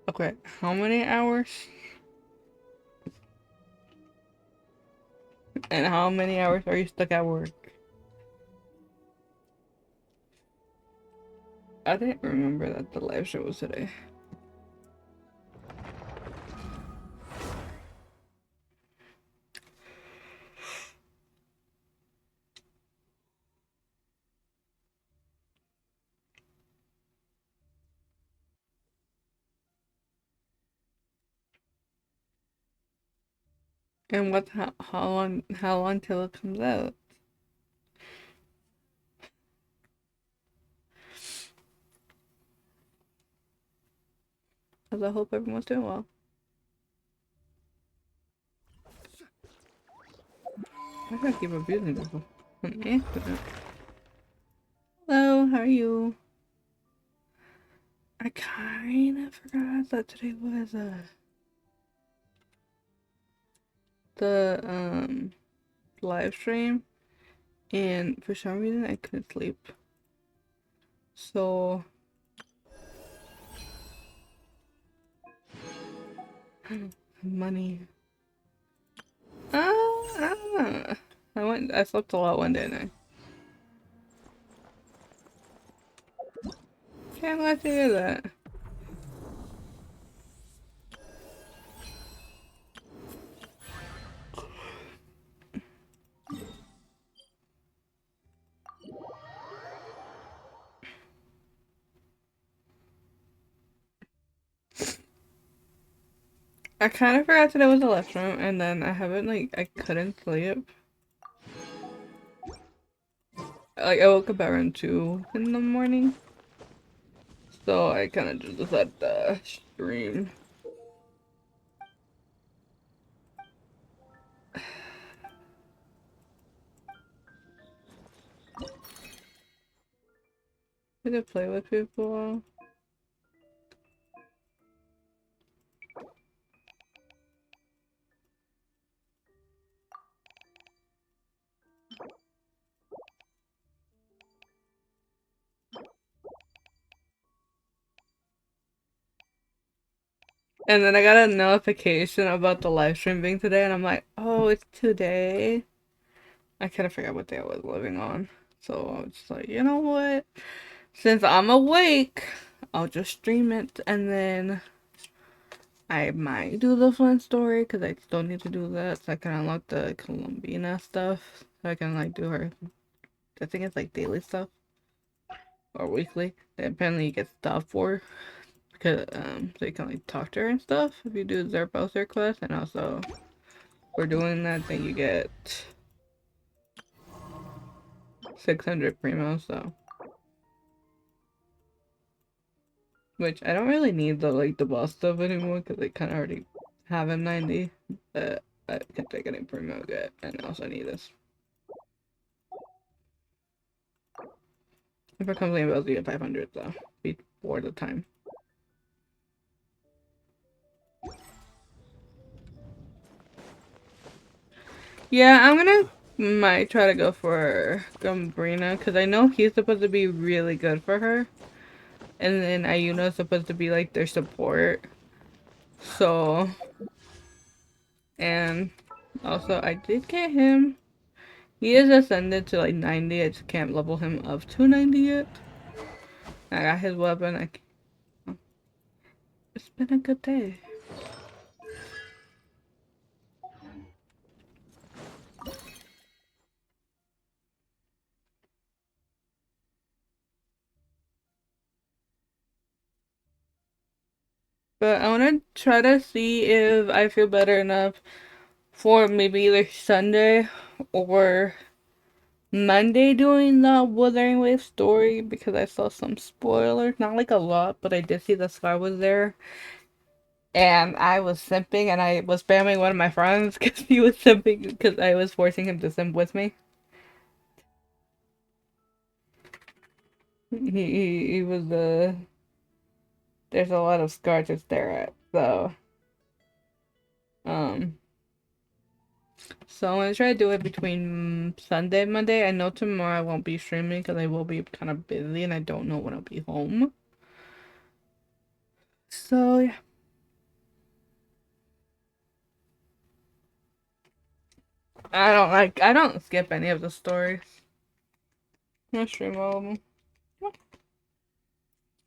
Okay, how many hours? And how many hours are you stuck at work? I didn't remember that the live show was today. And how long till it comes out? 'Cause I hope everyone's doing well. I gotta keep abusing people. Hello, how are you? I kinda forgot that today was the live stream, and for some reason I couldn't sleep. So money. Ah, I slept a lot one day, and I can't let you hear that. I kind of forgot that it was the left room, and then I haven't, like, I couldn't sleep. Like, I woke up around 2 in the morning, so I kind of just decided to stream. I could play with people. And then I got a notification about the live stream being today, and I'm like, oh, it's today. I kind of forgot what day I was living on. So I was just like, you know what? Since I'm awake, I'll just stream it, and then I might do the Flint story, because I still need to do that, so I can unlock the Columbina stuff. So I can, like, do her, I think it's, like, daily stuff. Or weekly. That apparently you get stuff for. Because, so you can, like, talk to her and stuff if you do their poster quest, and also for doing that, then you get 600 primo, so. Which I don't really need the, like, the boss stuff anymore, because I kind of already have him 90. But I can take any primo get, and I also need this. If it comes in, I'll get 500 though, before the time. Yeah, I'm gonna might try to go for Gumbrina, because I know he's supposed to be really good for her. And then Ayuna's supposed to be like their support. So, and also I did get him. He is ascended to like 90. I just can't level him up to 90 yet. I got his weapon. It's been a good day. But I want to try to see if I feel better enough for maybe either Sunday or Monday doing the Wuthering Wave story, because I saw some spoilers. Not like a lot, but I did see the scar was there. And I was simping, and I was spamming one of my friends because he was simping because I was forcing him to simp with me. He was there's a lot of scar to stare at, so um so I'm gonna try to do it between Sunday and Monday. I know tomorrow I won't be streaming because I will be kind of busy and I don't know when I'll be home. So yeah. I don't skip any of the stories. I stream all of them.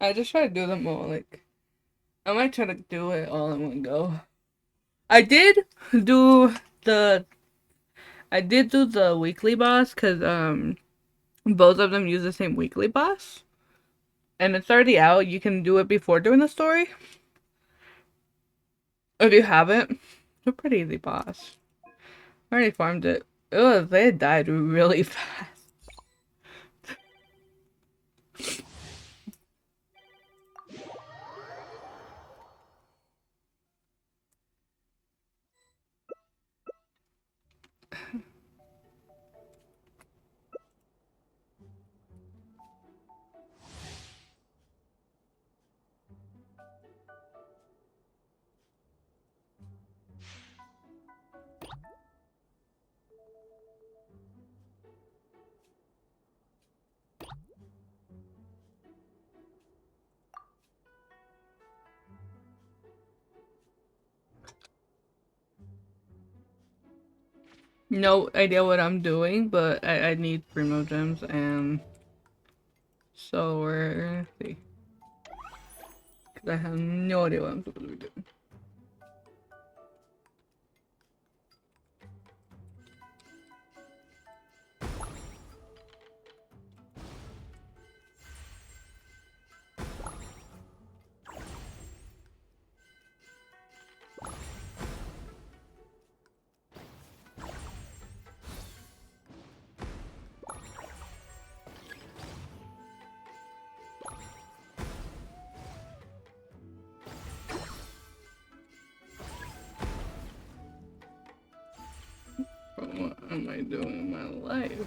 I just try to do them all, like, I might try to do it all in one go. I did do the weekly boss because both of them use the same weekly boss, and it's already out. You can do it before doing the story. If you haven't, it's a pretty easy boss. I already farmed it. They died really fast. No idea what I'm doing, but I need primo gems, and so we're gonna see. Because I have no idea what I'm supposed to be doing. What am I doing in my life?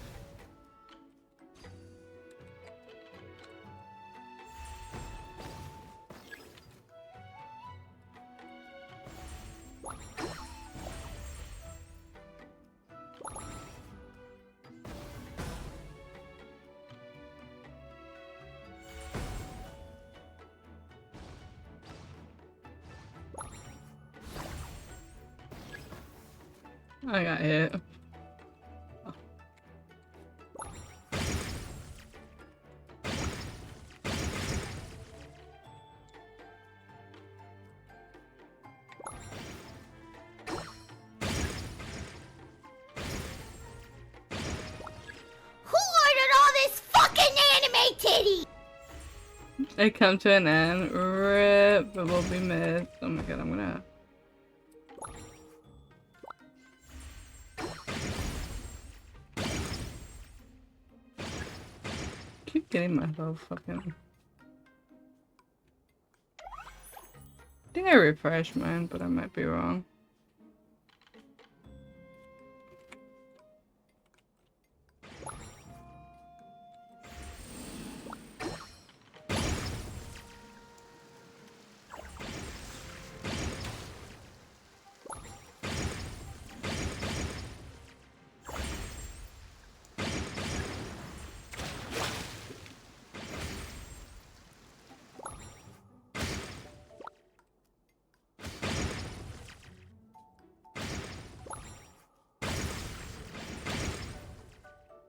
I got hit. It come to an end. Rip, it will be missed. Oh my god, I'm gonna. Keep getting myself fucking. I think I refreshed mine, but I might be wrong.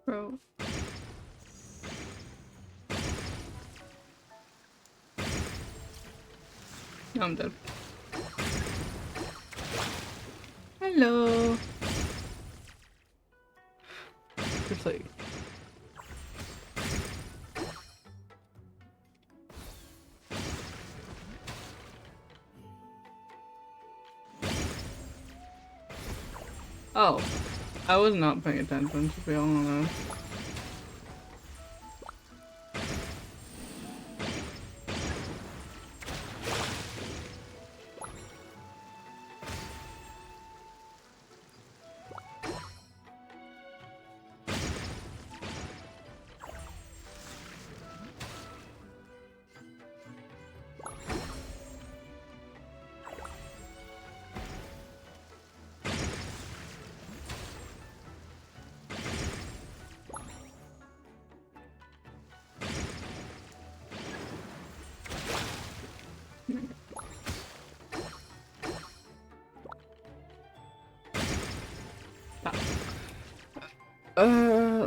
Bro. No, I'm dead. Hello. Just like. Oh, I was not paying attention, to be honest.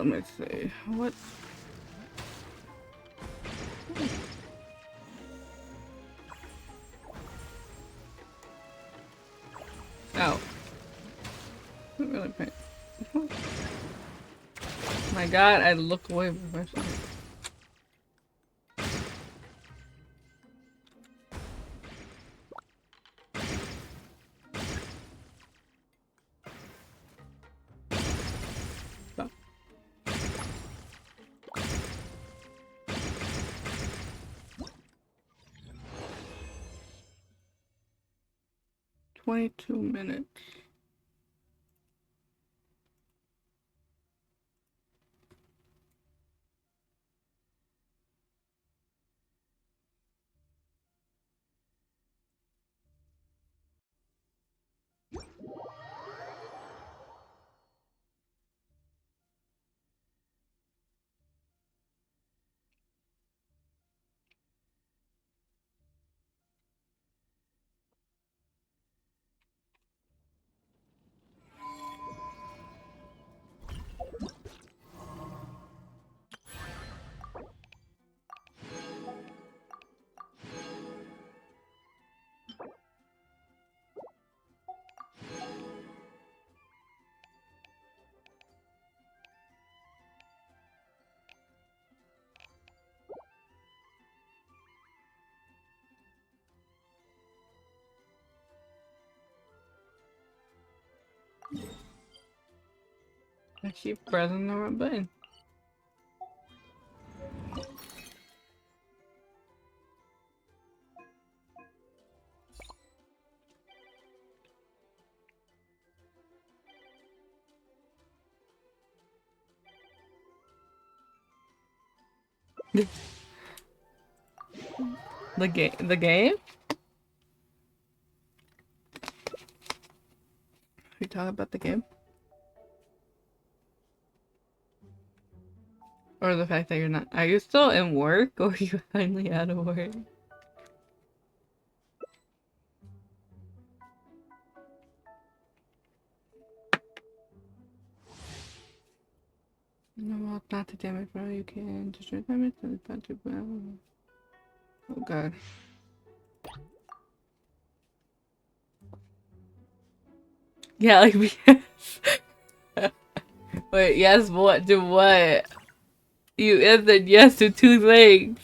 let me see. What? Oh. I'm really paying. My god, I look away professionally. Stop. 22 minutes. I keep pressing the wrong button. The game? We talk about the game? Or the fact that you're not. Are you still in work or are you finally out of work? No, well, not to damage, bro. You can destroy damage and it's not too bad. Oh god. Yeah, like yes. Wait, yes, what? To what? You answered yes to 2 things.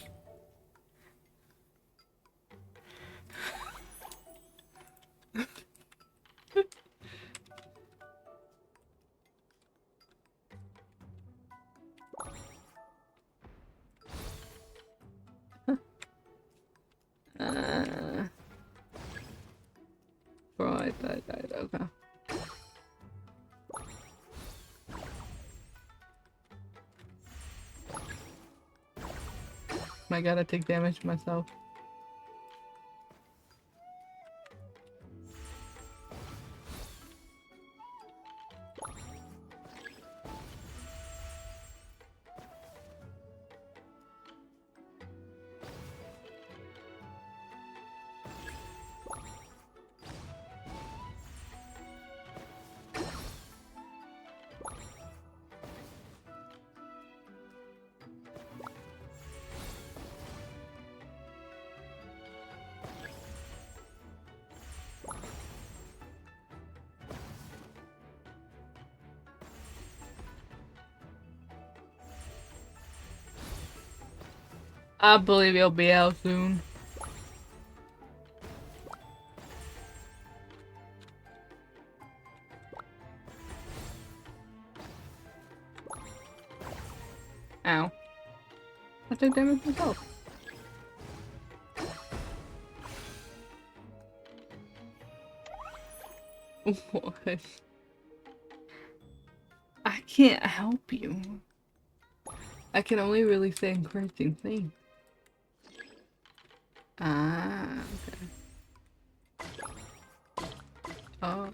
Bro, I died. Okay. I gotta take damage myself. I believe you'll be out soon. Ow. I took damage myself. What? I can't help you. I can only really say encouraging things. Ah, okay. Oh.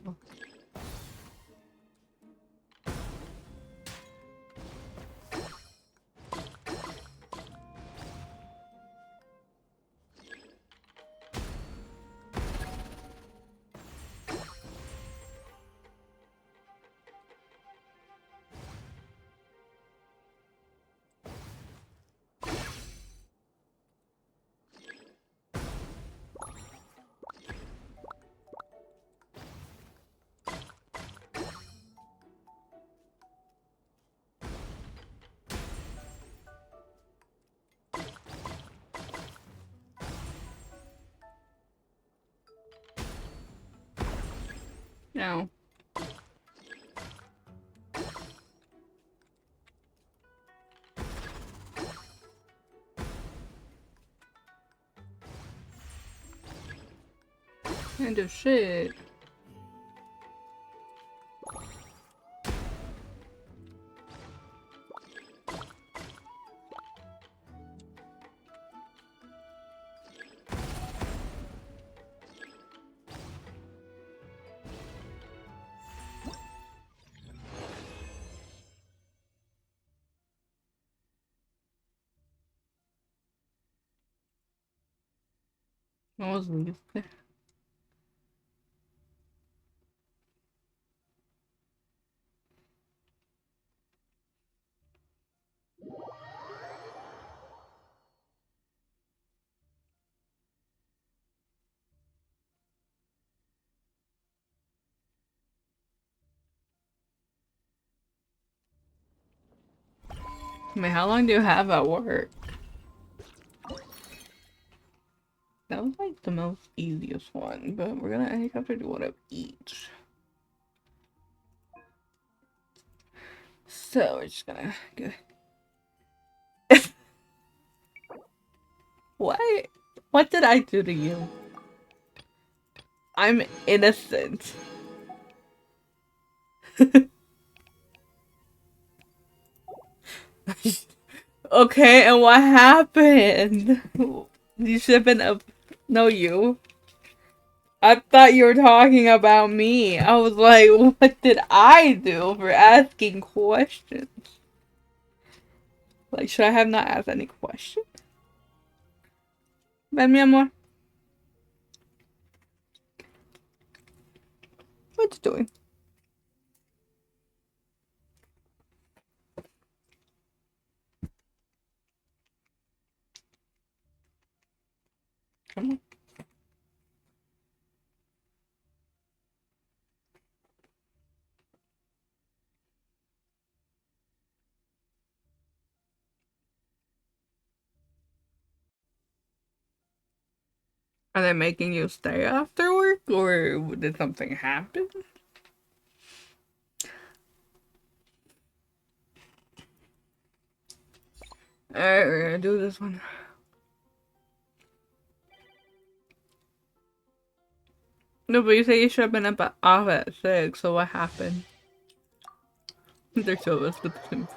No. Can't do shit. What was this? I mean, how long do you have at work? That was like the most easiest one, but we're gonna have to do one of each. So we're just gonna go. What? What did I do to you? I'm innocent. Okay, and what happened? You should have been up. No, you. I thought you were talking about me. I was like, what did I do for asking questions? Like, should I have not asked any questions? Ven, mi amor. What you doing? Come on. Are they making you stay after work, or did something happen? Alright, we're gonna do this one. No, but you say you should have been off at 6, so what happened? There's two of us with the same.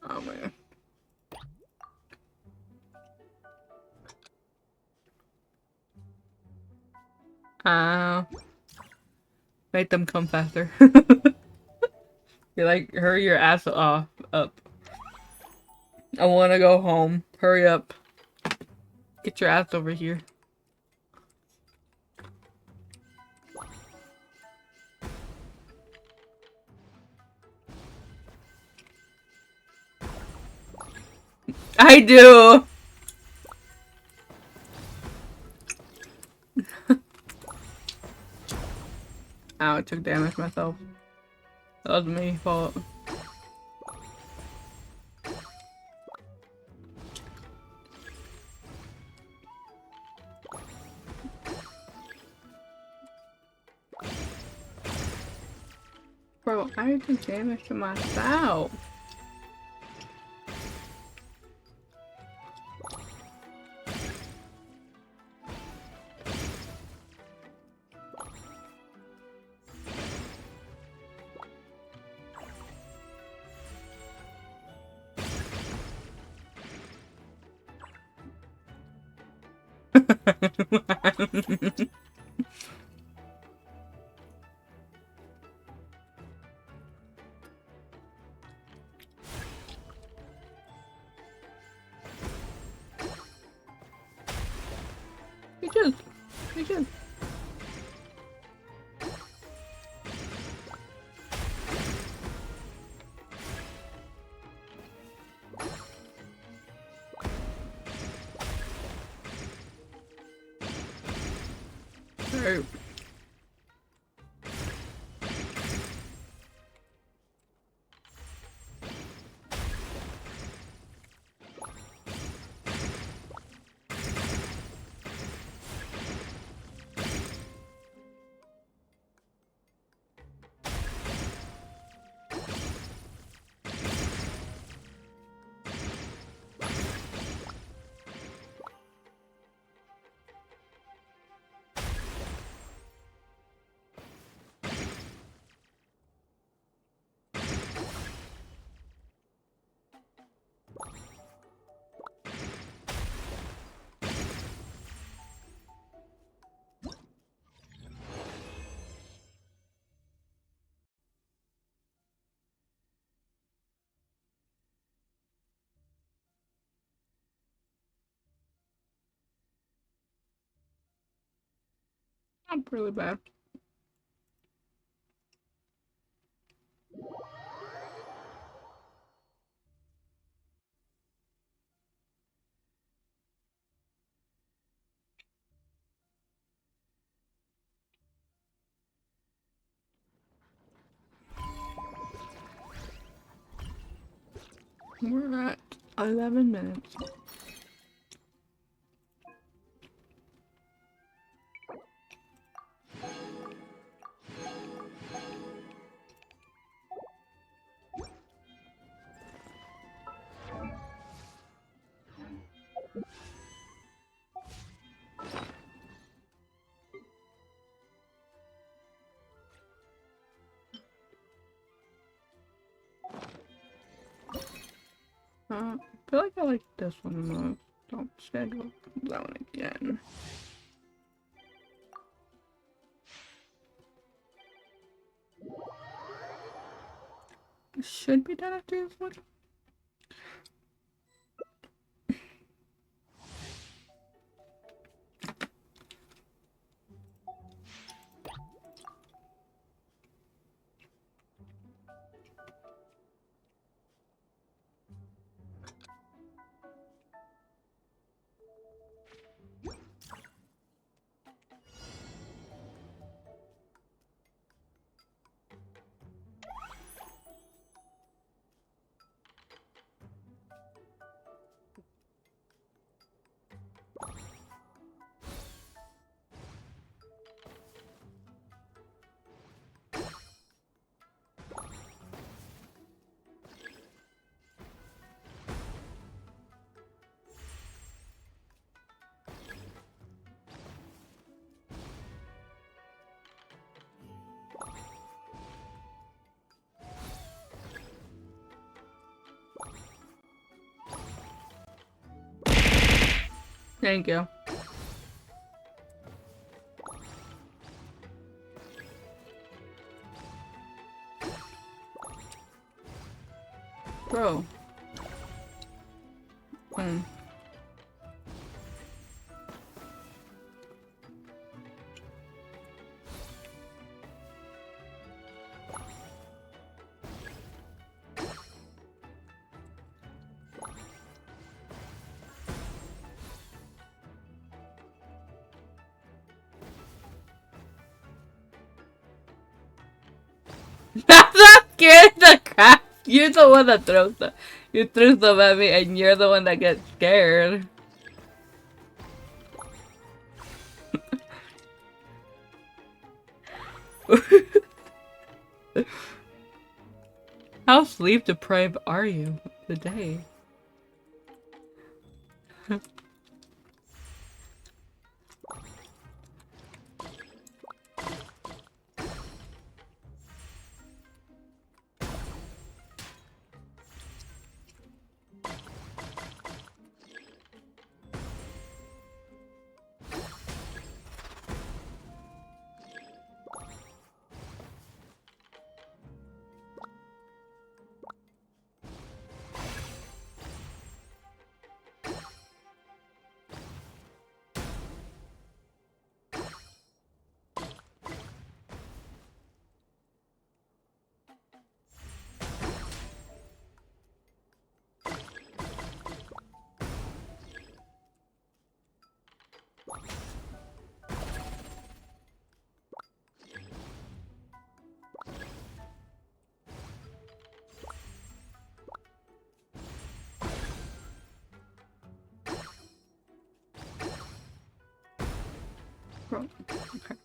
Oh man. Make them come faster. You're like, hurry your ass off up. I wanna go home. Hurry up. Get your ass over here. I do! Ow, I took damage myself. That was my fault. Bro, I took damage to myself. You just. Alright. I'm really bad. We're at 11 minutes. I feel like I like this one the most. Don't schedule that one again. Should be done after this one. Thank you. Bro. That's not scared the crap. You're the one that throws them. You threw them at me and you're the one that gets scared. How sleep deprived are you today? Bro, okay.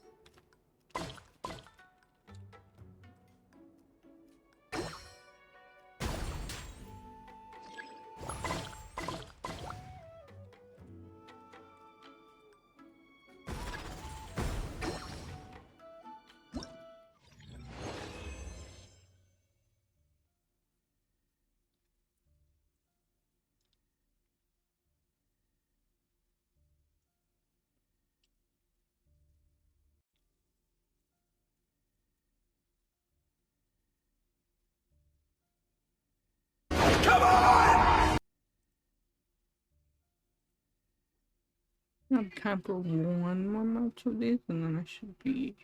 I have time for one more match of these, and then I should be.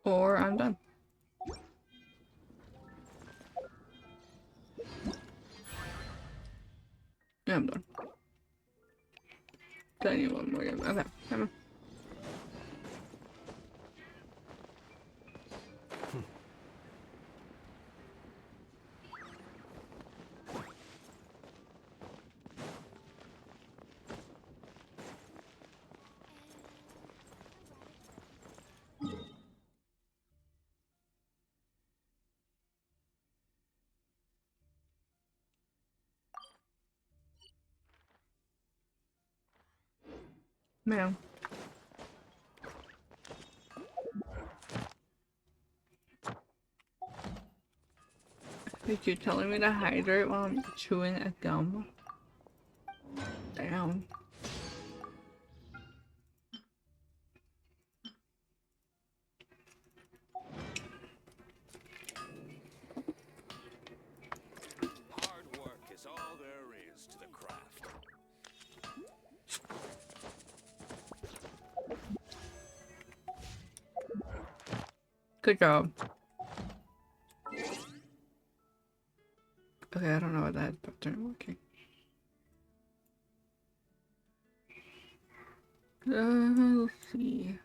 Or I'm done. Yeah, I'm done. Don't need one more game. Okay, come on. Man. Like you're telling me to hydrate while I'm chewing a gum? Damn. Hard work is all there is to the craft. Good job. Okay, I don't know what that is, but they're working. Let's see.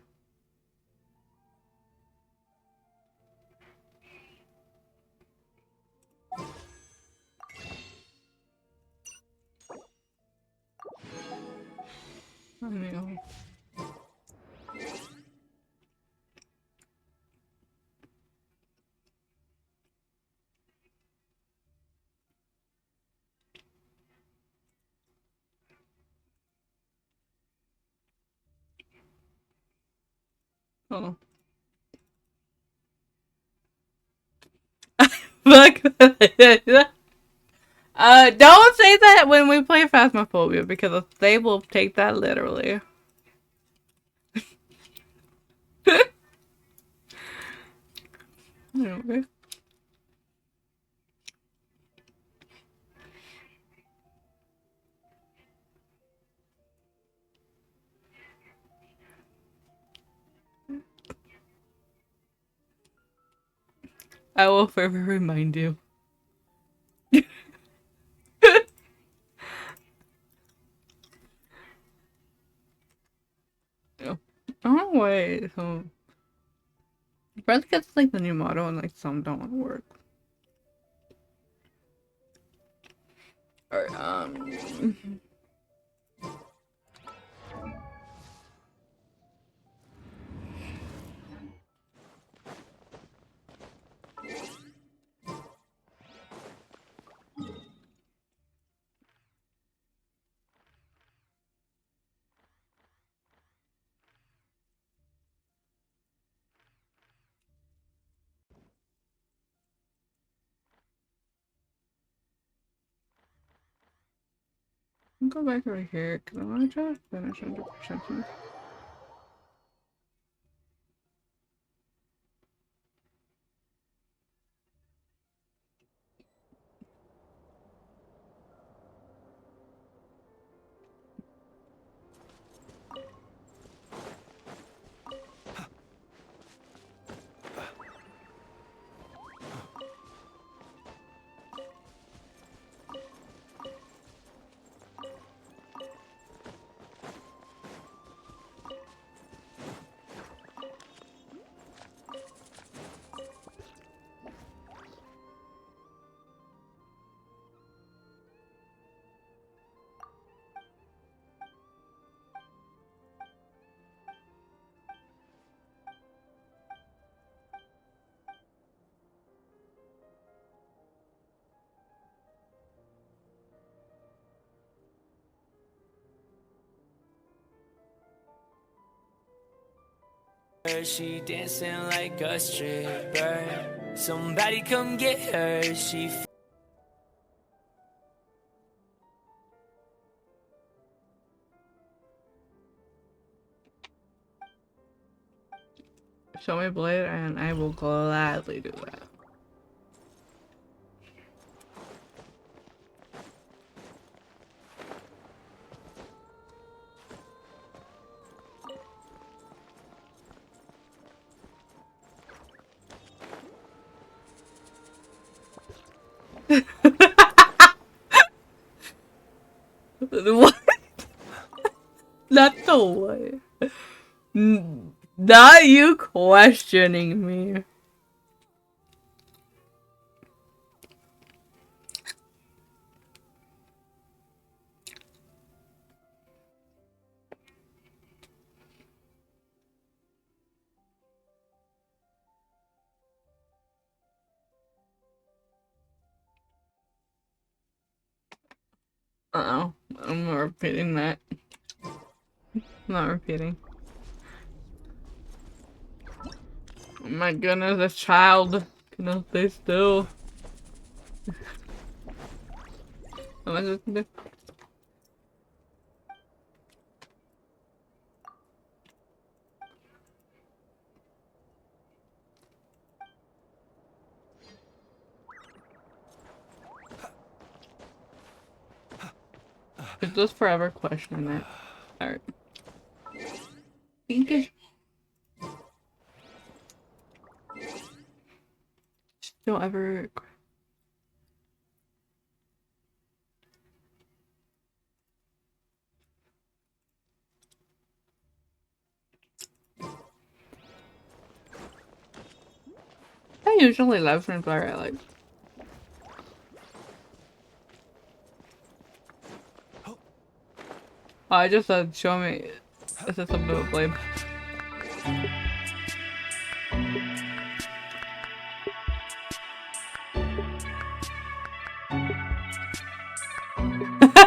Let me go. Oh. Fuck. Don't say that when we play Phasmophobia because they will take that literally. Anyway. I will forever remind you. Oh wait, so Breath gets like the new model and like some don't want to work. Alright, I'll go back over here because I want to try to finish 100%. She dancing like a stripper. Somebody come get her. She Show me blade and I will gladly do that. What? Not the way. Not you questioning me. Uh-oh. I'm not repeating that. I'm not repeating. Oh my goodness, this child cannot stay still. What am I supposed to do? It's just forever questioning that. Alright. Pinkish. Don't ever. I usually love from Fire like. Oh, I just said, show me. This is something with blade.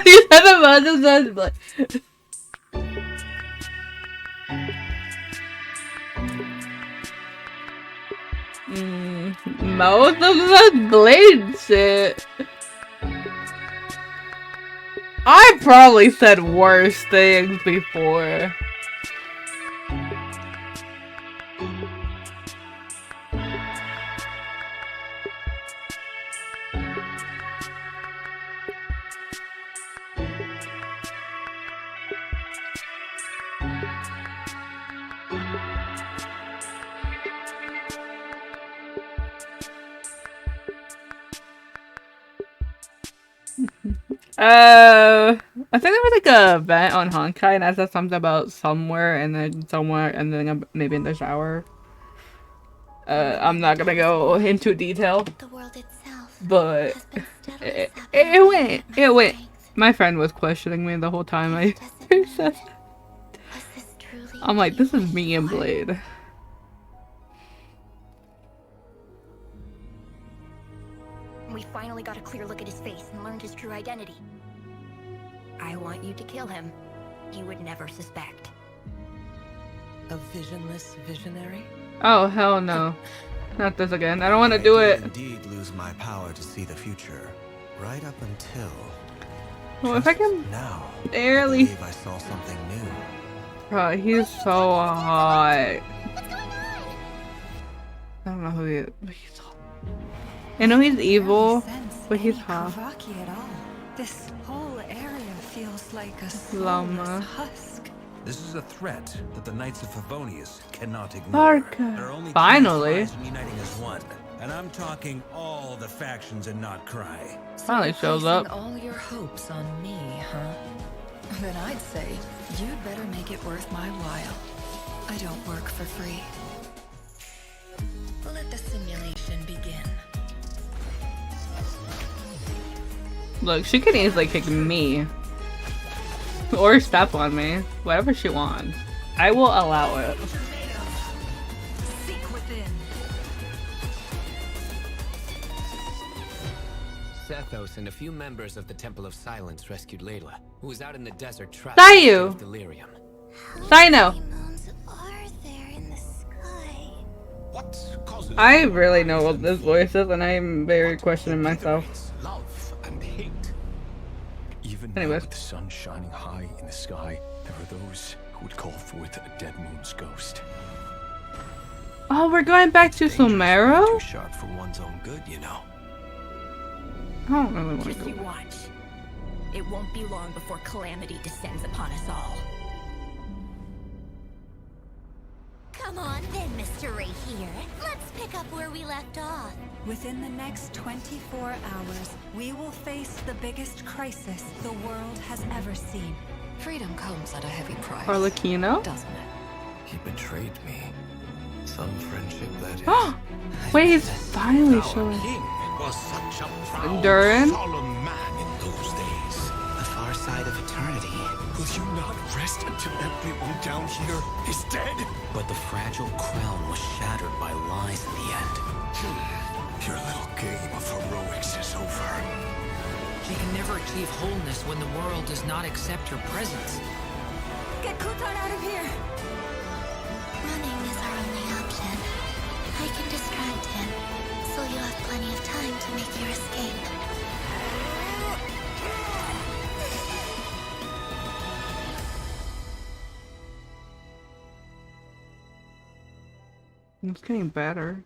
You said the most of that, but. Most of the blade shit. I probably said worse things before. I think there was like a event on Honkai and I said something about somewhere and then maybe in the shower. I'm not gonna go into detail. The world itself But has been steadily it sapping went. my strength. My friend was questioning me the whole time I Doesn't said. matter. Was this truly I'm like, this is what me you and are? Blade. We finally got a clear look at his face and learned his true identity. I want you to kill him. You would never suspect. A visionless visionary? Oh hell no. Not this again. I don't want to do it. Indeed lose my power to see the future. Right up until Well, if I can now. barely. I believe I saw something new. Bro, he's so hot. What's going on? I don't know who he is, but he's hot. I know he's evil, but he's hot. At all. This whole area feels like a Llama. soulless husk. This is a threat that the Knights of Favonius cannot ignore. There are only two Finally. spies uniting as one. And I'm talking all the factions in Not Cry. Finally shows up. Placing all your hopes on me, huh? Then I'd say you'd better make it worth my while. I don't work for free. Let the simulation begin. Look, she could easily kick me. Or step on me. Whatever she wants. I will allow it. Seek within. Sethos and a few members of the Temple of Silence rescued Layla, who was out in the desert trapped Sayu! with delirium. Sino! How many moons are there in the sky? What causes I really know what this voice is, and I'm very questioning myself. love and hate? Even now, Anyways. with the sun shining high in the sky, there are those who would call forth a dead moon's ghost. Oh, we're going back to Dangerous to be Sumeru? too sharp for one's own good, you know. I don't really want to Just you go. watch. It won't be long before calamity descends upon us all. Come on then, Mr. Right here. Let's pick up where we left off. Within the next 24 hours, we will face the biggest crisis the world has ever seen. Freedom comes at a heavy price, Arlecchino? doesn't it? He betrayed me. Some friendship that is. Wait, he's finally Our showing. king was such a proud, Durin? solemn man in those days. The far side of eternity. Will you not rest until everyone down here is dead? But the fragile crown was shattered by lies in the end. Your little game of heroics is over. She can never achieve wholeness when the world does not accept her presence. Get Kutan out of here! Running is our only option. I can distract him, so you have plenty of time to make your escape. It's getting better.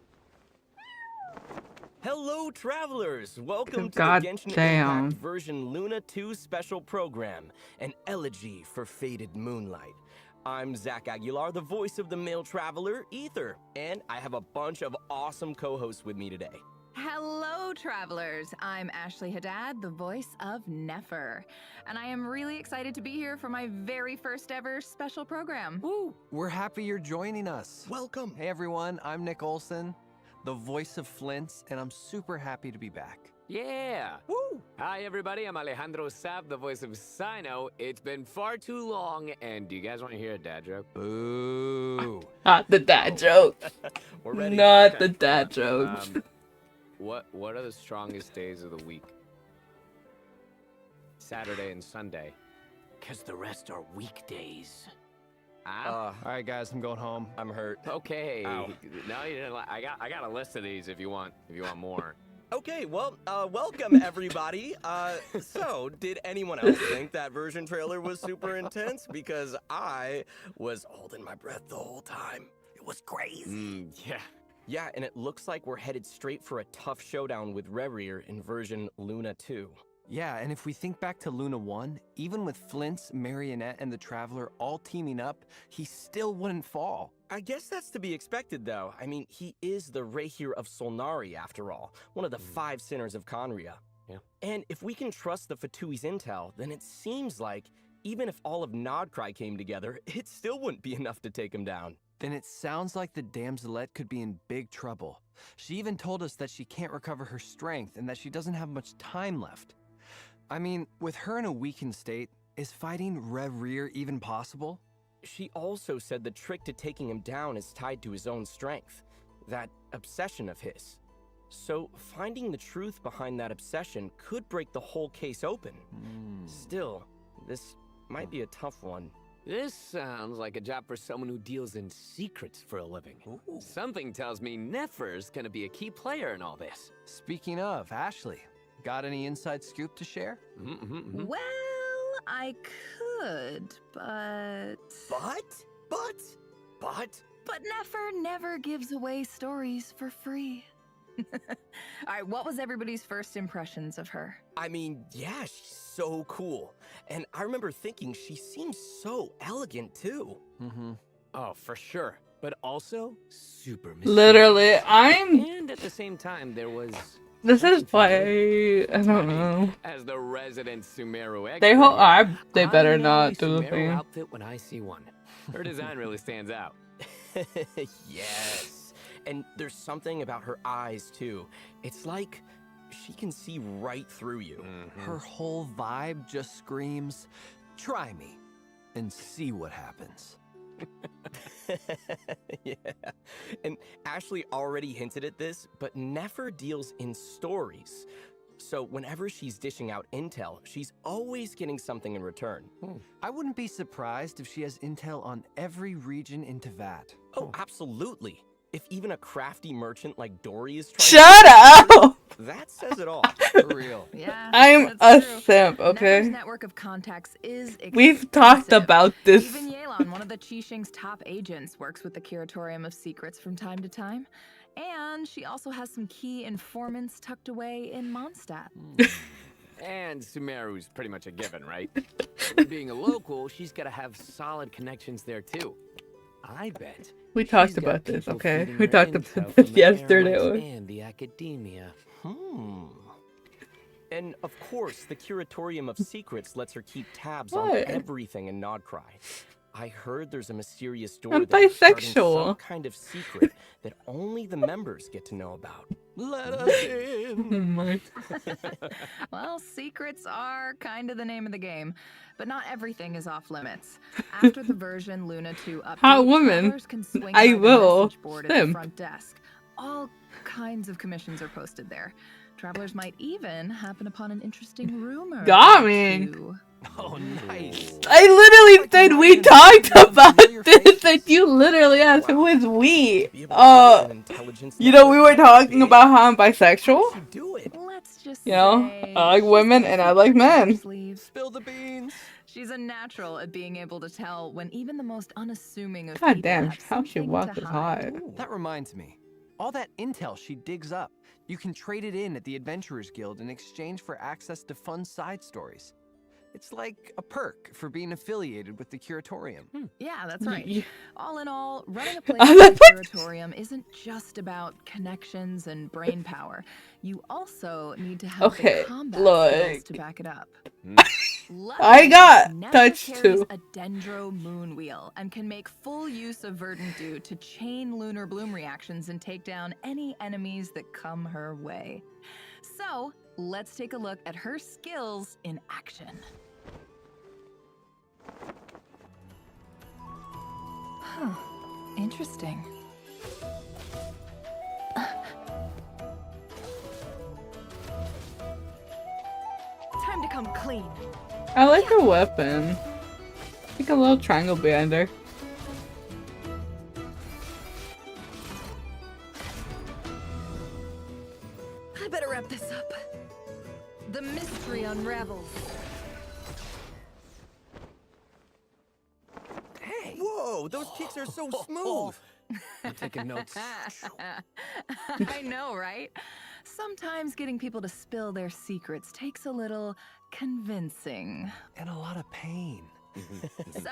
Hello, travelers! Welcome to God the Genshin damn. Impact version Luna 2 special program, an elegy for faded moonlight. I'm Zach Aguilar, the voice of the male traveler, Ether, and I have a bunch of awesome co-hosts with me today. Hello, travelers. I'm Ashley Haddad, the voice of Nefer, and I am really excited to be here for my very first ever special program. Woo! We're happy you're joining us. Welcome! Hey everyone, I'm Nick Olson, the voice of Flint's, and I'm super happy to be back. Yeah! Woo! Hi, everybody. I'm Alejandro Sab, the voice of Sino. It's been far too long, and do you guys want to hear a dad joke? Boo! Not the dad joke. We're ready. Not the dad jokes. What are the strongest days of the week? Saturday and Sunday. Because the rest are weekdays. Ah? All right, guys, I'm going home. I'm hurt. Okay. Ow. No, you didn't. I got a list of these if you want more. Okay, well, welcome everybody. So, did anyone else think that version trailer was super intense? Because I was holding my breath the whole time. It was crazy. Yeah. Yeah, and it looks like we're headed straight for a tough showdown with Reverie in version Luna 2. Yeah, and if we think back to Luna 1, even with Flint's, Marionette, and the Traveler all teaming up, he still wouldn't fall. I guess that's to be expected, though. I mean, he is the Rahir of Solnari, after all, one of the 5 sinners of Conria. Yeah. And if we can trust the Fatui's intel, then it seems like even if all of Nodcry came together, it still wouldn't be enough to take him down. Then it sounds like the damselette could be in big trouble. She even told us that she can't recover her strength and that she doesn't have much time left. I mean, with her in a weakened state, is fighting Reverie even possible? She also said the trick to taking him down is tied to his own strength, that obsession of his. So finding the truth behind that obsession could break the whole case open. Still, this might be a tough one. This sounds like a job for someone who deals in secrets for a living. Ooh. Something tells me Nefer's gonna be a key player in all this. Speaking of, Ashley, got any inside scoop to share? Well, I could, but... But Nefer never gives away stories for free. Alright, what was everybody's first impressions of her? I mean, yeah, she's so cool. And I remember thinking she seems so elegant, too. Oh, for sure. But also, super mysterious. Literally, And at the same time, there was... This is why I don't know. As the resident Sumeru expert, They better I know not a do the Sumeru thing. outfit when I see one. Her design really stands out. Yes. And there's something about her eyes, too. It's like she can see right through you. Her whole vibe just screams, try me and see what happens. Yeah. And Ashley already hinted at this, but Nefer deals in stories. So whenever she's dishing out intel, she's always getting something in return. I wouldn't be surprised if she has intel on every region in Teyvat. Oh, absolutely. If even a crafty merchant like Dory is trying Shut up! that says it all. For real. Yeah, I'm a simp, okay? Nefer's network of contacts is We've talked extensive. about this. Even Yelan, one of the Qixing's top agents, works with the Curatorium of Secrets from time to time. And she also has some key informants tucked away in Mondstadt. And Sumeru's pretty much a given, right? Being a local, she's got to have solid connections there too. I bet. We talked she's got about this, people okay? feeding We her talked intel about from this the yesterday. airlines and the academia. And of course, the Curatorium of Secrets lets her keep tabs on What? everything in Nodcry. I heard there's a mysterious door I'm there guarding bisexual. some kind of secret that only the members get to know about. Let us in. Well, secrets are kind of the name of the game, but not everything is off limits. After the version Luna 2 update, Hot woman. travelers can swing I by the will. message board at the Simp. front desk. All kinds of commissions are posted there. Travelers might even happen upon an interesting rumor. Got or me. two. Oh, nice. I literally said we talked about this, and you literally asked who is we. You know, we were talking about how I'm bisexual. Do it. Let's just You know, say I like she's women got and I some like tricks up her men. sleeve. Spill the beans. She's a natural at being able to tell when even the most unassuming of God people damn, have how she something walks to is hide. hot. That reminds me. All that intel she digs up, you can trade it in at the Adventurers Guild in exchange for access to fun side stories. It's like a perk for being affiliated with the Curatorium. Yeah, that's right. Yeah. All in all, running a place I like like the what- Curatorium isn't just about connections and brain power. You also need to have Okay, the combat skills like- to back it up. I got Nefer touched carries too. a Dendro moon wheel and can make full use of Verdant Dew to chain lunar bloom reactions and take down any enemies that come her way. So, let's take a look at her skills in action. Huh. Interesting. Time to come clean. I like her weapon. Like a little triangle behind her. I better wrap this up. The mystery unravels. Hey! Whoa, those kicks are so smooth. I'm taking notes. I know, right? Sometimes getting people to spill their secrets takes a little convincing. And a lot of pain.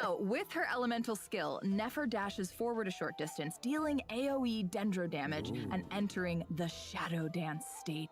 So, with her elemental skill, Nefer dashes forward a short distance, dealing AoE dendro damage and entering the Shadow Dance state.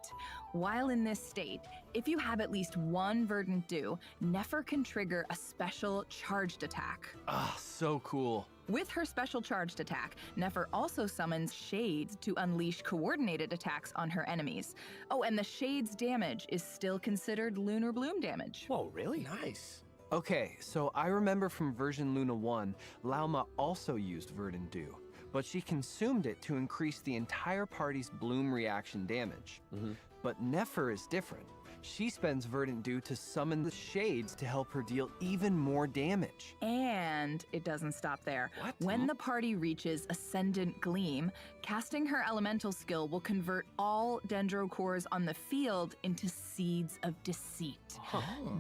While in this state, if you have at least one Verdant Dew, Nefer can trigger a special charged attack. Ah, so cool. With her special charged attack, Nefer also summons Shades to unleash coordinated attacks on her enemies. Oh, and the Shades damage is still considered Lunar Bloom damage. Whoa, really? Nice. Okay, so I remember from version Luna 1, Lauma also used Verdant Dew, but she consumed it to increase the entire party's bloom reaction damage. But Nefer is different. She spends Verdant Dew to summon the Shades to help her deal even more damage. And it doesn't stop there. What? When the party reaches Ascendant Gleam, casting her elemental skill will convert all Dendro cores on the field into Seeds of Deceit.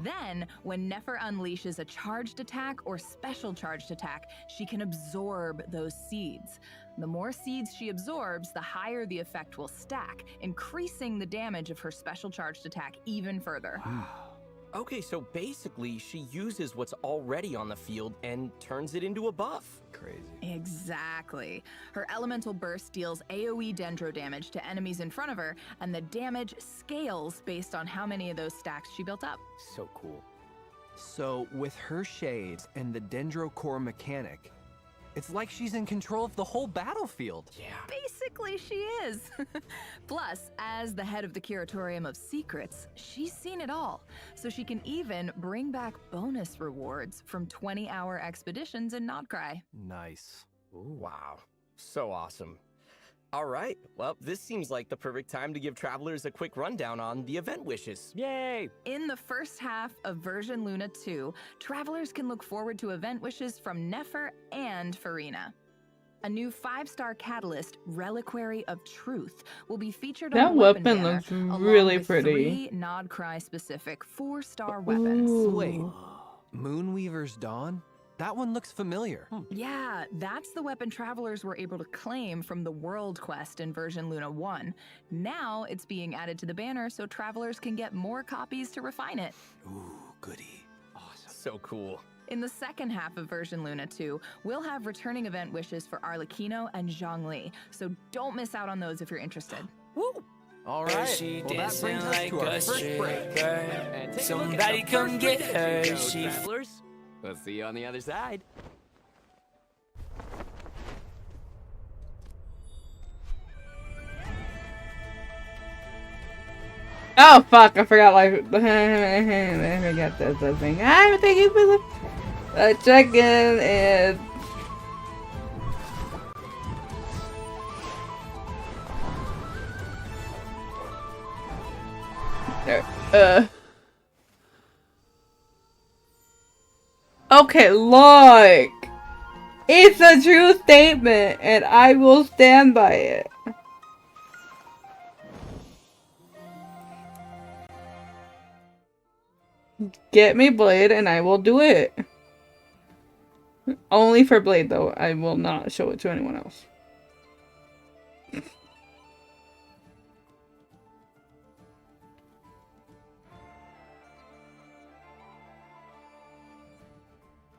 Then, when Nefer unleashes a charged attack or special charged attack, she can absorb those seeds. The more seeds she absorbs, the higher the effect will stack, increasing the damage of her special charged attack even further. Okay, so basically, she uses what's already on the field and turns it into a buff. Crazy. Exactly. Her elemental burst deals AoE dendro damage to enemies in front of her, and the damage scales based on how many of those stacks she built up. So cool. So, with her Shades and the Dendro Core mechanic, it's like she's in control of the whole battlefield. Yeah. Basically, she is. Plus, as the head of the Curatorium of Secrets, she's seen it all. So she can even bring back bonus rewards from 20-hour expeditions in Nodcry. Nice. Ooh, wow. So awesome. All right. Well, this seems like the perfect time to give travelers a quick rundown on the event wishes. Yay! In the first half of version Luna 2, travelers can look forward to event wishes from Nefer and Farina. A new 5-star catalyst, Reliquary of Truth, will be featured That on the weapon weapon banner, looks along really with pretty. 3 Nod Cry specific 4-star weapons. Wait, Moonweaver's Dawn? That one looks familiar. Yeah, that's the weapon travelers were able to claim from the World Quest in version Luna 1. Now it's being added to the banner so travelers can get more copies to refine it. Ooh, goody. Awesome. So cool. In the second half of version Luna 2, we'll have returning event wishes for Arlecchino and Zhongli, so don't miss out on those if you're interested. Woo! All right, She well, that dancing brings us like to our a first break. stripper. And take a look at Somebody the come first get break. her. Go, She travelers. We'll see you on the other side. Oh fuck! I forgot like I forgot the thing. I'm thinking for the check-in and okay, look, it's a true statement, and I will stand by it. Get me Blade and I will do it. Only for Blade though. I will not show it to anyone else.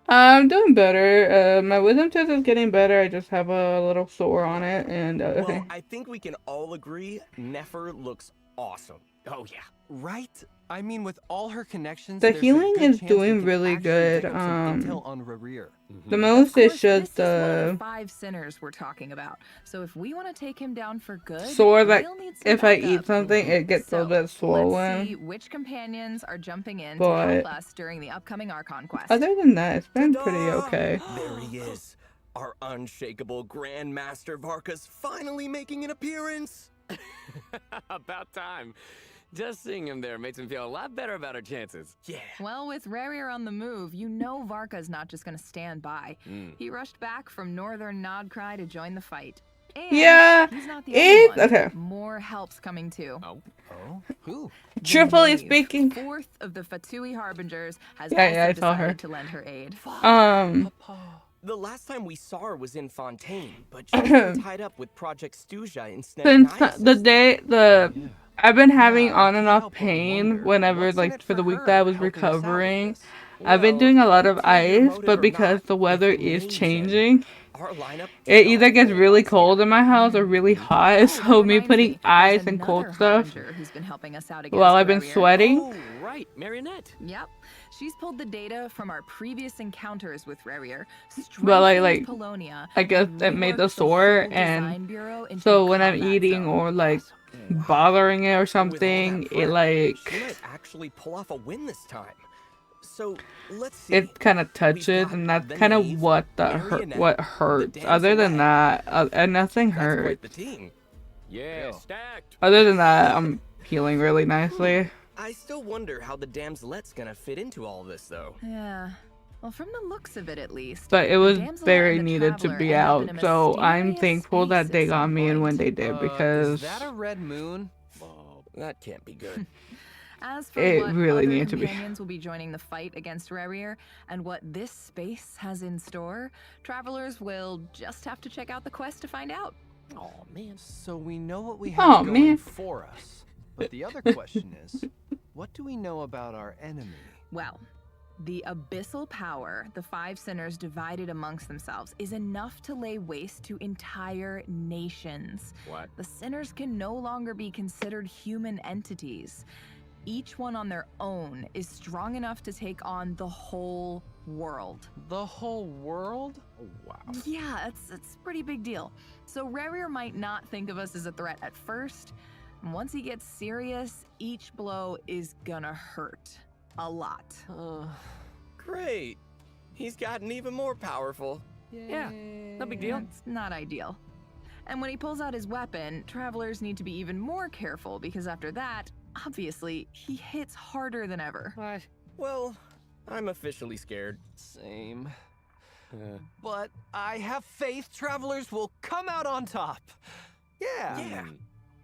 I'm doing better. My wisdom test is getting better. I just have a little sore on it, and Well, I think we can all agree Nefer looks awesome. Oh yeah. Right? I mean, with all her connections, the there's a healing good is chance we doing can really actually good. dig up some intel on Rerir. The most is just This is one of the 5 sinners we're talking about. So if we want to take him down for good, sore that we'll need some if I backup. eat something, it gets a little bit Let's see swollen. which companions are jumping in to But help us during the upcoming Archon quest. other than that, it's been pretty okay. There he is. Our unshakable Grandmaster Varka's finally making an appearance. About time. Just seeing him there makes him feel a lot better about our chances. Yeah. Well, with Rerir on the move, you know Varka's not just gonna stand by. He rushed back from northern Nodcry to join the fight. And Yeah, he's not the it's only one. okay. More help's coming too. Oh. Who? Truthfully Nynaeve, speaking, fourth of the Fatui Harbingers, has Yeah, also I saw her. decided to lend her aid. The last time we saw her was in Fontaine, but she's been tied up with Project Stuja instead of since I've been having on and off pain whenever, like, for the week that I was recovering. I've been doing a lot of ice, but because the weather is changing, it either gets really cold in my house or really hot. So me putting ice and cold stuff who's been helping us out while I've been Rerir. sweating. Oh, right, Marionette. Yep. She's pulled the data from our previous encounters with Rerir. Well, like, Polonia, I guess it made the sore, and so when I'm eating or like bothering it or something, it like She might actually pull off a win this time. So let's see. it kind of touches, and that's kind of what what hurts. Other than that, nothing hurts. The team. Yeah, stacked. Other than that, I'm healing really nicely. I still wonder how the Damselet's gonna fit into all this, though. Yeah. Well, from the looks of it, at least. But it the was Damselet very and the needed to Traveler be end up out, in a so I'm mysterious thankful that space they at got some me in point. when they did, because Is that a red moon? That can't be good. As for it what really other needed to be. companions will be joining the fight against Rerir, and what this space has in store, travelers will just have to check out the quest to find out. Oh man. So we know what we have going man. for us. But the other question is, what do we know about our enemy? Well, the abyssal power the 5 sinners divided amongst themselves is enough to lay waste to entire nations. What? The sinners can no longer be considered human entities. Each one on their own is strong enough to take on the whole world. The whole world? Oh, wow. Yeah, it's a pretty big deal. So Rerir might not think of us as a threat at first. And once he gets serious, each blow is gonna hurt. A lot. Great. He's gotten even more powerful. Yeah, no big deal. It's not ideal. And when he pulls out his weapon, travelers need to be even more careful, because after that, obviously, he hits harder than ever. What? Well, I'm officially scared. Same. But I have faith travelers will come out on top. Yeah.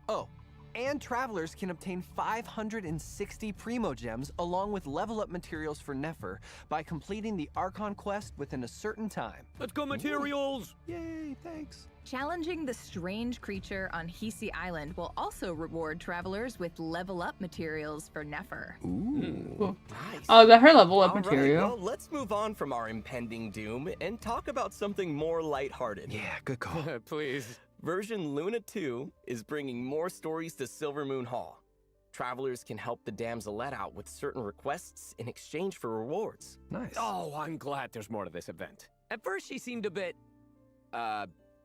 Oh, and travelers can obtain 560 Primo Gems along with level up materials for Nefer by completing the Archon quest within a certain time. Let's go materials! Yay, thanks. Challenging the strange creature on Hisi Island will also reward travelers with level up materials for Nefer. Ooh. Nice. Oh, is that her level up All right, material? well, let's move on from our impending doom and talk about something more lighthearted. Yeah, good call. Please. Version Luna 2 is bringing more stories to Silver Moon Hall. Travelers can help the damselette out with certain requests in exchange for rewards. Nice. Oh, I'm glad there's more to this event. At first, she seemed a bit,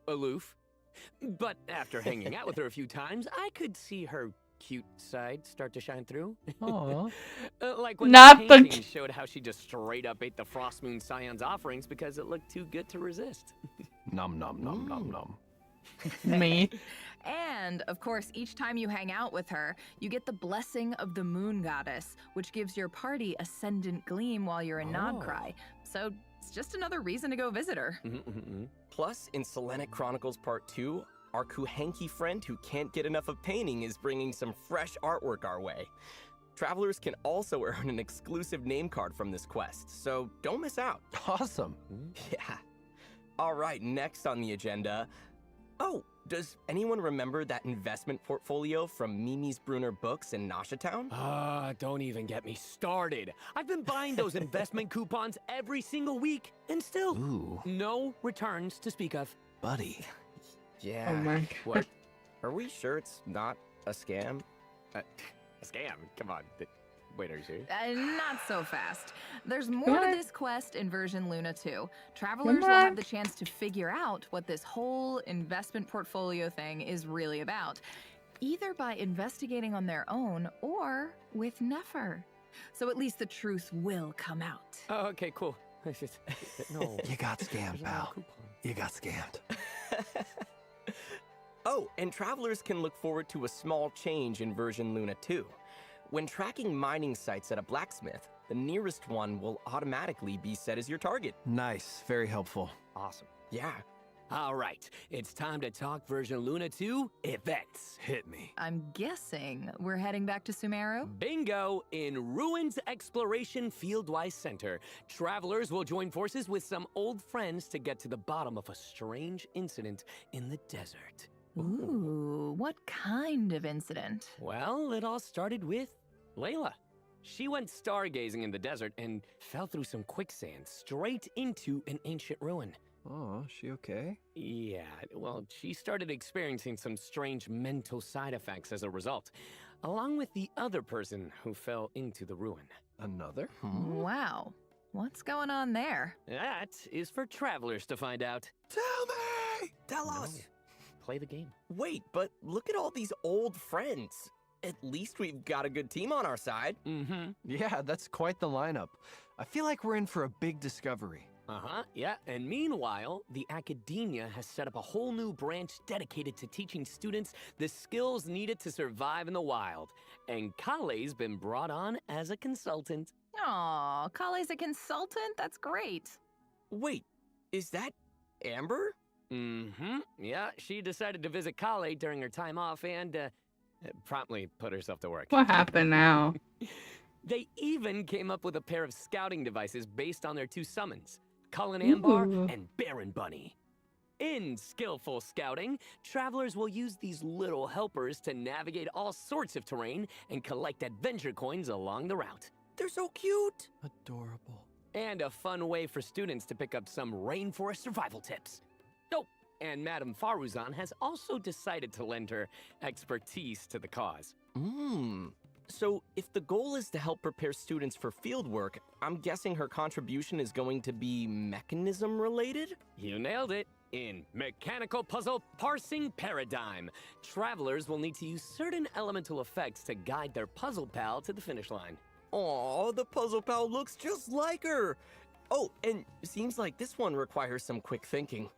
aloof. But after hanging out with her a few times, I could see her cute side start to shine through. Aww. Like when Not the the painting showed how she just straight up ate the Frost Moon Scion's offerings because it looked too good to resist. Nom nom nom nom nom. Me. And, of course, each time you hang out with her, you get the blessing of the Moon Goddess, which gives your party Ascendant Gleam while you're in Nodcry. So it's just another reason to go visit her. Plus, in Selenic Chronicles Part 2, our Kuhenki friend who can't get enough of painting is bringing some fresh artwork our way. Travelers can also earn an exclusive name card from this quest, so don't miss out. Awesome. Yeah. All right, next on the agenda. Oh, does anyone remember that investment portfolio from Mimi's Brunner Books in Nashatown? Don't even get me started. I've been buying those investment coupons every single week, and still no returns to speak of. Buddy. Yeah. Oh my What? Are we sure it's not a scam? A scam? Come on. Wait, are you serious? Not so fast. There's more to this quest in version Luna 2. Travelers will have the chance to figure out what this whole investment portfolio thing is really about, either by investigating on their own or with Nefer. So at least the truth will come out. Oh, okay, cool. No. You got scammed, pal. You got scammed. Oh, and travelers can look forward to a small change in version Luna 2. When tracking mining sites at a blacksmith, the nearest one will automatically be set as your target. Nice, very helpful. Awesome. Yeah. All right, it's time to talk version Luna 2 events. Hit me. I'm guessing we're heading back to Sumeru? Bingo! In Ruins Exploration Fieldwise Center, travelers will join forces with some old friends to get to the bottom of a strange incident in the desert. Ooh, what kind of incident? Well, it all started with Layla. She went stargazing in the desert and fell through some quicksand straight into an ancient ruin. Oh, she okay? Yeah, well, she started experiencing some strange mental side effects as a result, along with the other person who fell into the ruin. Another? Wow. What's going on there? That is for travelers to find out. Tell me! Tell us! Play the game. Wait, but look at all these old friends. At least we've got a good team on our side. Yeah, that's quite the lineup. I feel like we're in for a big discovery. Yeah, and meanwhile, the academia has set up a whole new branch dedicated to teaching students the skills needed to survive in the wild. And Kale's been brought on as a consultant. Aw, Kale's a consultant? That's great. Wait, is that Amber? Yeah, she decided to visit Kale during her time off and promptly put herself to work. What happened now? They even came up with a pair of scouting devices based on their two summons, Cullen Ambar and Baron Bunny. In skillful scouting, travelers will use these little helpers to navigate all sorts of terrain and collect adventure coins along the route. They're so cute! Adorable. And a fun way for students to pick up some rainforest survival tips. Oh, and Madame Faruzan has also decided to lend her expertise to the cause. So if the goal is to help prepare students for fieldwork, I'm guessing her contribution is going to be mechanism related? You nailed it. In Mechanical Puzzle Parsing Paradigm, travelers will need to use certain elemental effects to guide their puzzle pal to the finish line. Aw, the puzzle pal looks just like her! Oh, and seems like this one requires some quick thinking.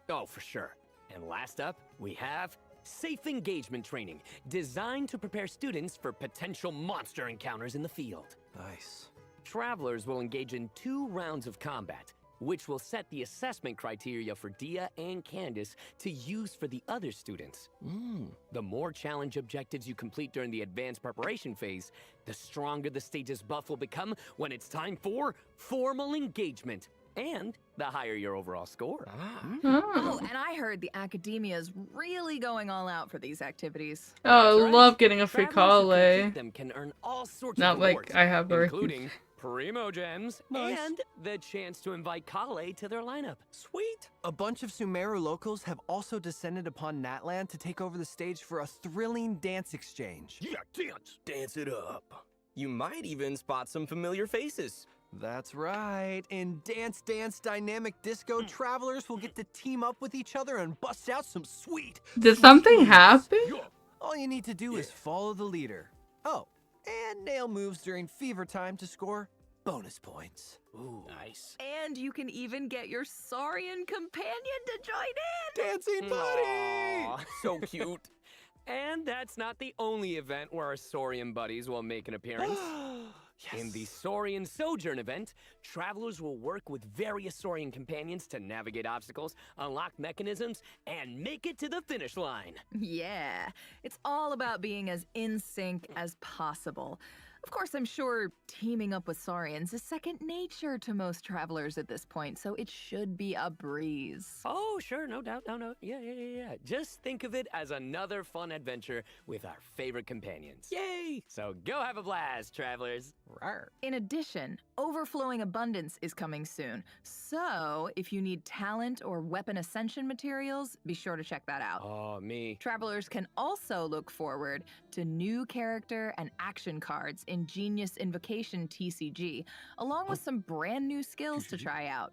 Oh, for sure. And last up, we have Safe Engagement Training, designed to prepare students for potential monster encounters in the field. Nice. Travelers will engage in 2 rounds of combat, which will set the assessment criteria for Dia and Candace to use for the other students. The more challenge objectives you complete during the advanced preparation phase, the stronger the stage's buff will become when it's time for formal engagement. And the higher your overall score. Oh, and I heard the academia's really going all out for these activities. Oh, I That's love getting a free Travelers who Kale. complete them can earn all sorts Not of like rewards, I have a including Primo Gems Nice. and the chance to invite Kale to their lineup. Sweet! A bunch of Sumeru locals have also descended upon Natland to take over the stage for a thrilling dance exchange. Yeah, dance! Dance it up. You might even spot some familiar faces. That's right. In Dance Dance Dynamic Disco, travelers will get to team up with each other and bust out some sweet. Did something moves. happen? All you need to do is follow the leader. Oh, and nail moves during fever time to score bonus points. Ooh, nice. And you can even get your Saurian companion to join in. Dancing buddy! Aw, so cute. And that's not the only event where our Saurian buddies will make an appearance. Yes. In the Saurian Sojourn event, travelers will work with various Saurian companions to navigate obstacles, unlock mechanisms, and make it to the finish line. Yeah, it's all about being as in sync as possible. Of course, I'm sure teaming up with Saurians is second nature to most travelers at this point, so it should be a breeze. Oh, sure, no doubt, no. Yeah. Just think of it as another fun adventure with our favorite companions. Yay! So go have a blast, travelers. Rawr. In addition, Overflowing Abundance is coming soon, so if you need talent or weapon ascension materials, be sure to check that out. Oh, me. Travelers can also look forward to new character and action cards in Genius Invocation TCG, along with some brand new skills to try out.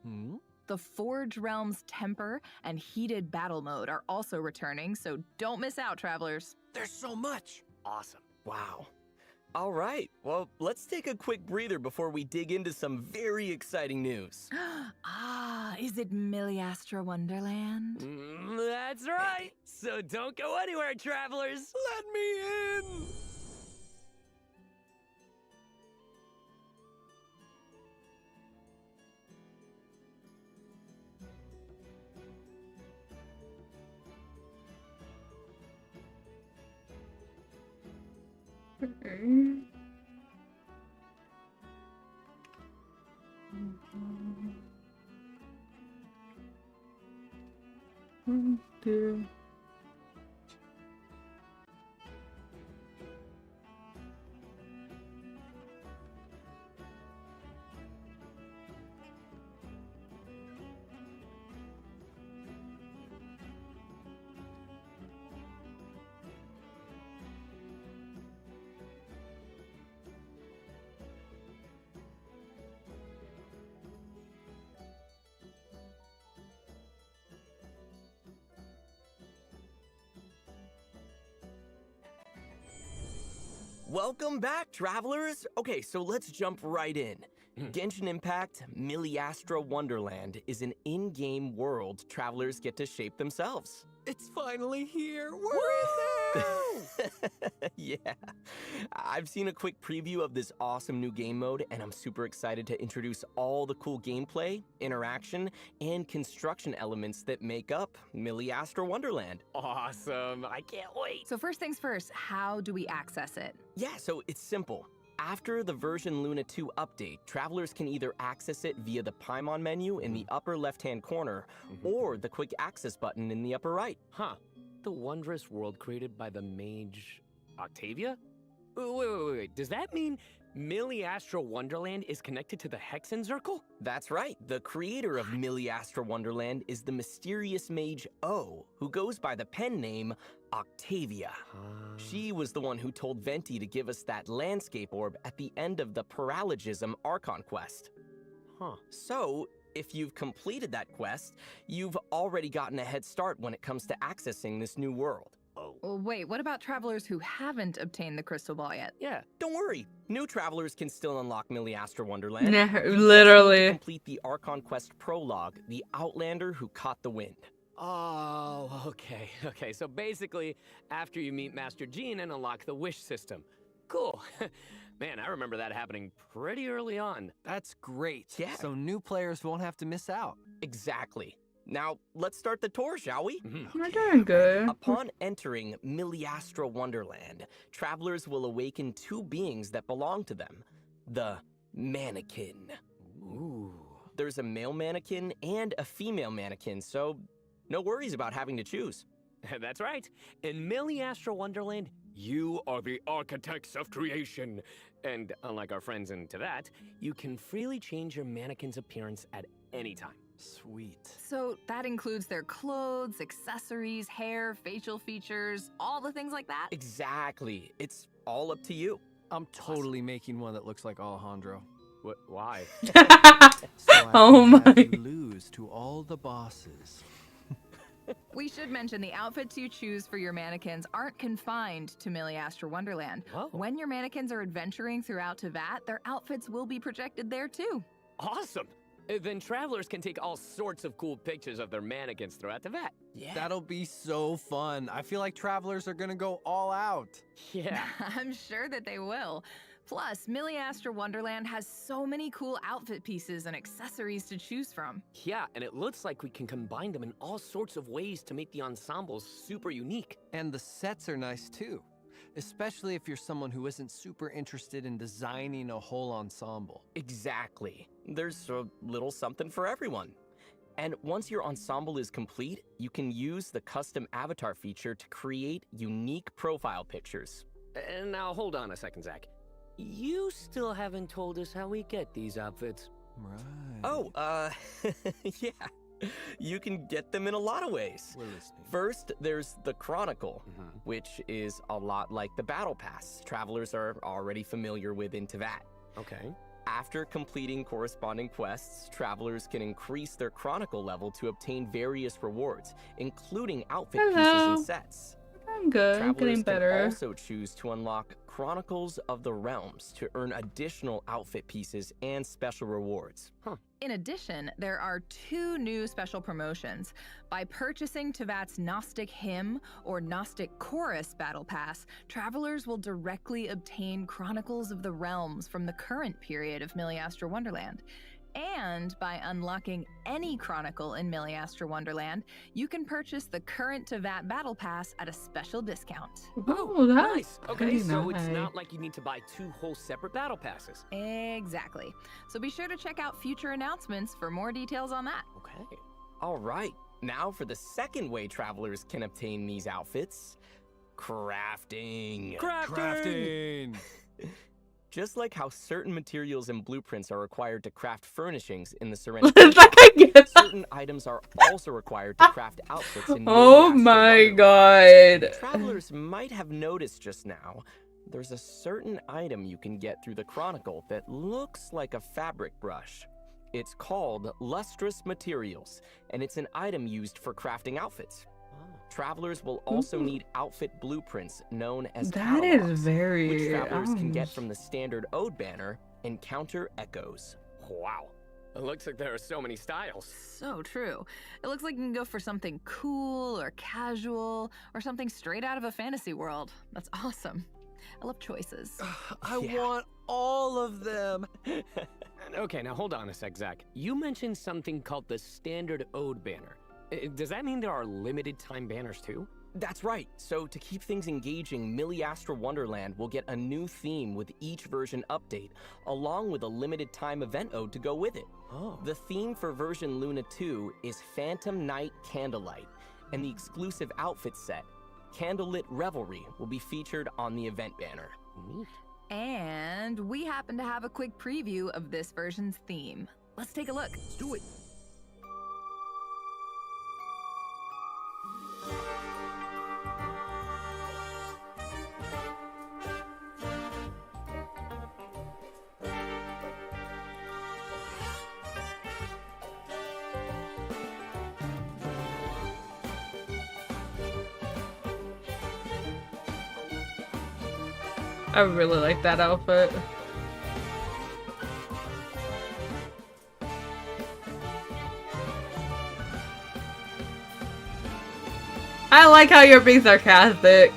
The Forge Realm's Temper and Heated Battle Mode are also returning, so don't miss out, travelers. There's so much. Awesome. Wow. All right, well, let's take a quick breather before we dig into some very exciting news. Is it Miliastra Wonderland? That's right. So don't go anywhere, travelers. Let me in! Welcome back, travelers! Okay, so let's jump right in. Genshin Impact Miliastra Wonderland is an in-game world travelers get to shape themselves. It's finally here. We're in there! Yeah. I've seen a quick preview of this awesome new game mode, and I'm super excited to introduce all the cool gameplay, interaction, and construction elements that make up Miliastra Wonderland. Awesome. I can't wait. So first things first, how do we access it? Yeah, so it's simple. After the version Luna 2 update, travelers can either access it via the Paimon menu in the upper left-hand corner, or the quick access button in the upper right. Huh. The wondrous world created by the mage Octavia? Wait. Does that mean Miliastra Wonderland is connected to the Hexen Circle? That's right. The creator of Miliastra Wonderland is the mysterious mage O, who goes by the pen name Octavia. She was the one who told Venti to give us that landscape orb at the end of the Paralogism Archon quest. Huh. So, if you've completed that quest, you've already gotten a head start when it comes to accessing this new world. Well, wait, what about travelers who haven't obtained the crystal ball yet? Yeah. Don't worry, new travelers can still unlock Miliastra Wonderland. Nah, You just need to literally. complete the Archon quest prologue, The Outlander Who Caught the Wind. Oh, okay. So basically, after you meet Master Jean and unlock the wish system. Cool. Man, I remember that happening pretty early on. That's great. Yeah. So new players won't have to miss out. Exactly. Now, let's start the tour, shall we? We're doing good. Upon entering Miliastra Wonderland, travelers will awaken two beings that belong to them. The mannequin. Ooh. There's a male mannequin and a female mannequin, so no worries about having to choose. That's right. In Miliastra Wonderland, you are the architects of creation. And unlike our friends in Teyvat, you can freely change your mannequin's appearance at any time. Sweet. So that includes their clothes, accessories, hair, facial features, all the things like that? Exactly. It's all up to you. I'm totally making one that looks like Alejandro. What? Why? So I Oh can have my. you lose to all the bosses. We should mention the outfits you choose for your mannequins aren't confined to Miliastra Wonderland. Oh. When your mannequins are adventuring throughout Teyvat, their outfits will be projected there too. Awesome. Then travelers can take all sorts of cool pictures of their mannequins throughout Teyvat. Yeah. That'll be so fun. I feel like travelers are gonna go all out. Yeah. I'm sure that they will. Plus, Miliastra Wonderland has so many cool outfit pieces and accessories to choose from. Yeah, and it looks like we can combine them in all sorts of ways to make the ensembles super unique. And the sets are nice too. Especially if you're someone who isn't super interested in designing a whole ensemble. Exactly. There's a little something for everyone. And once your ensemble is complete, you can use the custom avatar feature to create unique profile pictures. And now hold on a second, Zach. You still haven't told us how we get these outfits. Right. Oh, yeah. You can get them in a lot of ways. We're listening. First, there's the Chronicle, which is a lot like the Battle Pass travelers are already familiar with in Teyvat. Okay. After completing corresponding quests, travelers can increase their Chronicle level to obtain various rewards, including outfit pieces and sets. I'm good. I'm getting Travelers better. can also choose to unlock Chronicles of the Realms to earn additional outfit pieces and special rewards. In addition, there are 2 new special promotions. By purchasing Teyvat's Gnostic Hymn or Gnostic Chorus Battle Pass, travelers will directly obtain Chronicles of the Realms from the current period of Miliastra Wonderland. And by unlocking any Chronicle in Miliastra Wonderland, you can purchase the current Teyvat Battle Pass at a special discount. Oh, that's Nice. Okay, pretty so nice. it's not like you need to buy 2 whole separate battle passes. Exactly. So be sure to check out future announcements for more details on that. Okay. All right, now for the second way travelers can obtain these outfits. Crafting. Crafting! Just like how certain materials and blueprints are required to craft furnishings in the What Serenity, is that? I get that. certain items are also required to craft outfits in Oh Miliastra my Wonderland. god. Travelers might have noticed just now, there's a certain item you can get through the Chronicle that looks like a fabric brush. It's called Lustrous Materials, and it's an item used for crafting outfits. Travelers will also need outfit blueprints known as That catalogs, is very. which travelers can get from the standard Ode banner, Encounter Echoes. Wow. It looks like there are so many styles. So true. It looks like you can go for something cool or casual or something straight out of a fantasy world. That's awesome. I love choices. I want all of them. Okay, now hold on a sec, Zach. You mentioned something called the Standard Ode banner. Does that mean there are limited time banners too? That's right. So to keep things engaging, Miliastra Wonderland will get a new theme with each version update, along with a limited time event ode to go with it. Oh. The theme for version Luna 2 is Phantom Night Candlelight, and the exclusive outfit set, Candlelit Revelry, will be featured on the event banner. Neat. And we happen to have a quick preview of this version's theme. Let's take a look. Let's do it. I really like that outfit. I like how you're being sarcastic.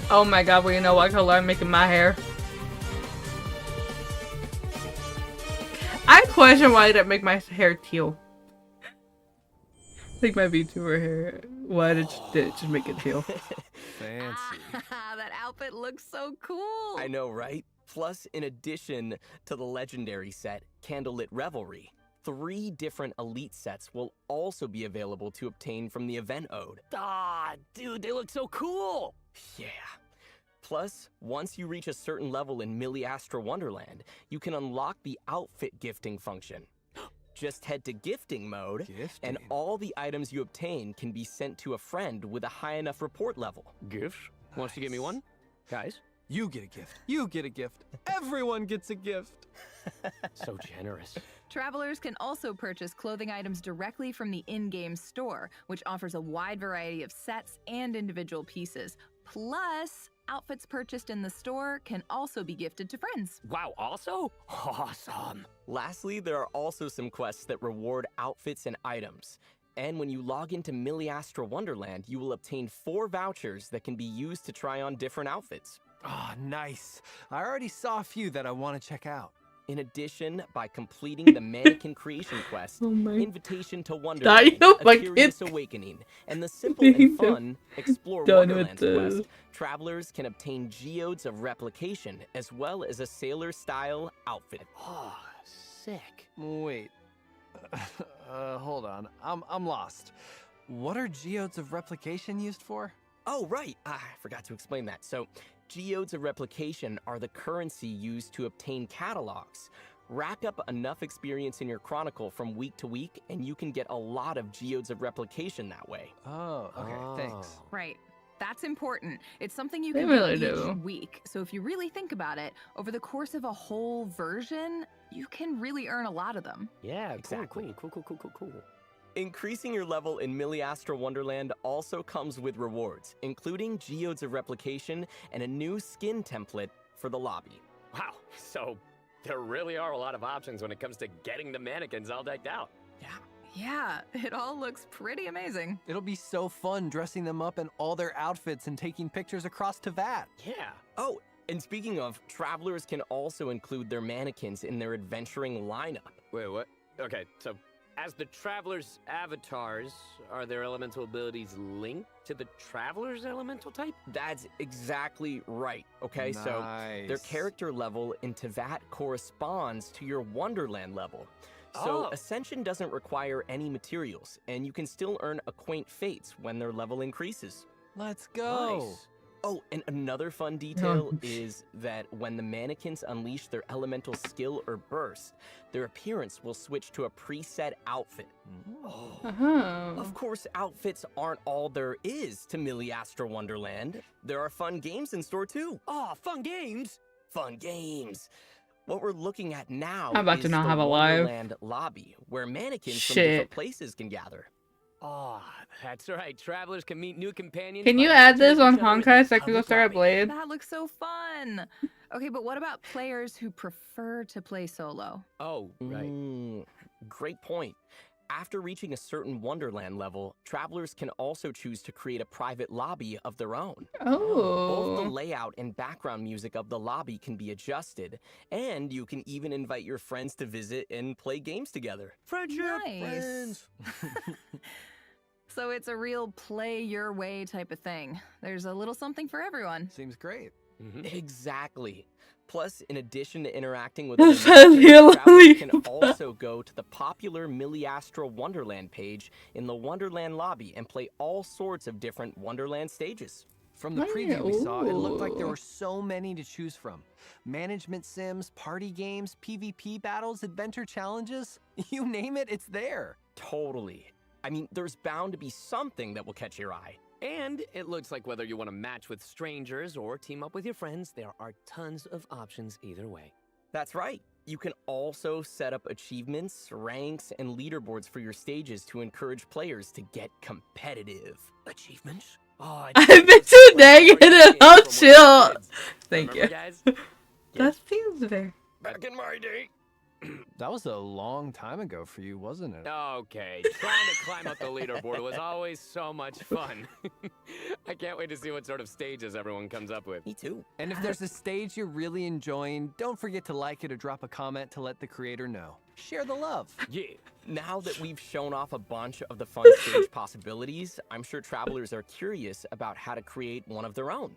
Oh my god, well, you know what color I'm making my hair? I question why I didn't make my hair teal. Like my VTuber hair. Why did it just make it teal? Fancy. That outfit looks so cool. I know, right? Plus, in addition to the legendary set, Candlelit Revelry, 3 different elite sets will also be available to obtain from the event ode. Ah, dude, they look so cool. Yeah. Plus, once you reach a certain level in Astra Wonderland, you can unlock the outfit gifting function. Just head to gifting mode, and all the items you obtain can be sent to a friend with a high enough report level. Gifts? Wants to give me one? Guys? You get a gift. You get a gift. Everyone gets a gift. So generous. Travelers can also purchase clothing items directly from the in-game store, which offers a wide variety of sets and individual pieces. Plus, outfits purchased in the store can also be gifted to friends. Wow, also? Awesome. Lastly, there are also some quests that reward outfits and items. And when you log into Astra Wonderland, you will obtain 4 vouchers that can be used to try on different outfits. Ah, nice. I already saw a few that I want to check out. In addition, by completing the mannequin creation quest, Invitation to Wonderland, A Curious Awakening, and the simple and fun Explore Wonderlands quest, travelers can obtain geodes of replication as well as a sailor-style outfit. Oh, sick. Wait. Hold on. I'm lost. What are geodes of replication used for? Oh, right. I forgot to explain that. So, geodes of replication are the currency used to obtain catalogs. Rack up enough experience in your chronicle from week to week, and you can get a lot of geodes of replication that way. Oh, okay. Thanks. Right. That's important. It's something you They can really do do. each week. So if you really think about it, over the course of a whole version, you can really earn a lot of them. Yeah, Exactly. Cool. Increasing your level in Astra Wonderland also comes with rewards, including geodes of replication and a new skin template for the lobby. Wow, so there really are a lot of options when it comes to getting the mannequins all decked out. Yeah, it all looks pretty amazing. It'll be so fun dressing them up in all their outfits and taking pictures across Teyvat. Yeah. Oh, and speaking of, travelers can also include their mannequins in their adventuring lineup. Wait, what? Okay, so as the travelers' avatars, are their elemental abilities linked to the traveler's elemental type? That's exactly right, okay? So their character level in Teyvat corresponds to your Wonderland level. So Ascension doesn't require any materials, and you can still earn Acquaint Fates when their level increases. Let's go. Nice. Oh, and another fun detail is that when the mannequins unleash their elemental skill or burst, their appearance will switch to a preset outfit. Of course, outfits aren't all there is to Astra Wonderland. There are fun games in store too. Oh, fun games! Fun games! What we're looking at now I'm about is to not the have a live. Wonderland lobby, where mannequins from different places can gather. Oh, that's right. Travelers can meet new companions. Can you by add this on featuring each other in Honkai so I can go public start a lobby. Blade? That looks so fun. Okay, but what about players who prefer to play solo? Oh, right. Great point. After reaching a certain Wonderland level, travelers can also choose to create a private lobby of their own. Both the Oh. layout and background music of the lobby can be adjusted, and you can even invite your friends to visit and play games together. Friendship, Nice. So it's a real play your way type of thing. There's a little something for everyone. Seems great. Exactly. Plus, in addition to interacting with This other has mannequins, me travelers can laughing. also go to the popular Astra Wonderland page in the Wonderland lobby and play all sorts of different Wonderland stages. From the preview we saw, it looked like there were so many to choose from. Management sims, party games, PvP battles, adventure challenges. You name it, it's there. Totally. I mean, there's bound to be something that will catch your eye. And it looks like whether you want to match with strangers or team up with your friends, there are tons of options either way. That's right. You can also set up achievements, ranks, and leaderboards for your stages to encourage players to get competitive. Achievements? Oh, I've been too negative. I'll chill. Thank you. Remember, guys? That seems very. Back in my day. That was a long time ago for you, wasn't it? Okay, trying to climb up the leaderboard was always so much fun. I can't wait to see what sort of stages everyone comes up with. Me too. And if there's a stage you're really enjoying, don't forget to like it or drop a comment to let the creator know. Share the love. Yeah. Now that we've shown off a bunch of the fun stage possibilities, I'm sure travelers are curious about how to create one of their own.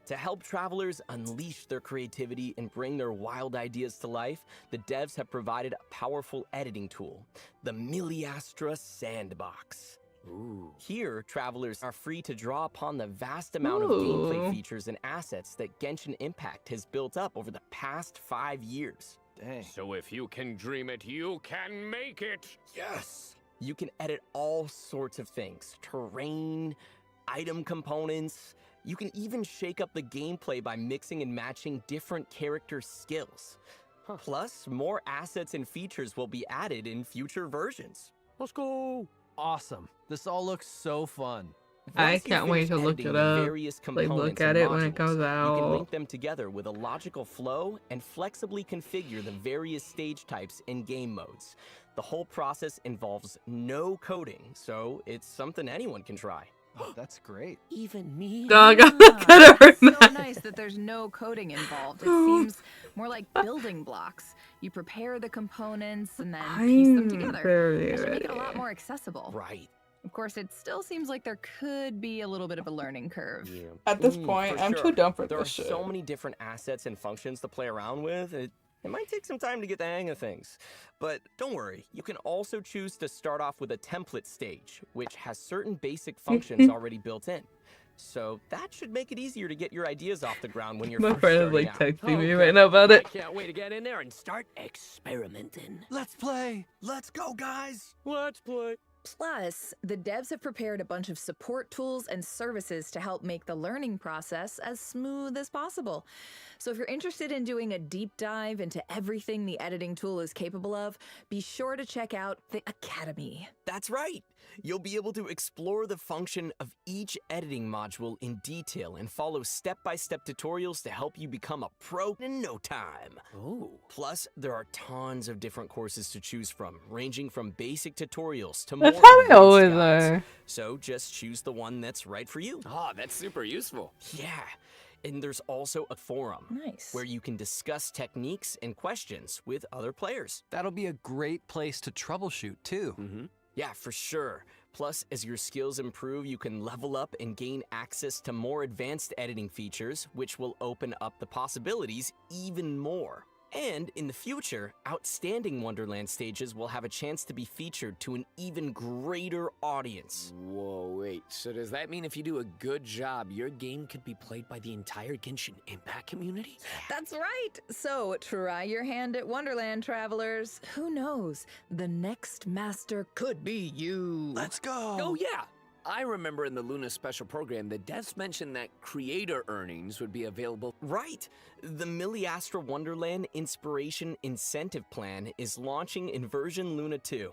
To help travelers unleash their creativity and bring their wild ideas to life, the devs have provided a powerful editing tool, the Miliastra Sandbox. Ooh. Here, travelers are free to draw upon the vast amount of gameplay features and assets that Genshin Impact has built up over the past 5 years. Dang. So if you can dream it, you can make it! Yes! You can edit all sorts of things. Terrain, item components. You can even shake up the gameplay by mixing and matching different character skills. Plus, more assets and features will be added in future versions. Let's go! Awesome. This all looks so fun. I can't wait to look it up. Like, look at it when it comes out. You can link them together with a logical flow and flexibly configure the various stage types and game modes. The whole process involves no coding, so it's something anyone can try. Oh, that's great. Even me? Dog, It's so nice that there's no coding involved. It seems more like building blocks. You prepare the components and then piece them together. That should make it a lot more accessible. Right. Of course, it still seems like there could be a little bit of a learning curve. Yeah. At this point, I'm too dumb for there this shit. There are so many different assets and functions to play around with. It might take some time to get the hang of things. But don't worry, you can also choose to start off with a template stage, which has certain basic functions already built in. So that should make it easier to get your ideas off the ground when you're My first friend is starting like out. texting me right now about it. I can't wait to get in there and start experimenting. Let's play. Let's go, guys. Let's play. Plus, the devs have prepared a bunch of support tools and services to help make the learning process as smooth as possible. So if you're interested in doing a deep dive into everything the editing tool is capable of, be sure to check out the Academy. That's right! You'll be able to explore the function of each editing module in detail and follow step-by-step tutorials to help you become a pro in no time. Oh. Plus, there are tons of different courses to choose from, ranging from basic tutorials to more That's how they advanced always guides. are. So just choose the one that's right for you. Oh, that's super useful. Yeah. And there's also a forum Nice. where you can discuss techniques and questions with other players. That'll be a great place to troubleshoot, too. Mm-hmm. Yeah, for sure. Plus, as your skills improve, you can level up and gain access to more advanced editing features, which will open up the possibilities even more. And in the future, outstanding Wonderland stages will have a chance to be featured to an even greater audience. Whoa, wait. So does that mean if you do a good job, your game could be played by the entire Genshin Impact community? That's right! So try your hand at Wonderland, travelers. Who knows? The next master could be you. Let's go. Oh, yeah. I remember in the Luna special program, the devs mentioned that creator earnings would be available. Right. The Miliastra Wonderland Inspiration Incentive Plan is launching in version Luna 2.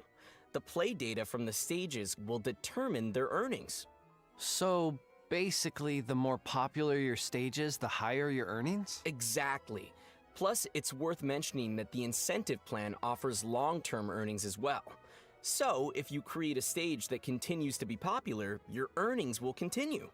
The play data from the stages will determine their earnings. So basically, the more popular your stage is, the higher your earnings? Exactly. Plus, it's worth mentioning that the incentive plan offers long-term earnings as well. So, if you create a stage that continues to be popular, your earnings will continue.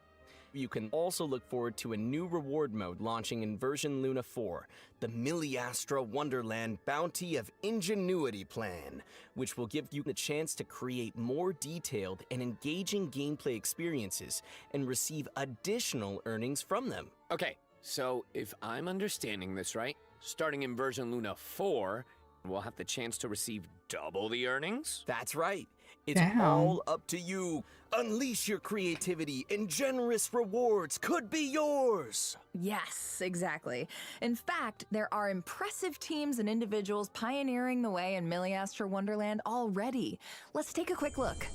You can also look forward to a new reward mode launching in version Luna 4, the Miliastra Wonderland Bounty of Ingenuity Plan, which will give you the chance to create more detailed and engaging gameplay experiences and receive additional earnings from them. Okay, so if I'm understanding this right, starting in version Luna 4, we'll have the chance to receive double the earnings? That's right. It's Damn. all up to you. Unleash your creativity and generous rewards could be yours. Yes, exactly. In fact, there are impressive teams and individuals pioneering the way in Miliastra Wonderland already. Let's take a quick look.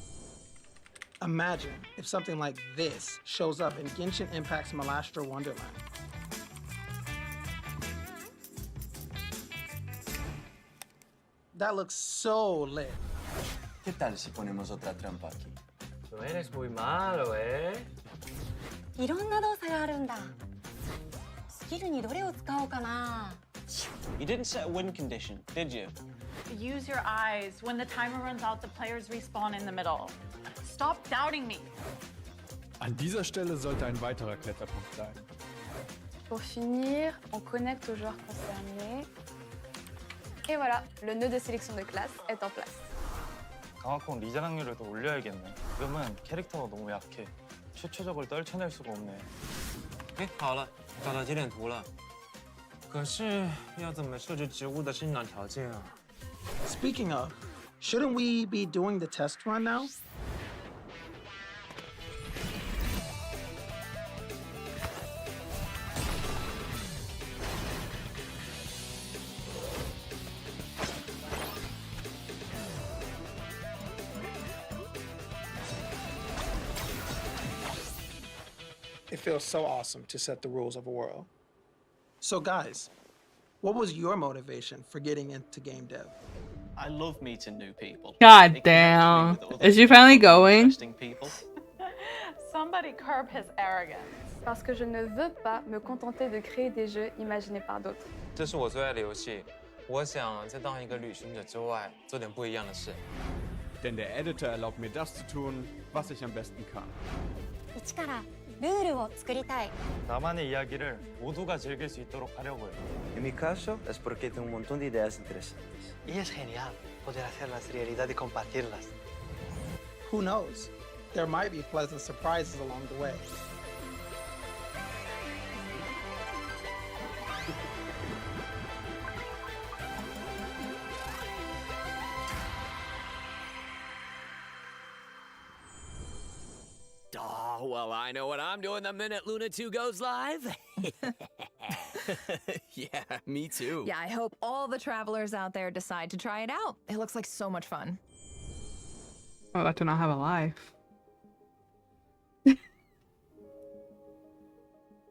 Imagine if something like this shows up in Genshin Impact's Miliastra Wonderland. That looks so lit. ¿Qué tal si ponemos otra trampa aquí? No eres muy malo, ¿eh? いろんな動作があるんだ。スキルにどれを使おうかな。You didn't set a win condition, did you? Use your eyes. When the timer runs out, the players respawn in the middle. Stop doubting me. An dieser Stelle sollte ein weiterer Kletterpunkt sein. Pour finir, on connecte aux joueurs concernés. Et voilà, le nœud de sélection de classe est en place. 강화권 리자랑률을 더 올려야겠네. 지금은 캐릭터가 너무 약해. 최초적을 떨쳐낼 수가 없네. 好了，找到节点图了。可是要怎么设置植物的生长条件啊？ Speaking of, shouldn't we be doing the test run now? It feels so awesome to set the rules of a world. So guys, what was your motivation for getting into game dev? I love meeting new people. God damn. Is she finally going? Somebody curb his arrogance. Parce que je ne veux pas me contenter de créer des jeux imaginés par d'autres. 这是我最爱的游戏，我想在当一个旅行者之外，做点不一样的事。 Denn der Editor erlaubt mir das zu tun, was ich am besten kann. 一からルールを作りたい。 나만의 이야기를 모두가 즐길 수 있도록 하려고요. En mi caso es porque tengo un montón de ideas interesantes. Y es genial poder hacerlas realidad y compartirlas. Who knows? There might be pleasant surprises along the way. Oh, well, I know what I'm doing the minute Luna 2 goes live. Yeah, me too. Yeah, I hope all the travelers out there decide to try it out. It looks like so much fun. I'm about to not have a life.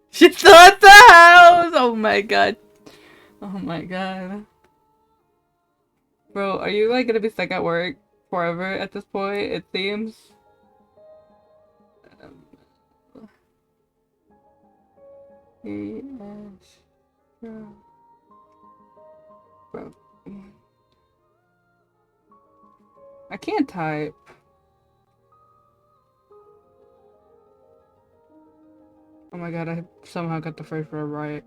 She's still at the house! Oh my god. Oh my god. Bro, are you like gonna be stuck at work forever at this point, it seems? Bro. I can't type. Oh my god, I somehow got the first word right.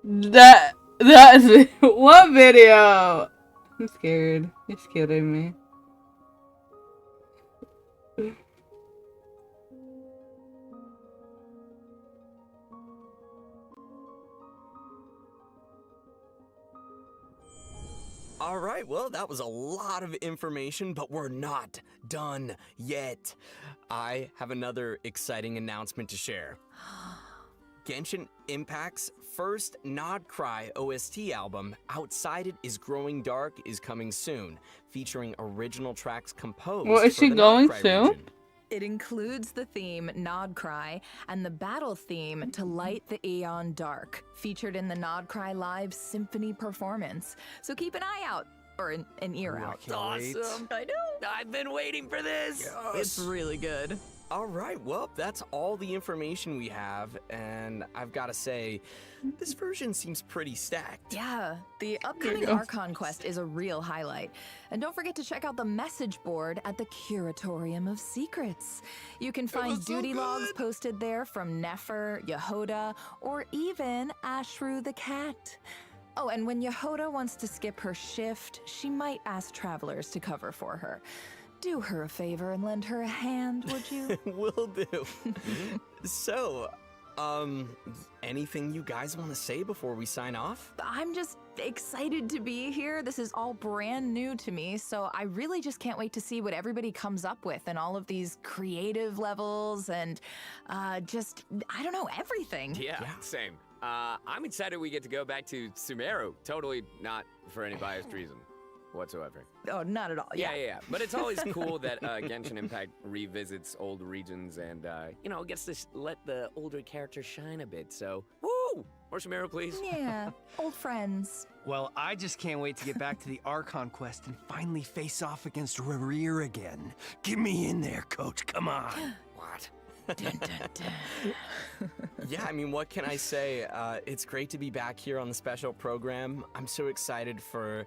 That's what video? I'm scared. You're scaring me. All right, well, that was a lot of information, but we're not done yet. I have another exciting announcement to share. Genshin Impact's first Nod Cry OST album, Outside It Is Growing Dark, is coming soon, featuring original tracks composed Well, is for she the going Nod Cry soon? region. It includes the theme Nod Cry and the battle theme To Light the Aeon Dark, featured in the Nod Cry Live Symphony performance. So keep an eye out, or an ear out. Awesome. I know. I've been waiting for this. It's really good. All right, well, that's all the information we have, and I've got to say, this version seems pretty stacked. Yeah, the upcoming Archon quest is a real highlight. And don't forget to check out the message board at the Curatorium of Secrets. You can find duty logs posted there from Nefer, Yehoda, or even Ashru the cat. Oh, and when Yehoda wants to skip her shift, she might ask travelers to cover for her. Do her a favor and lend her a hand, would you? Will do. So, anything you guys want to say before we sign off? I'm just excited to be here. This is all brand new to me, so I really just can't wait to see what everybody comes up with and all of these creative levels and just, I don't know, everything. Yeah, same. I'm excited we get to go back to Sumeru. Totally not for any biased reason whatsoever. Oh, not at all. Yeah. But it's always cool that Genshin Impact revisits old regions and, you know, gets to let the older characters shine a bit. So, woo! More Sumeru, please. Yeah, old friends. Well, I just can't wait to get back to the Archon quest and finally face off against Rerir again. Get me in there, coach, come on. What? Yeah, I mean, what can I say? It's great to be back here on the special program. I'm so excited for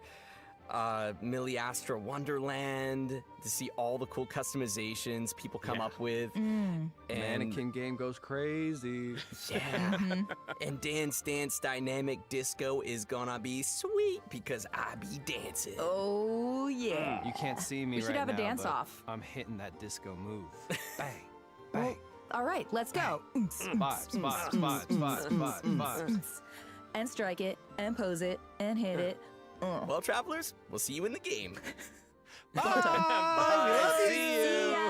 Millie Astra Wonderland, to see all the cool customizations people come up with. And Mannequin game goes crazy. yeah. And Dance Dance Dynamic Disco is gonna be sweet because I be dancing. Oh, yeah. You can't see me We right should have now, a dance but off. I'm hitting that disco move. Bang, bang. Well, all right, let's go. And strike it, and pose it, and hit it. Well, travelers, we'll see you in the game. Bye. See you.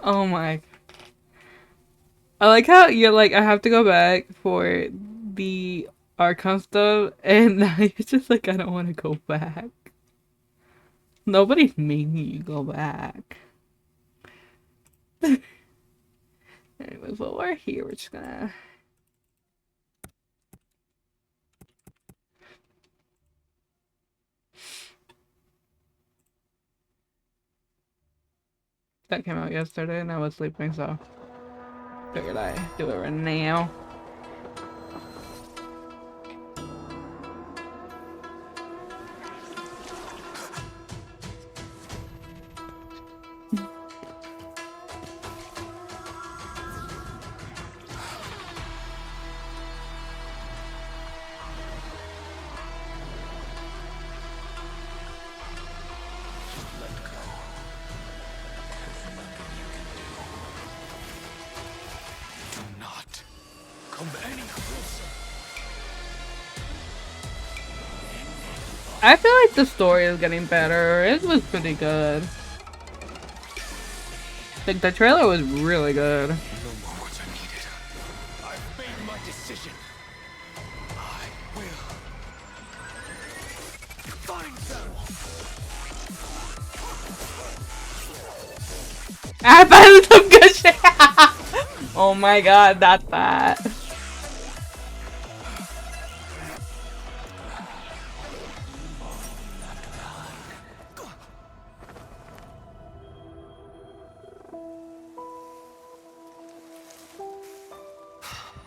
Oh my. I like how you're like, I have to go back for the Archon stuff, and now you're just like, I don't want to go back. Nobody's making you go back. Anyways, while we're here, we're just gonna... That came out yesterday and I was sleeping, so figured I do it right now. I feel like the story is getting better. It was pretty good. Like, the trailer was really good. I've made my decision. I will find them. I found some good shit. Oh my god, that's that.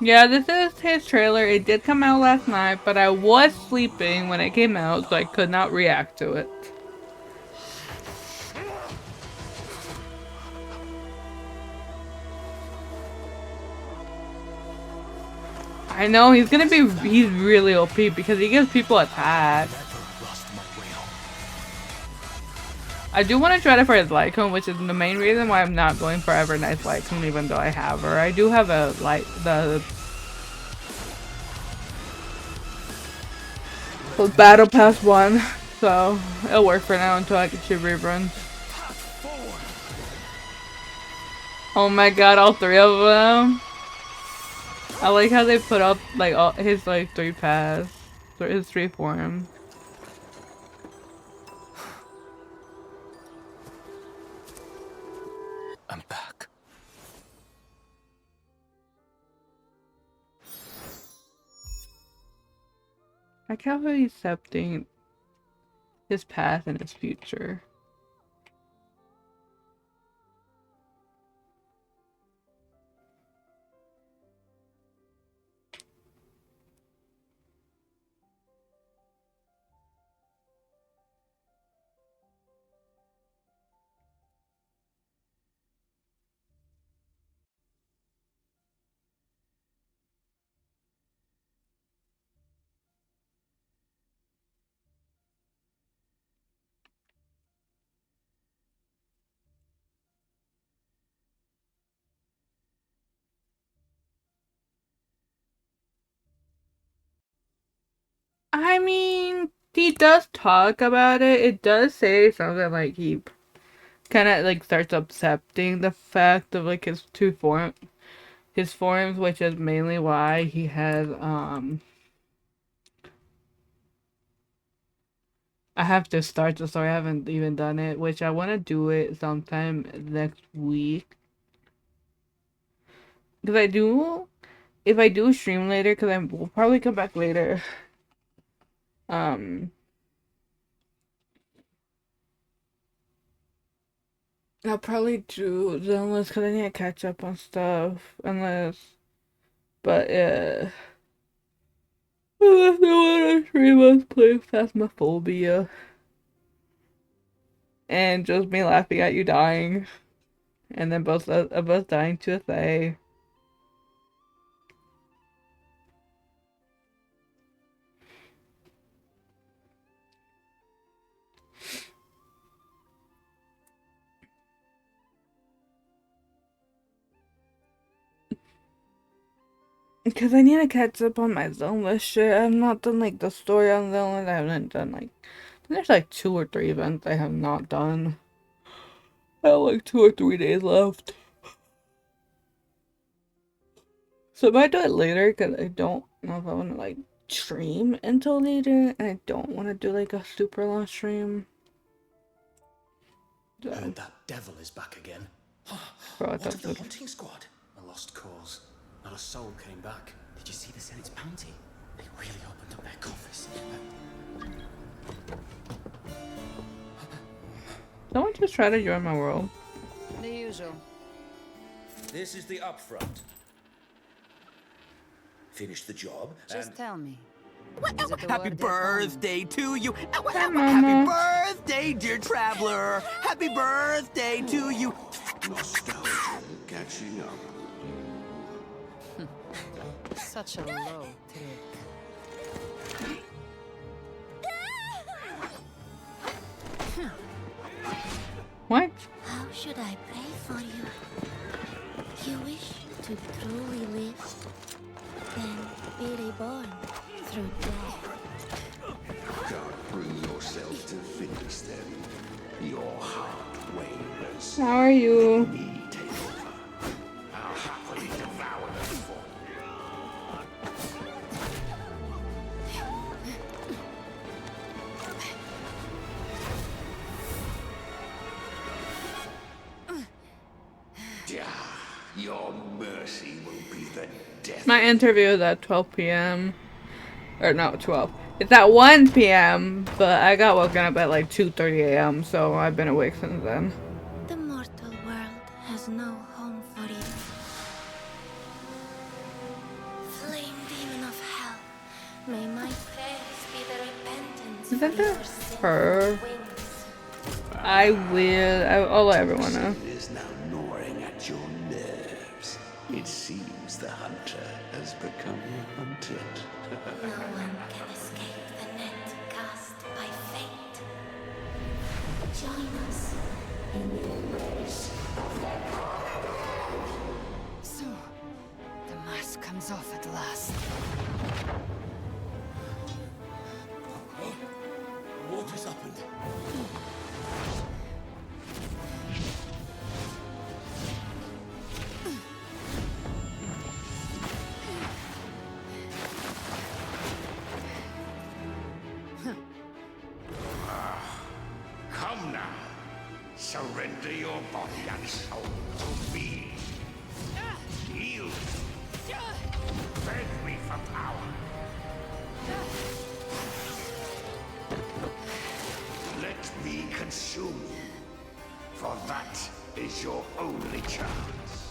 Yeah, this is his trailer. It did come out last night, but I was sleeping when it came out, so I could not react to it. I know, he's really OP because he gives people attacks. I do want to try to for his Lycone, which is the main reason why I'm not going for Evernight Lycone, even though I have her. I do have a the Battle Pass one, so it'll work for now until I can shoot reruns. Oh my god, all three of them. I like how they put up like all his like 3 paths, his 3 forms. I'm back. I like how he's accepting his past and his future. I mean, he does talk about it. It does say something like he kind of like starts accepting the fact of like his forms, which is mainly why he has I have to start the story. I haven't even done it, which I want to do it sometime next week. Because I do, if I do stream later, because I will probably come back later. I'll probably do Zenless because I need to catch up on stuff. But unless I want to stream us playing Phasmophobia. And just me laughing at you dying. And then both of us dying to a Thay. Because I need to catch up on my Zenless shit. I have not done like the story on Zenless. I haven't done like, there's like 2 or 3 events I have not done. I have like 2 or 3 days left. So I might do it later because I don't know if I want to like stream until later. And I don't want to do like a super long stream. So. Heard that devil is back again. Bro, What of the hunting squad? A lost cause. Not a soul came back. Did you see the Senate's bounty? They really opened up their coffers. Someone just try to join my world. The usual. This is the upfront. Finish the job. Just tell me. Happy birthday to you! Mama. Happy birthday, dear traveler! Happy birthday to you! Nostalgia catching up. Such a low trick. What? How should I pray for you? You wish to truly live, then be reborn through death. Can't bring yourself to finish them. Your heart wavers. How are you? Me take over. I'll happily devour them for you. Your mercy will be the death. My interview is at 12 p.m. Or no, 12. It's at 1 p.m. But I got woken up at like 2:30 a.m. So I've been awake since then. The mortal world has no home for you. Flame demon of hell, may my prayers be the repentance Is that for your the sin her? wings. I will. I'll let everyone know. It is now gnawing at your nerves. It seems the hunter has become hunted. No one can escape the net cast by fate. Join us in the embrace of So, the mask comes off at last. What has happened? Come now. Surrender your body and soul to me. Yield. Beg me for power. Let me consume you, for that is your only chance.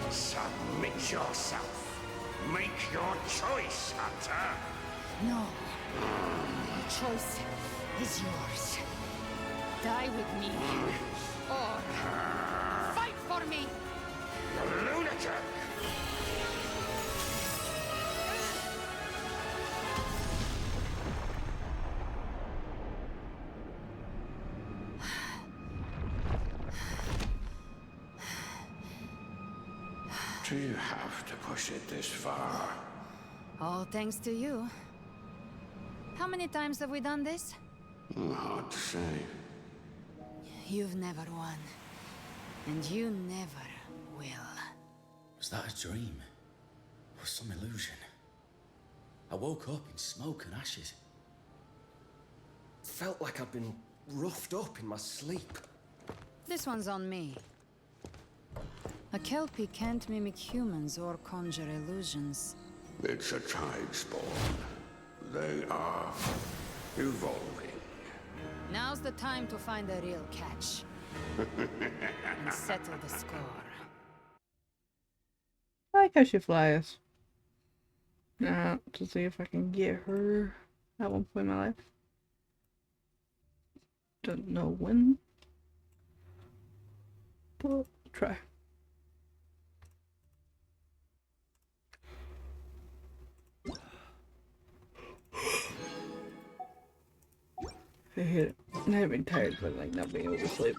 Submit yourself. Make your choice, Hunter. No. The choice is yours. Die with me. Or fight for me. Lunatic! Do you have to push it this far? All thanks to you. How many times have we done this? Hard to say. You've never won. And you never will. Was that a dream? Or some illusion? I woke up in smoke and ashes. Felt like I've been roughed up in my sleep. This one's on me. A Kelpie can't mimic humans or conjure illusions. It's a tide spawn. They are evolving. Now's the time to find a real catch. And settle the score. I like how she flies. Now, to see if I can get her at one point in my life. Don't know when. But try. I hate it. I'm not even tired, but like not being able to sleep.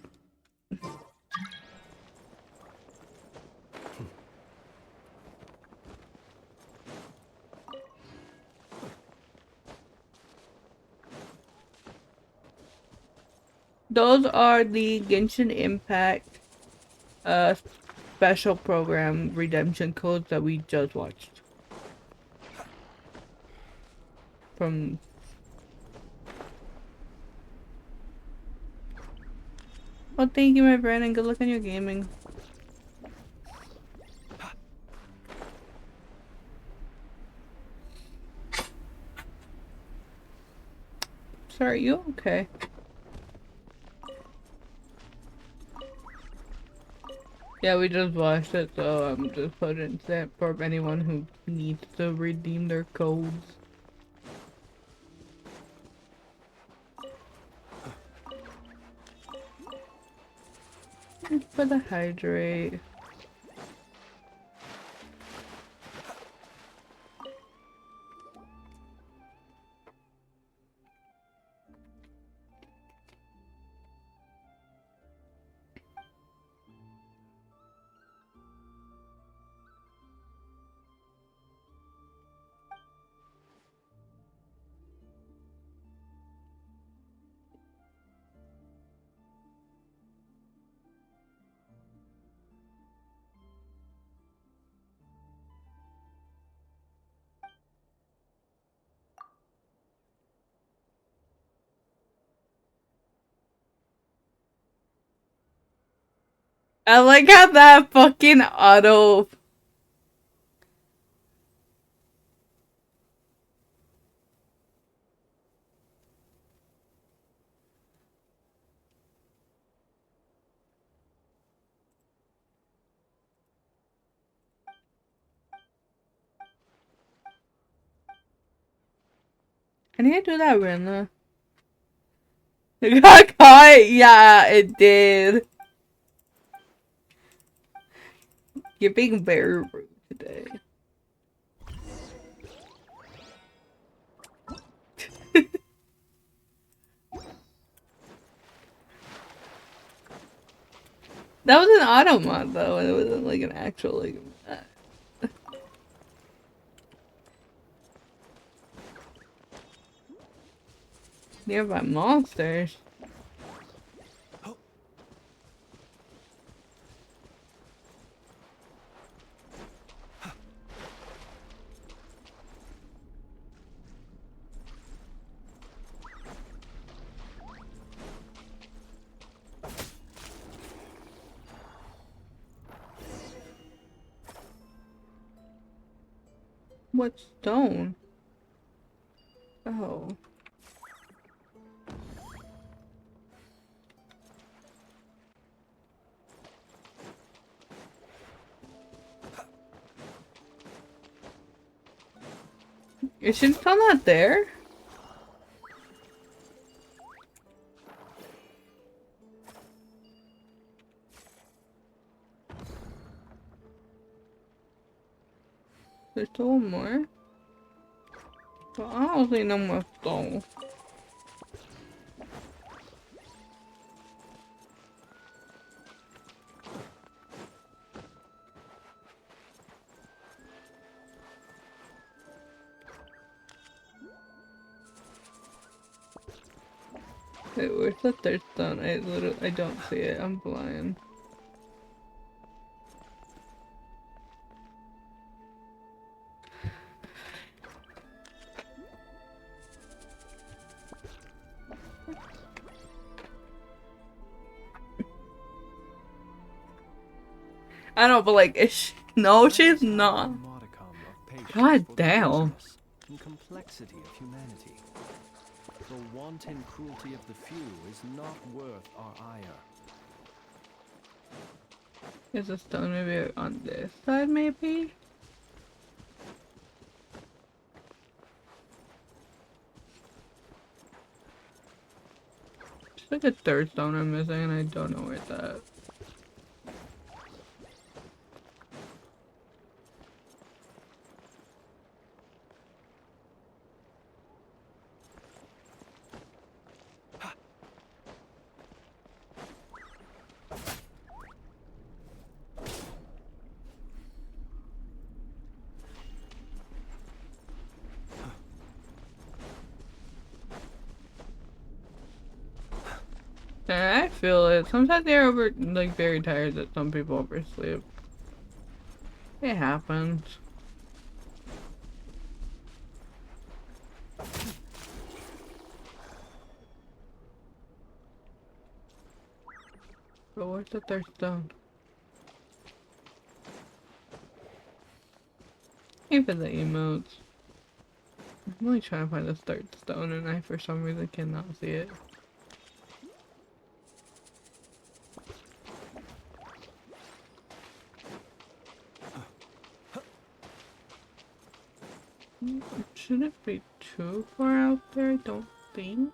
Those are the Genshin Impact special program redemption codes that we just watched. From well, thank you, my friend, and good luck on your gaming. Sorry, you okay? Yeah, we just watched it, so I'm just putting that for anyone who needs to redeem their codes. For the hydrate. I like how that fucking auto. I need to do that, Rinna. It got caught? Yeah, it did. You're being very rude today. That was an auto mod though, and it wasn't like an actual like. Nearby monsters. What stone? Oh. Is she still not there? There's still one more. But I don't see no more stone. Wait, where's the third stone? I don't see it. I'm blind. I know, but like, is she? No, she's not. God damn. And complexity of humanity. The wanton cruelty of the few is not worth our ire. Is the stone maybe on this side, maybe? It's like a third stone I'm missing, and I don't know where it's at. And I feel it. Sometimes they're very tired that some people oversleep. It happens. But where's the third stone? Even the emotes. I'm only trying to find this third stone and I for some reason cannot see it. It shouldn't be too far out there, I don't think.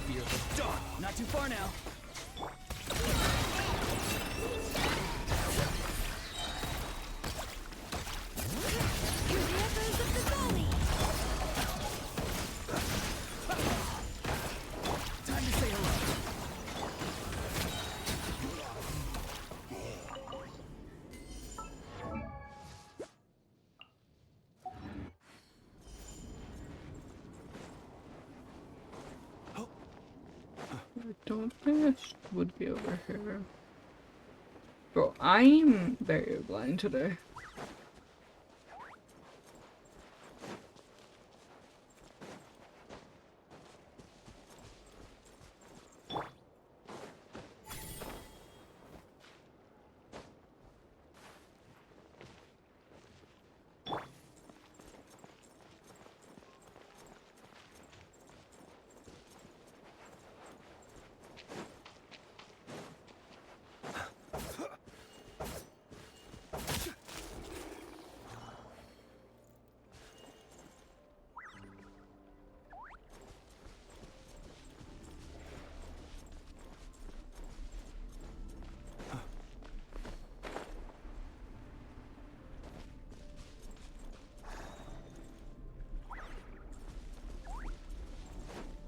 Fear the dark. Not too far now. Time to say hello. I don't think this would be over here. Bro, I'm very blind today.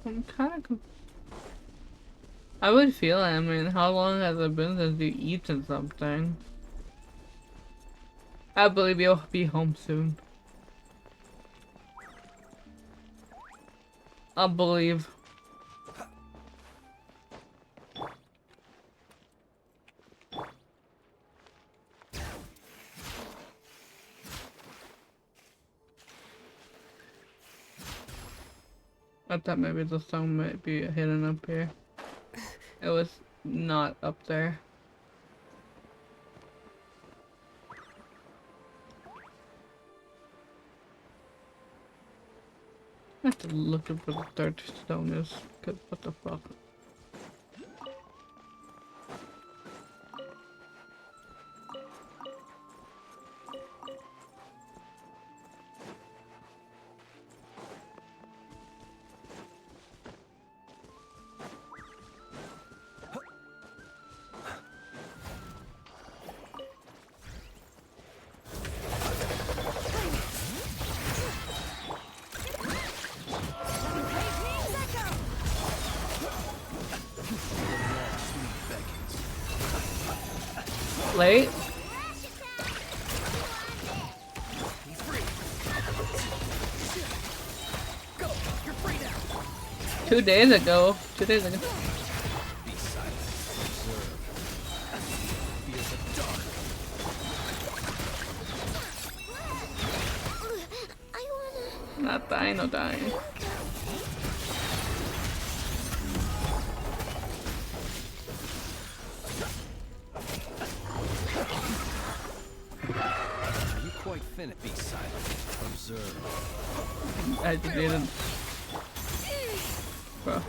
I'm kind of. I would feel it. I mean, how long has it been since you eaten something? I believe you'll be home soon. I believe. I thought maybe the song might be hidden up here. It was not up there. I have to look up where the third stone is, because what the fuck. Late? Go, you're free now. 2 days ago. 2 days ago. Be silent. Observe. Fear the dark. Not that. dying, no dying. You quite finished. Be silent. Observe. Agitated. Bro.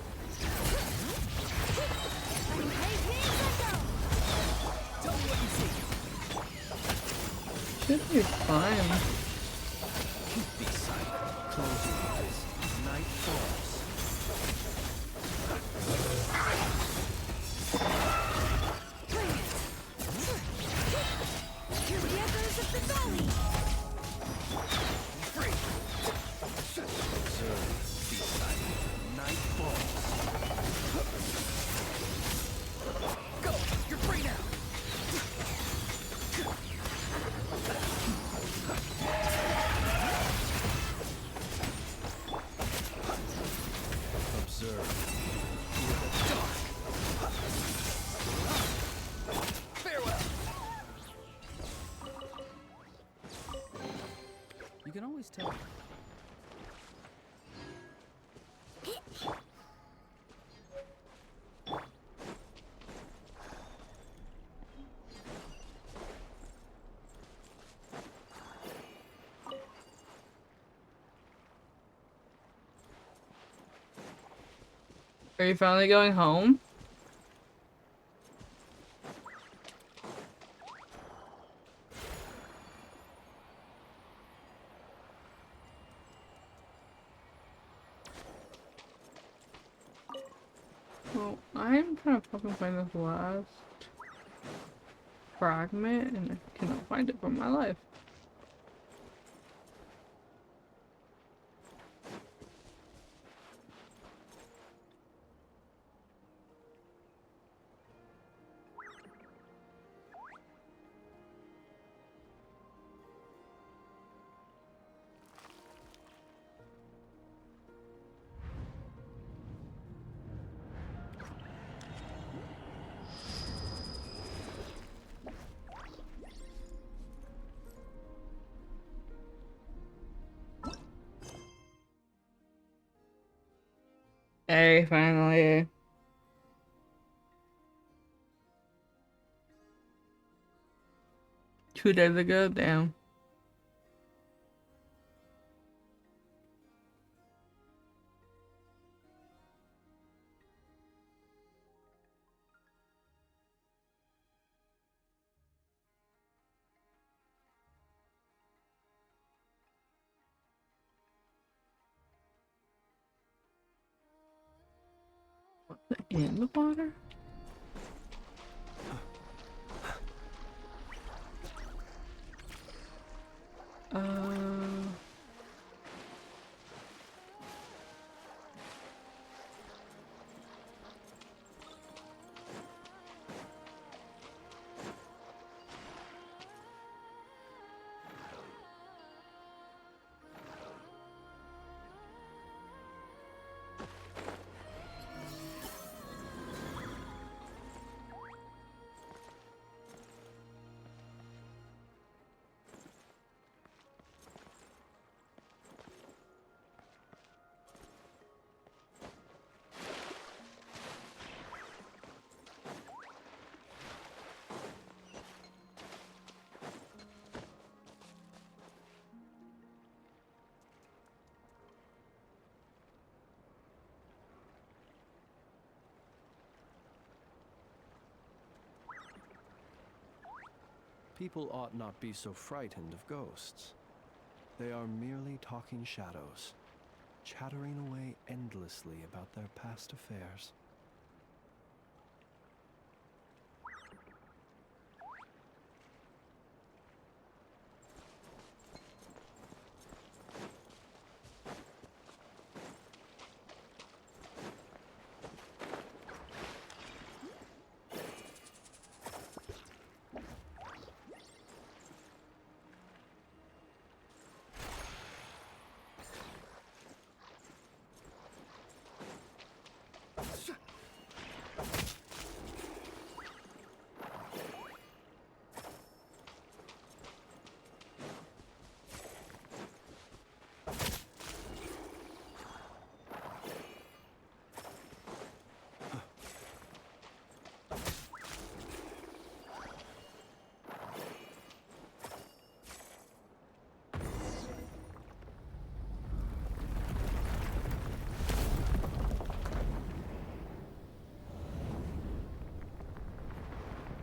Should be fine. Be silent. Close your eyes. Night falls. Hear the echoes of the valley. Free. Observe. Be silent. Night falls. Go! You're free now! Observe. Farewell! You can always tell. Are you finally going home? Well, I'm trying to fucking find this last fragment and I cannot find it for my life. Hey, finally. Two days ago, damn. In the water? People ought not be so frightened of ghosts. They are merely talking shadows, chattering away endlessly about their past affairs.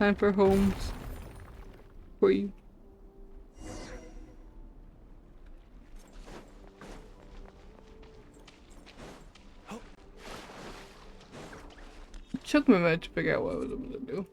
Time for homes. For you. It took me a minute to figure out what I was able to do.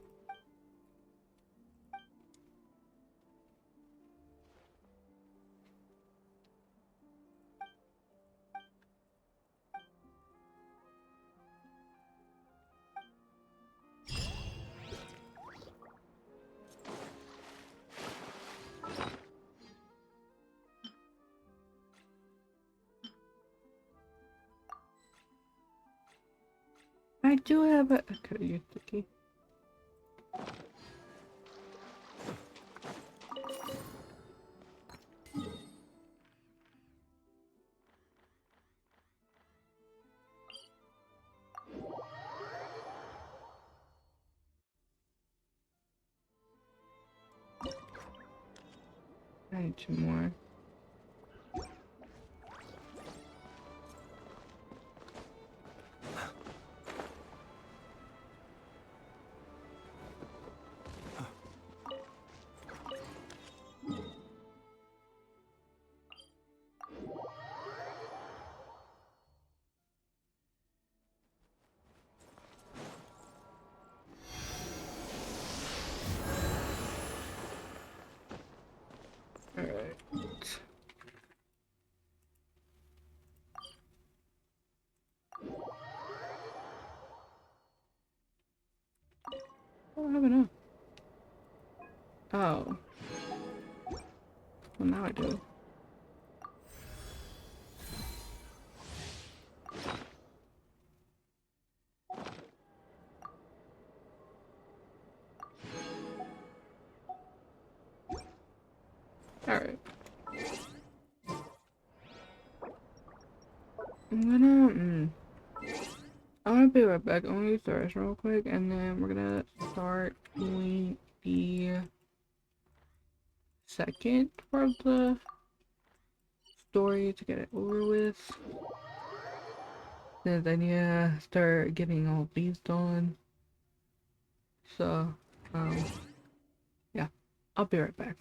I do have a. I could have used the key. I need two more. Alright. I don't have enough. Oh. Well, now I do. Alright. I'm gonna be right back. I'm gonna use the restroom real quick, and then we're gonna start doing the second part of the story to get it over with. Then I need to start getting all these done. So, yeah, I'll be right back.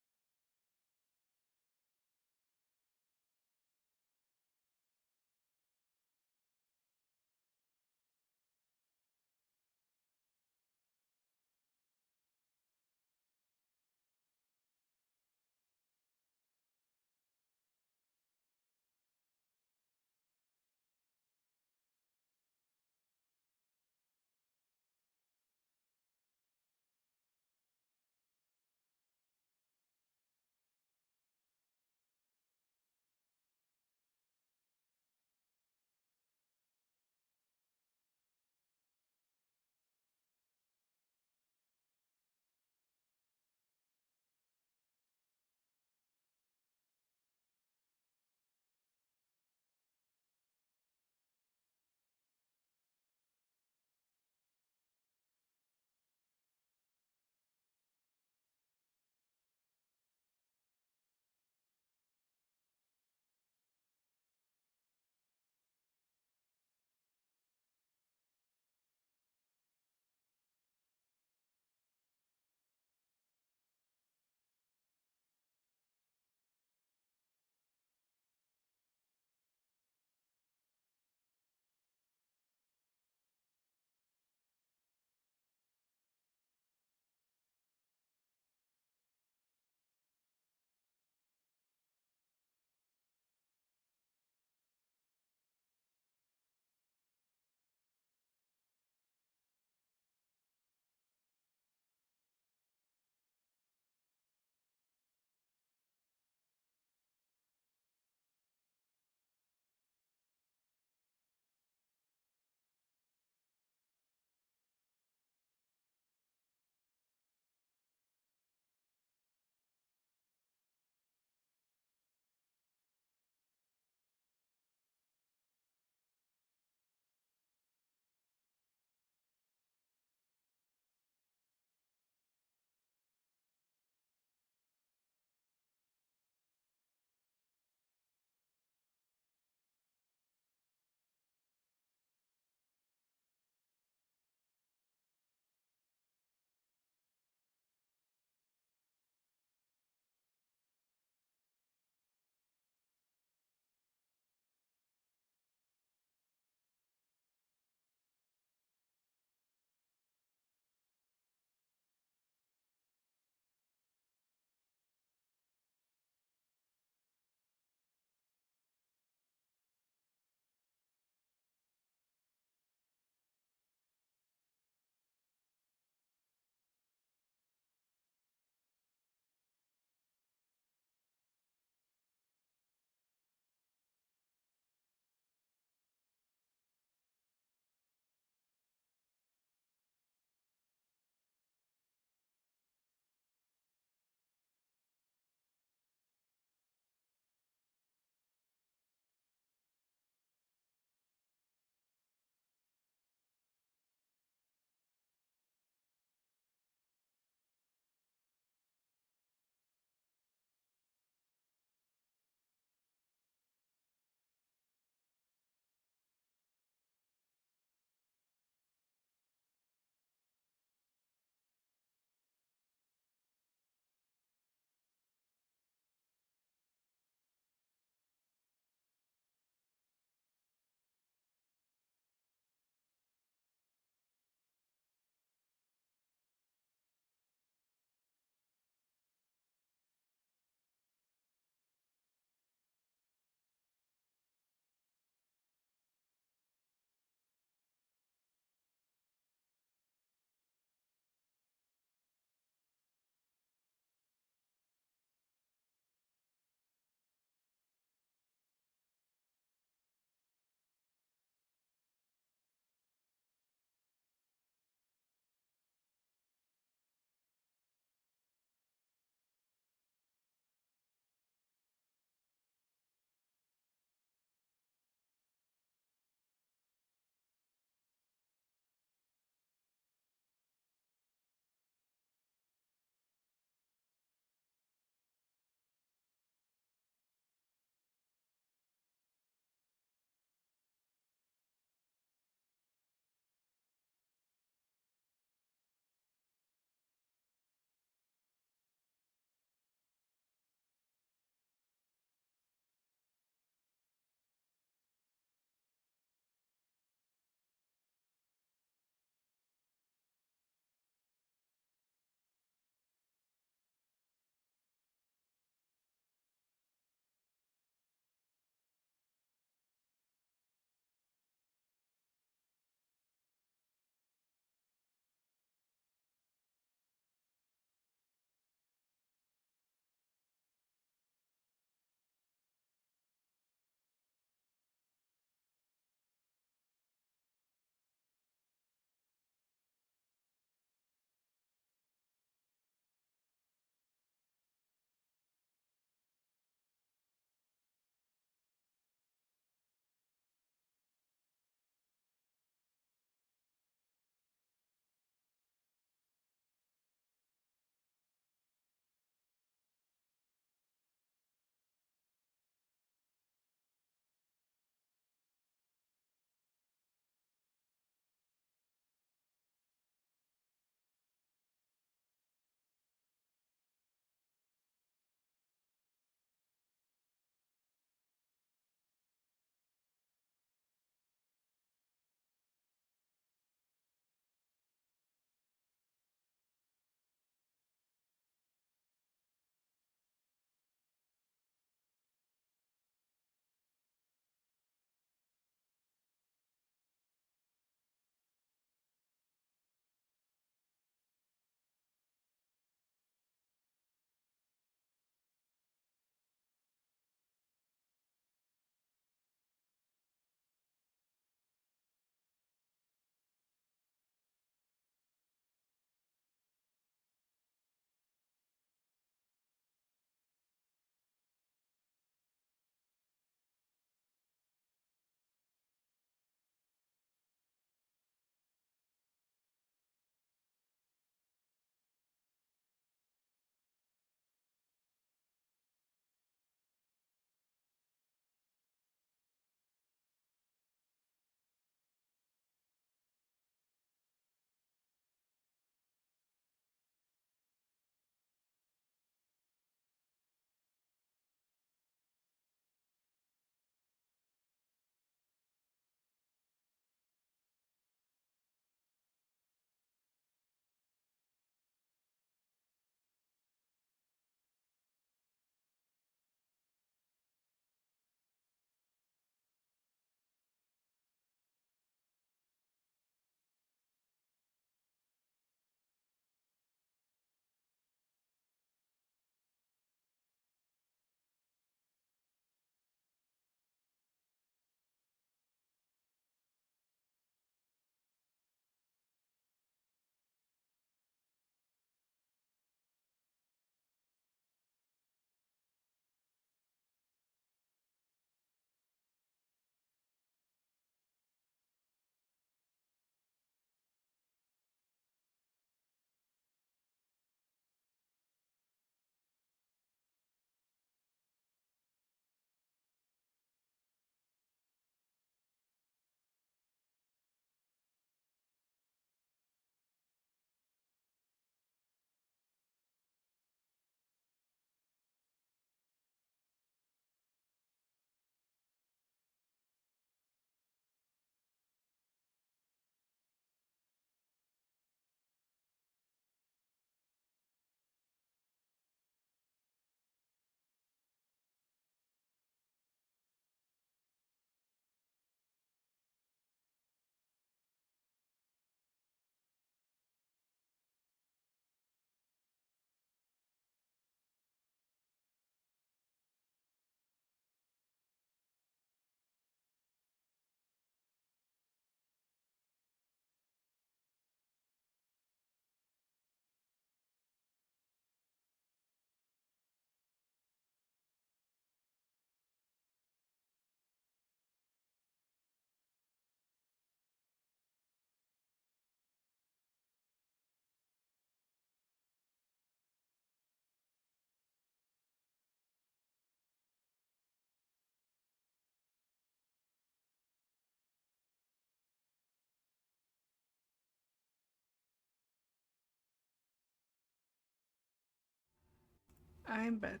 I'm back.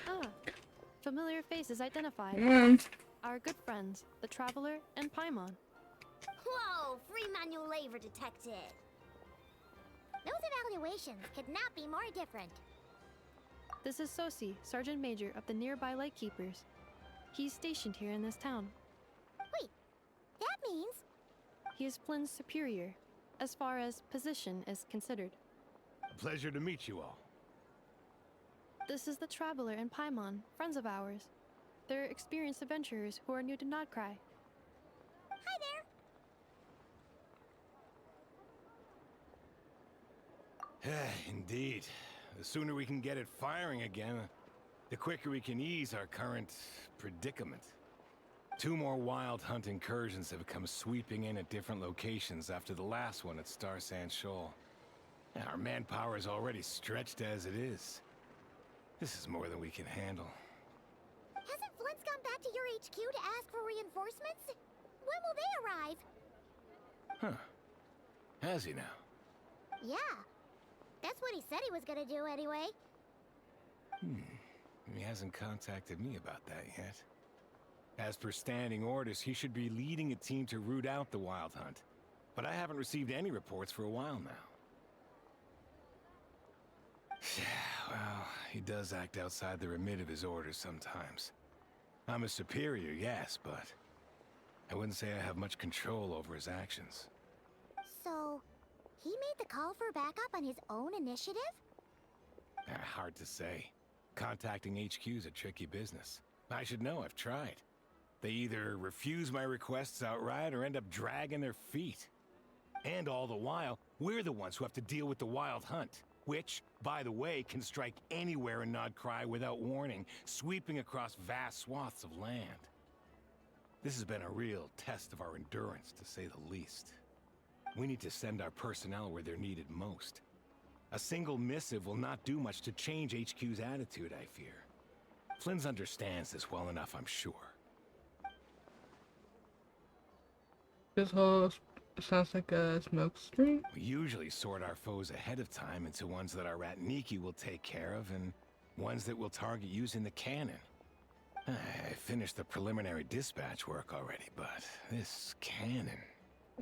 Ah, familiar faces identified. Our good friends, the Traveler and Paimon. Whoa, free manual labor detected. Those evaluations could not be more different. This is Sosi, Sergeant Major of the nearby Lightkeepers. He's stationed here in this town. Wait, that means... He is Flynn's superior, as far as position is considered. A pleasure to meet you all. This is the Traveler and Paimon, friends of ours. They're experienced adventurers who are new to Nodcry. Hi there. Indeed. The sooner we can get it firing again, the quicker we can ease our current predicament. 2 more wild hunt incursions have come sweeping in at different locations after the last one at Star Sand Shoal. Our manpower is already stretched as it is. This is more than we can handle. Hasn't Flint's gone back to your HQ to ask for reinforcements? When will they arrive? Huh. Has he now? Yeah. That's what he said he was gonna do anyway. He hasn't contacted me about that yet. As per standing orders, he should be leading a team to root out the wild hunt. But I haven't received any reports for a while now. Well, he does act outside the remit of his orders sometimes. I'm a superior, yes, but I wouldn't say I have much control over his actions. So, he made the call for backup on his own initiative? Hard to say. Contacting HQ's a tricky business. I should know, I've tried. They either refuse my requests outright or end up dragging their feet. And all the while, we're the ones who have to deal with the wild hunt. Which, by the way, can strike anywhere in Nodcry without warning, sweeping across vast swaths of land. This has been a real test of our endurance, to say the least. We need to send our personnel where they're needed most. A single missive will not do much to change HQ's attitude, I fear. Flynn's understands this well enough, I'm sure. This whole sounds like a smoke screen. We usually sort our foes ahead of time into ones that our Ratniki will take care of and ones that we'll target using the cannon. I finished the preliminary dispatch work already, but this cannon...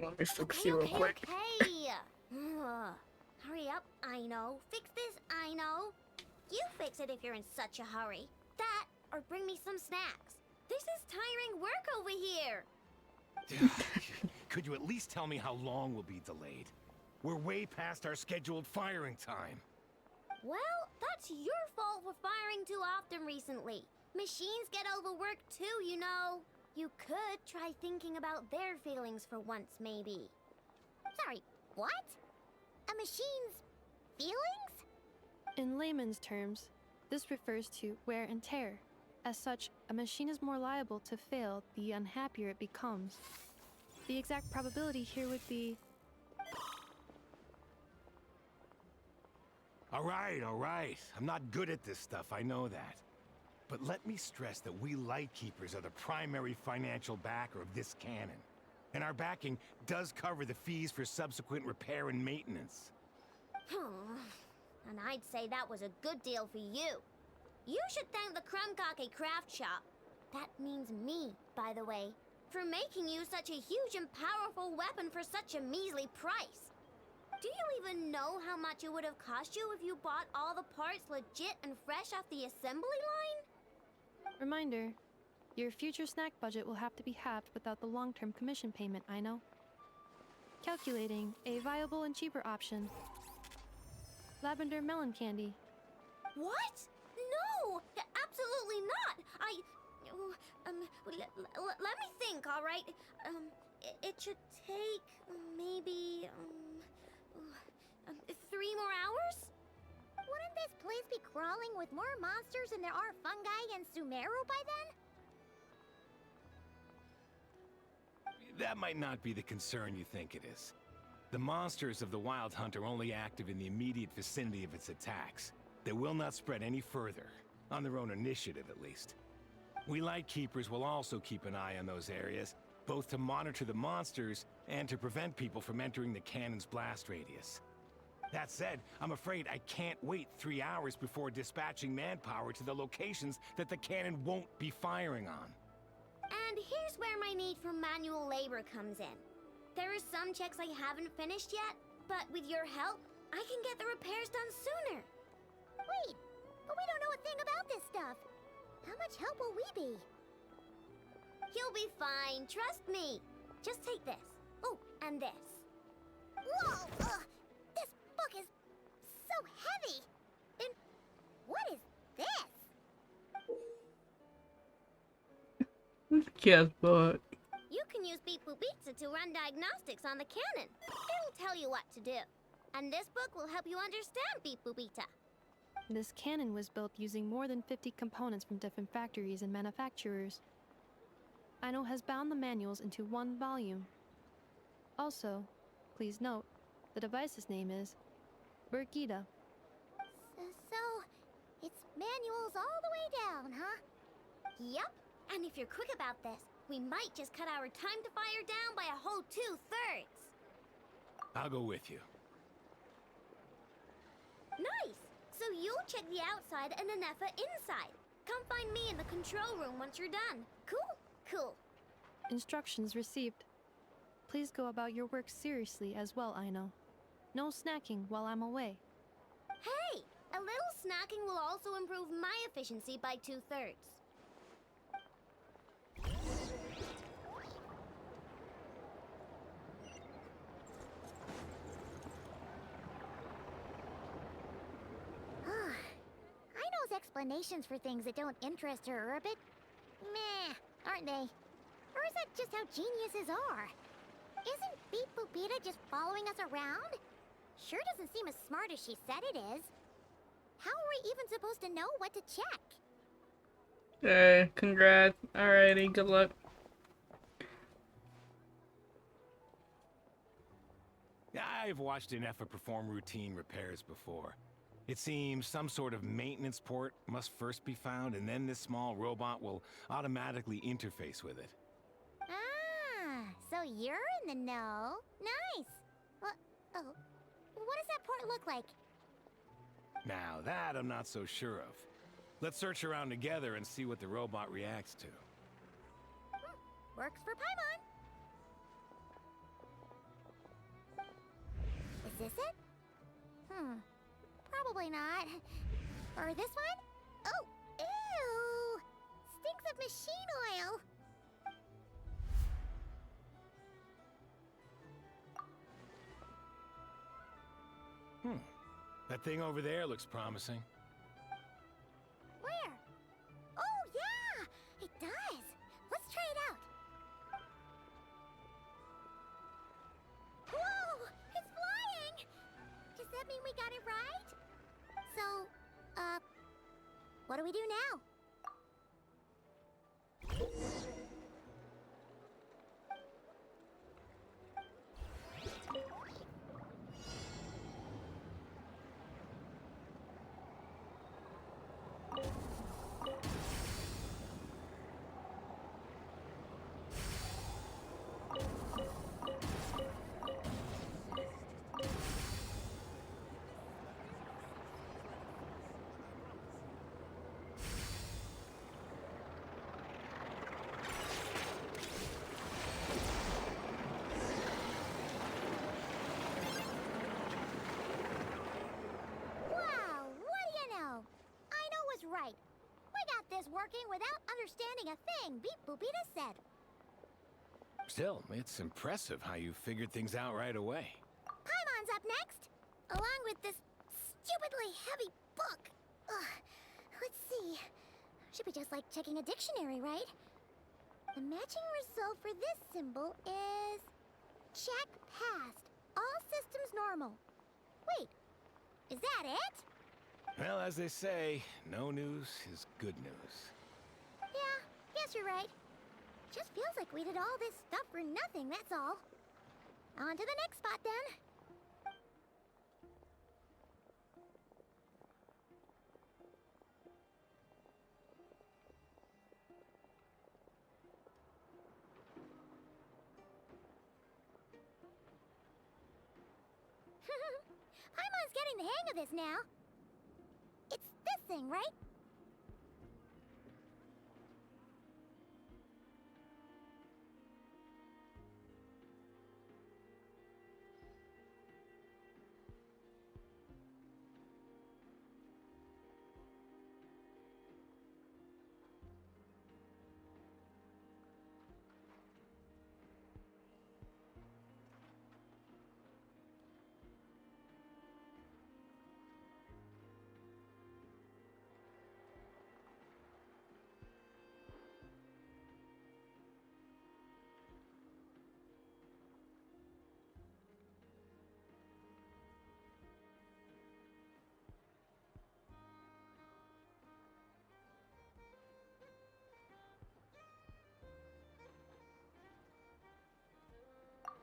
Let me fix you real quick. Okay. Hurry up, I know. Fix this, I know. You fix it if you're in such a hurry. That, or bring me some snacks. This is tiring work over here. Could you at least tell me how long we'll be delayed? We're way past our scheduled firing time. Well, that's your fault for firing too often recently. Machines get overworked too, you know. You could try thinking about their feelings for once, maybe. Sorry, what? A machine's feelings? In layman's terms, this refers to wear and tear. As such, a machine is more liable to fail the unhappier it becomes. The exact probability here would be... All right. I'm not good at this stuff, I know that. But let me stress that we Lightkeepers are the primary financial backer of this cannon. And our backing does cover the fees for subsequent repair and maintenance. And I'd say that was a good deal for you. You should thank the Krumkake craft shop. That means me, by the way, for making you such a huge and powerful weapon for such a measly price. Do you even know how much it would have cost you if you bought all the parts legit and fresh off the assembly line? Reminder, your future snack budget will have to be halved without the long-term commission payment, I know. Calculating a viable and cheaper option. Lavender melon candy. What? No! Absolutely not! Let me think, all right? It should take maybe 3 more hours? Wouldn't this place be crawling with more monsters than there are fungi and Sumeru by then? That might not be the concern you think it is. The monsters of the Wild Hunt are only active in the immediate vicinity of its attacks. They will not spread any further, on their own initiative at least. We Lightkeepers will also keep an eye on those areas, both to monitor the monsters and to prevent people from entering the cannon's blast radius. That said, I'm afraid I can't wait 3 hours before dispatching manpower to the locations that the cannon won't be firing on. And here's where my need for manual labor comes in. There are some checks I haven't finished yet, but with your help, I can get the repairs done sooner. Wait, but we don't know a thing about this stuff. How much help will we be? You'll be fine, trust me. Just take this. Oh, and this. Whoa! This book is so heavy! And what is this? Kid's book. You can use Beep Boop Pizza to run diagnostics on the cannon. It'll tell you what to do. And this book will help you understand Beep Boop Pizza. This cannon was built using more than 50 components from different factories and manufacturers. Aino has bound the manuals into one volume. Also, please note, the device's name is Birgitta. So, it's manuals all the way down, huh? Yep. And if you're quick about this, we might just cut our time to fire down by a whole 2/3. I'll go with you. Nice! So you'll check the outside and Anefa inside. Come find me in the control room once you're done. Cool? Cool. Instructions received. Please go about your work seriously as well, Aino. No snacking while I'm away. Hey! A little snacking will also improve my efficiency by 2/3. Aino's explanations for things that don't interest her are a bit meh, aren't they? Or is that just how geniuses are? Isn't Beep Boopita just following us around? Sure doesn't seem as smart as she said it is. How are we even supposed to know what to check? Okay, congrats. Alrighty, good luck. I've watched Anefa perform routine repairs before. It seems some sort of maintenance port must first be found, and then this small robot will automatically interface with it. Ah, so you're in the know. Nice. What does that port look like? Now that I'm not so sure of. Let's search around together and see what the robot reacts to. Works for Paimon. Is this it? Probably not. Or this one? Oh, ew! Stinks of machine oil. That thing over there looks promising. Where? Oh, yeah! It does! Let's try it out. Whoa! It's flying! Does that mean we got it right? So, what do we do now? Right. We got this working without understanding a thing Beep Boopita said. Still, it's impressive how you figured things out right away. Paimon's up next, along with this stupidly heavy book. Ugh. Let's see. Should be just like checking a dictionary, right? The matching result for this symbol is... check passed. All systems normal. Wait, is that it? Well, as they say, no news is good news. Yeah, guess you're right. Just feels like we did all this stuff for nothing, that's all. On to the next spot, then. getting the hang of this now. It's this thing, right?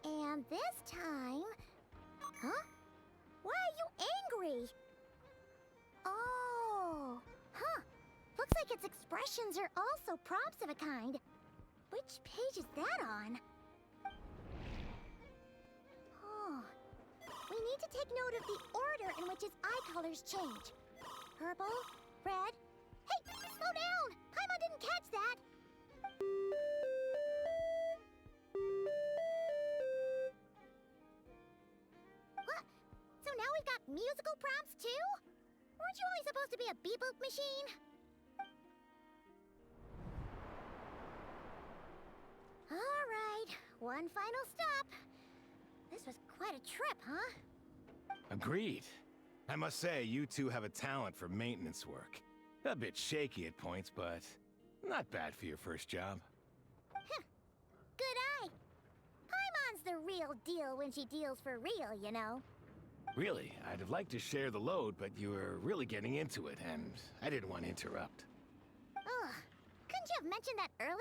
And this time... Huh? Why are you angry? Oh, huh. Looks like its expressions are also prompts of a kind. Which page is that on? Oh. We need to take note of the order in which his eye colors change. Purple, red... Hey, slow down! Paimon didn't catch that! What? So now we've got musical prompts too? Weren't you only supposed to be a beep-boop machine? Alright, one final stop. This was quite a trip, huh? Agreed. I must say, you two have a talent for maintenance work. A bit shaky at points, but not bad for your first job. Good eye. Paimon's the real deal when she deals for real, you know. Really, I'd have liked to share the load, but you were really getting into it, and I didn't want to interrupt. Ugh. Couldn't you have mentioned that earlier?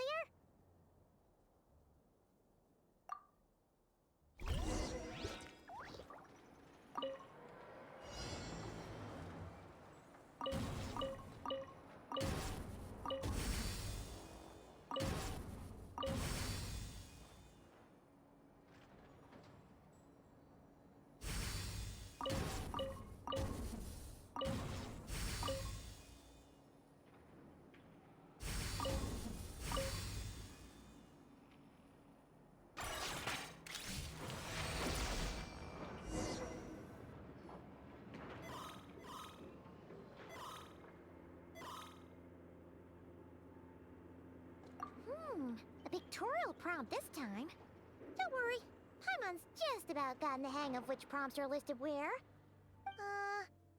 A pictorial prompt this time. Don't worry, Paimon's just about gotten the hang of which prompts are listed where.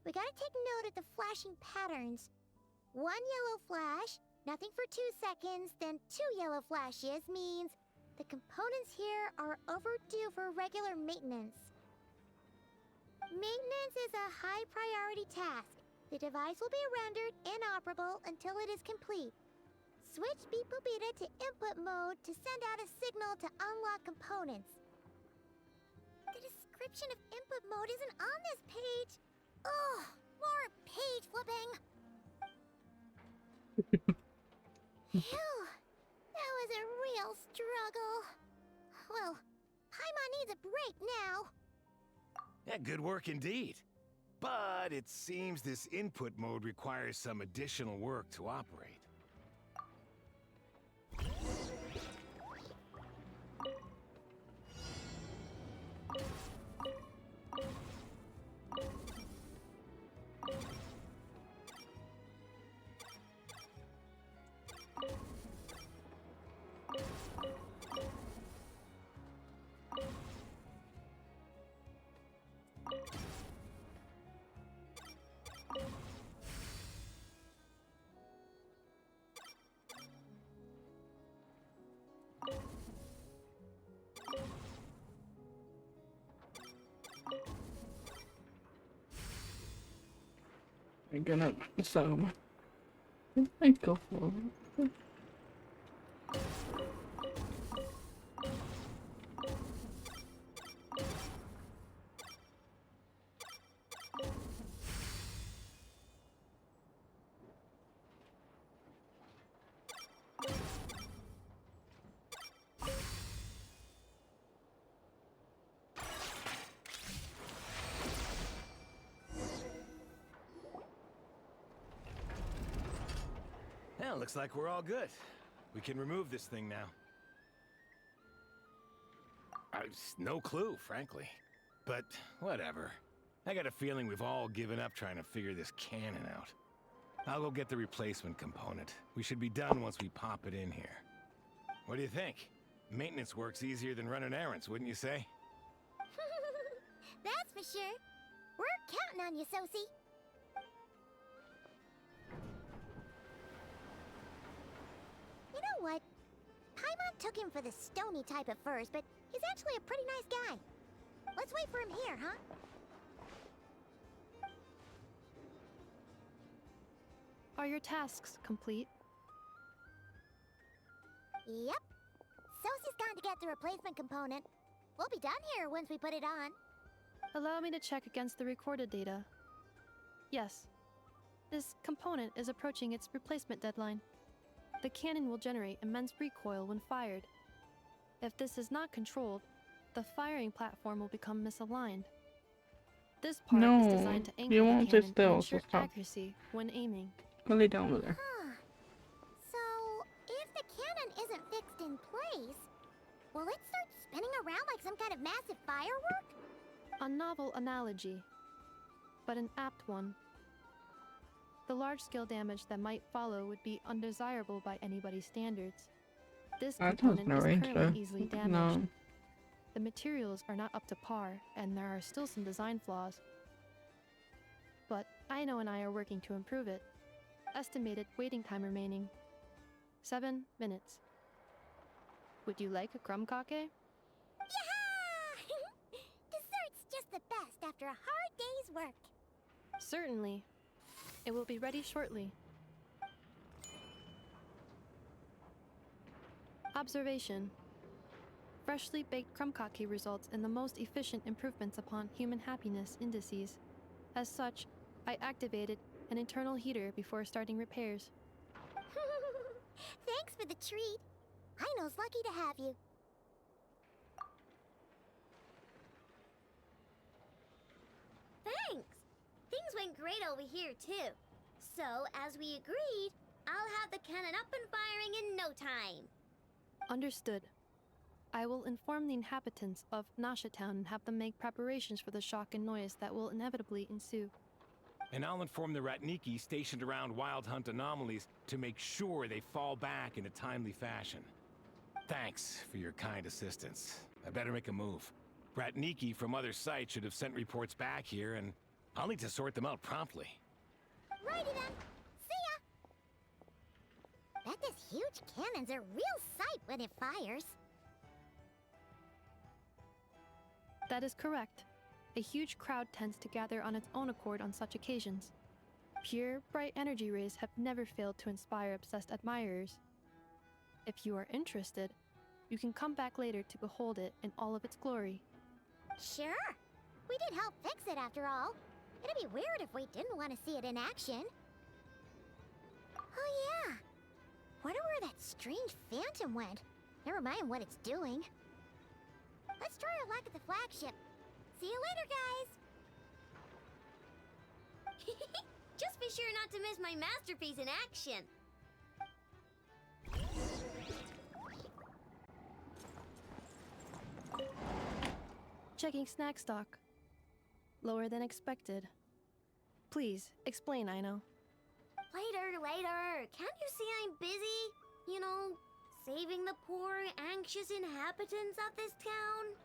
We gotta take note of the flashing patterns. 1 yellow flash, nothing for 2 seconds, then 2 yellow flashes means the components here are overdue for regular maintenance. Maintenance is a high priority task. The device will be rendered inoperable until it is complete. Switch Beep Boopita to input mode to send out a signal to unlock components. The description of input mode isn't on this page. Ugh, more page flipping. Phew, that was a real struggle. Well, Paimon needs a break now. Yeah, good work indeed. But it seems this input mode requires some additional work to operate. I'm gonna so I go for it. looks like we're all good. We can remove this thing now. No clue, frankly. But whatever. I got a feeling we've all given up trying to figure this cannon out. I'll go get the replacement component. We should be done once we pop it in here. What do you think? Maintenance work's easier than running errands, wouldn't you say? That's for sure. We're counting on you, Sosie. You know what? Paimon took him for the stony type at first, but he's actually a pretty nice guy. Let's wait for him here, huh? Are your tasks complete? Yep. Sosie's gone to get the replacement component. We'll be done here once we put it on. Allow me to check against the recorded data. Yes. This component is approaching its replacement deadline. The cannon will generate immense recoil when fired. If this is not controlled, the firing platform will become misaligned. This part is designed to anchor you the won't cannon sit and still, ensure so stop. accuracy when aiming. Go lay down over there. So, if the cannon isn't fixed in place, will it start spinning around like some kind of massive firework? A novel analogy, but an apt one. The large-scale damage that might follow would be undesirable by anybody's standards. This That component sounds is narrative. currently easily damaged. No. The materials are not up to par, and there are still some design flaws. But Aino and I are working to improve it. Estimated waiting time remaining: 7 minutes. Would you like a crumb cake? Yeah! Dessert's just the best after a hard day's work. Certainly. It will be ready shortly. Observation. Freshly baked crumb cake results in the most efficient improvements upon human happiness indices. As such, I activated an internal heater before starting repairs. Thanks for the treat. Aino's lucky to have you. Thanks! Things went great over here, too. So, as we agreed, I'll have the cannon up and firing in no time. Understood. I will inform the inhabitants of Nasha Town and have them make preparations for the shock and noise that will inevitably ensue. And I'll inform the Ratniki stationed around Wild Hunt anomalies to make sure they fall back in a timely fashion. Thanks for your kind assistance. I better make a move. Ratniki from other sites should have sent reports back here, and I'll need to sort them out promptly. Righty then. See ya! Bet this huge cannon's a real sight when it fires. That is correct. A huge crowd tends to gather on its own accord on such occasions. Pure, bright energy rays have never failed to inspire obsessed admirers. If you are interested, you can come back later to behold it in all of its glory. Sure. We did help fix it after all. It'd be weird if we didn't want to see it in action. Oh yeah. Wonder where that strange phantom went. Never mind what it's doing. Let's try our luck at the flagship. See you later, guys! Just be sure not to miss my masterpiece in action. Checking snack stock. Lower than expected. Please, explain, Aino. Later. Can't you see I'm busy? You know, saving the poor, anxious inhabitants of this town?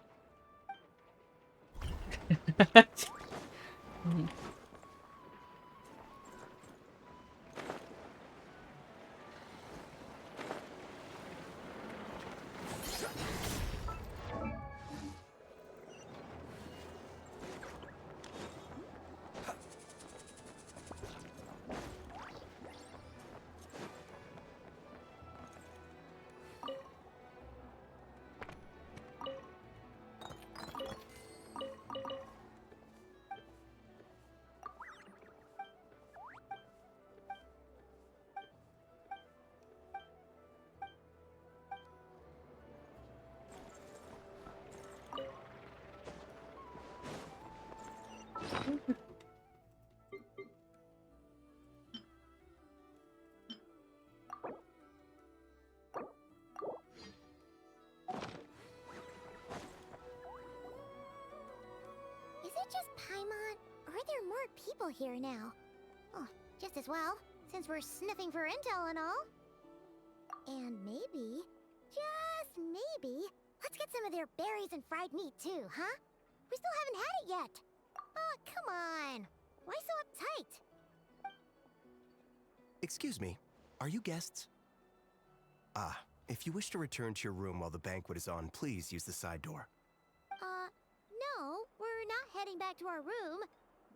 more people here now. Oh, just as well, since we're sniffing for intel and all. And maybe, just maybe, let's get some of their berries and fried meat too, huh? We still haven't had it yet. Oh, come on. Why so uptight? Excuse me, are you guests? Ah, if you wish to return to your room while the banquet is on, please use the side door. No, we're not heading back to our room.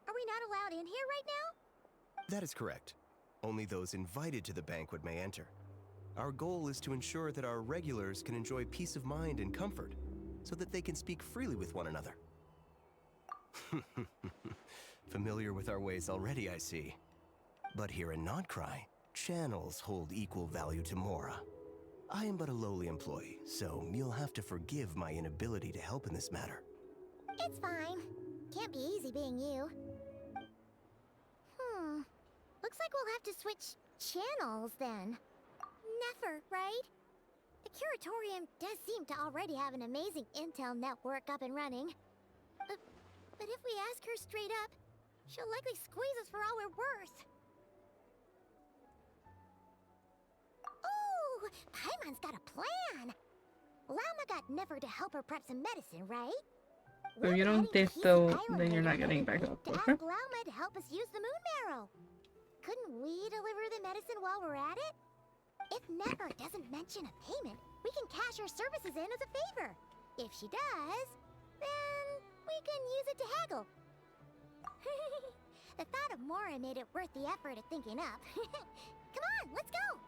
Are we not allowed in here right now? That is correct. Only those invited to the banquet may enter. Our goal is to ensure that our regulars can enjoy peace of mind and comfort, so that they can speak freely with one another. Familiar with our ways already, I see. But here in Notcry, channels hold equal value to Mora. I am but a lowly employee, so you'll have to forgive my inability to help in this matter. It's fine. Can't be easy being you. Looks like we'll have to switch channels then. Never, right? The Curatorium does seem to already have an amazing intel network up and running. But if we ask her straight up, she'll likely squeeze us for all we're worth. Ooh, Paimon's got a plan! Llama got Nefer to help her prep some medicine, right? So you don't think though, then you're not getting back up To with ask her? Llama to help us use the moon marrow. Couldn't we deliver the medicine while we're at it? If Nefer doesn't mention a payment, we can cash her services in as a favor. If she does, then we can use it to haggle. The thought of Mora made it worth the effort of thinking up. Come on, let's go!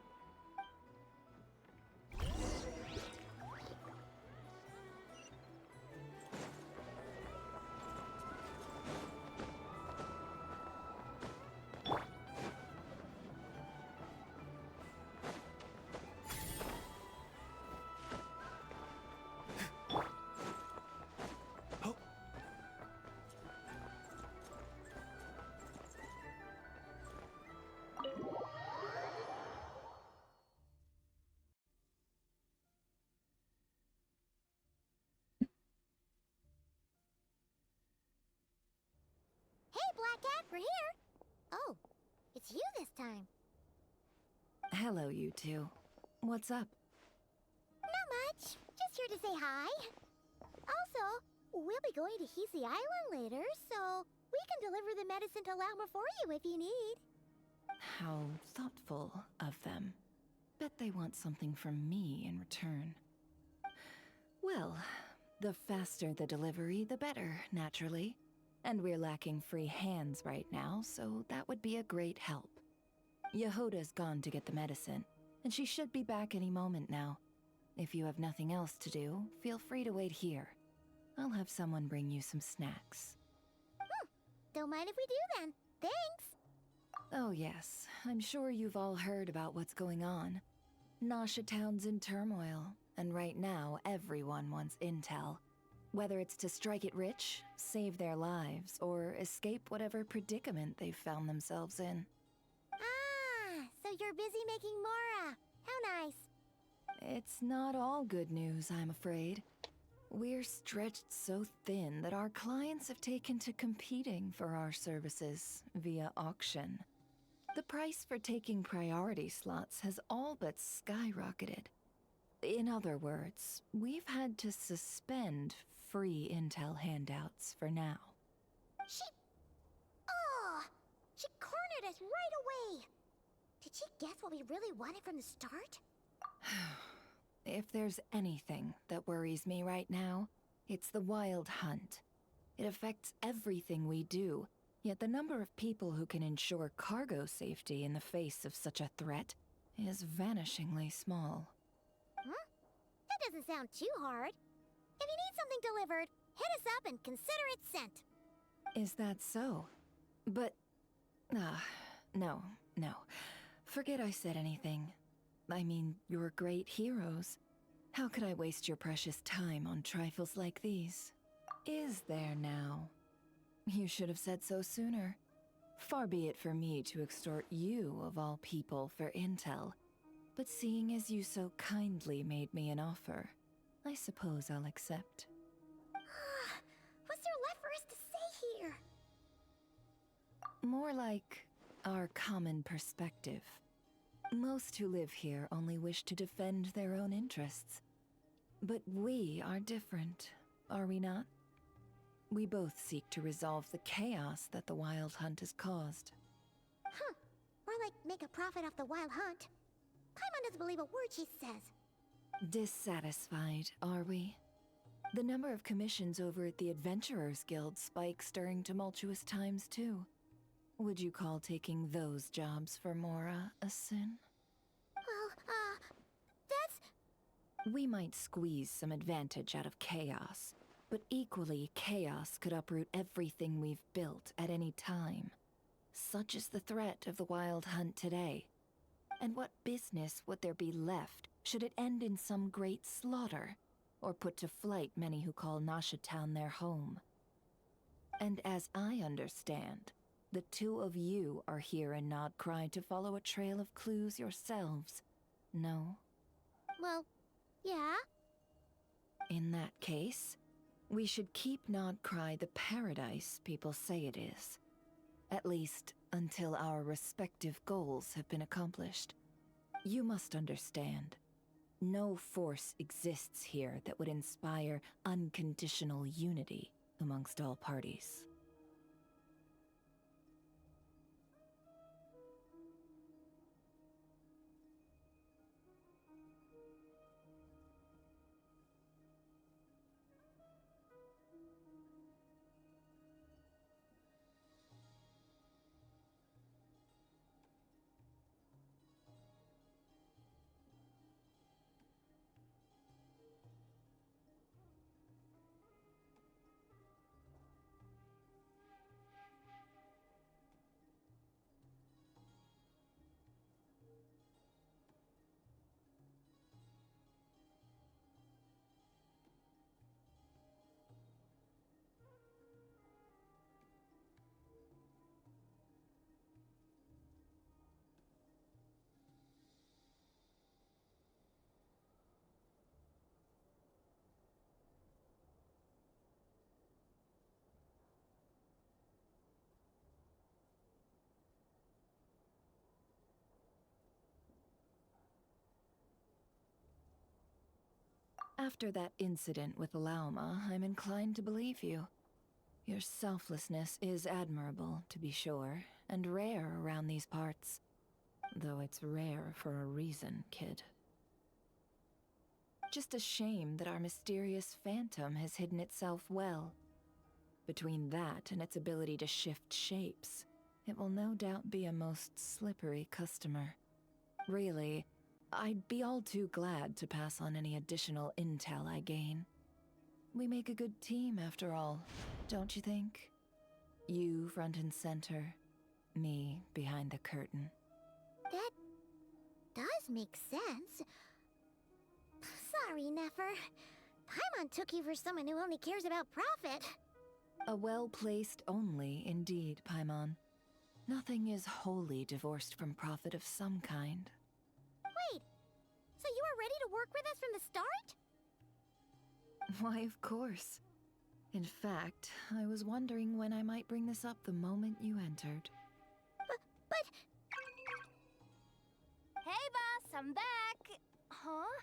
Hey, Black Cat, we're here! Oh, it's you this time. Hello, you two. What's up? Not much. Just here to say hi. Also, we'll be going to Hisi Island later, so we can deliver the medicine to Lauma for you if you need. How thoughtful of them. Bet they want something from me in return. Well, the faster the delivery, the better, naturally. And we're lacking free hands right now, so that would be a great help. Yehoda's gone to get the medicine, and she should be back any moment now. If you have nothing else to do, feel free to wait here. I'll have someone bring you some snacks. Don't mind if we do then. Thanks! Oh yes, I'm sure you've all heard about what's going on. Nasha Town's in turmoil, and right now everyone wants intel. Whether it's to strike it rich, save their lives, or escape whatever predicament they've found themselves in. Ah, so you're busy making Mora. How nice. It's not all good news, I'm afraid. We're stretched so thin that our clients have taken to competing for our services via auction. The price for taking priority slots has all but skyrocketed. In other words, we've had to suspend free intel handouts for now. She cornered us right away. Did she guess what we really wanted from the start? If there's anything that worries me right now, it's the Wild Hunt. It affects everything we do, yet the number of people who can ensure cargo safety in the face of such a threat is vanishingly small. That doesn't sound too hard. If you need something delivered, hit us up and consider it sent. Is that so? But... no. Forget I said anything. I mean, you're great heroes. How could I waste your precious time on trifles like these? Is there now? You should have said so sooner. Far be it for me to extort you, of all people, for intel. But seeing as you so kindly made me an offer, I suppose I'll accept. What's there left for us to say here? More like our common perspective. Most who live here only wish to defend their own interests. But we are different, are we not? We both seek to resolve the chaos that the Wild Hunt has caused. Huh. Or like make a profit off the Wild Hunt. Paimon doesn't believe a word she says. Dissatisfied, are we? The number of commissions over at the Adventurers Guild spikes during tumultuous times, too. Would you call taking those jobs for Mora a sin? Well, that's... We might squeeze some advantage out of chaos, but equally, chaos could uproot everything we've built at any time. Such is the threat of the Wild Hunt today. And what business would there be left should it end in some great slaughter, or put to flight many who call Nasha Town their home? And as I understand, the two of you are here in Nodcry to follow a trail of clues yourselves, no? Well, yeah. In that case, we should keep Nodcry the paradise people say it is. At least, until our respective goals have been accomplished. You must understand, no force exists here that would inspire unconditional unity amongst all parties. After that incident with Lauma, I'm inclined to believe you. Your selflessness is admirable, to be sure, and rare around these parts. Though it's rare for a reason, kid. Just a shame that our mysterious phantom has hidden itself well. Between that and its ability to shift shapes, it will no doubt be a most slippery customer. Really, I'd be all too glad to pass on any additional intel I gain. We make a good team, after all, don't you think? You front and center, me behind the curtain. That does make sense. Sorry, Nefer. Paimon took you for someone who only cares about profit. A well-placed only, indeed, Paimon. Nothing is wholly divorced from profit of some kind. Wait, so you were ready to work with us from the start? Why, of course. In fact, I was wondering when I might bring this up the moment you entered. But... Hey, boss, I'm back! Huh?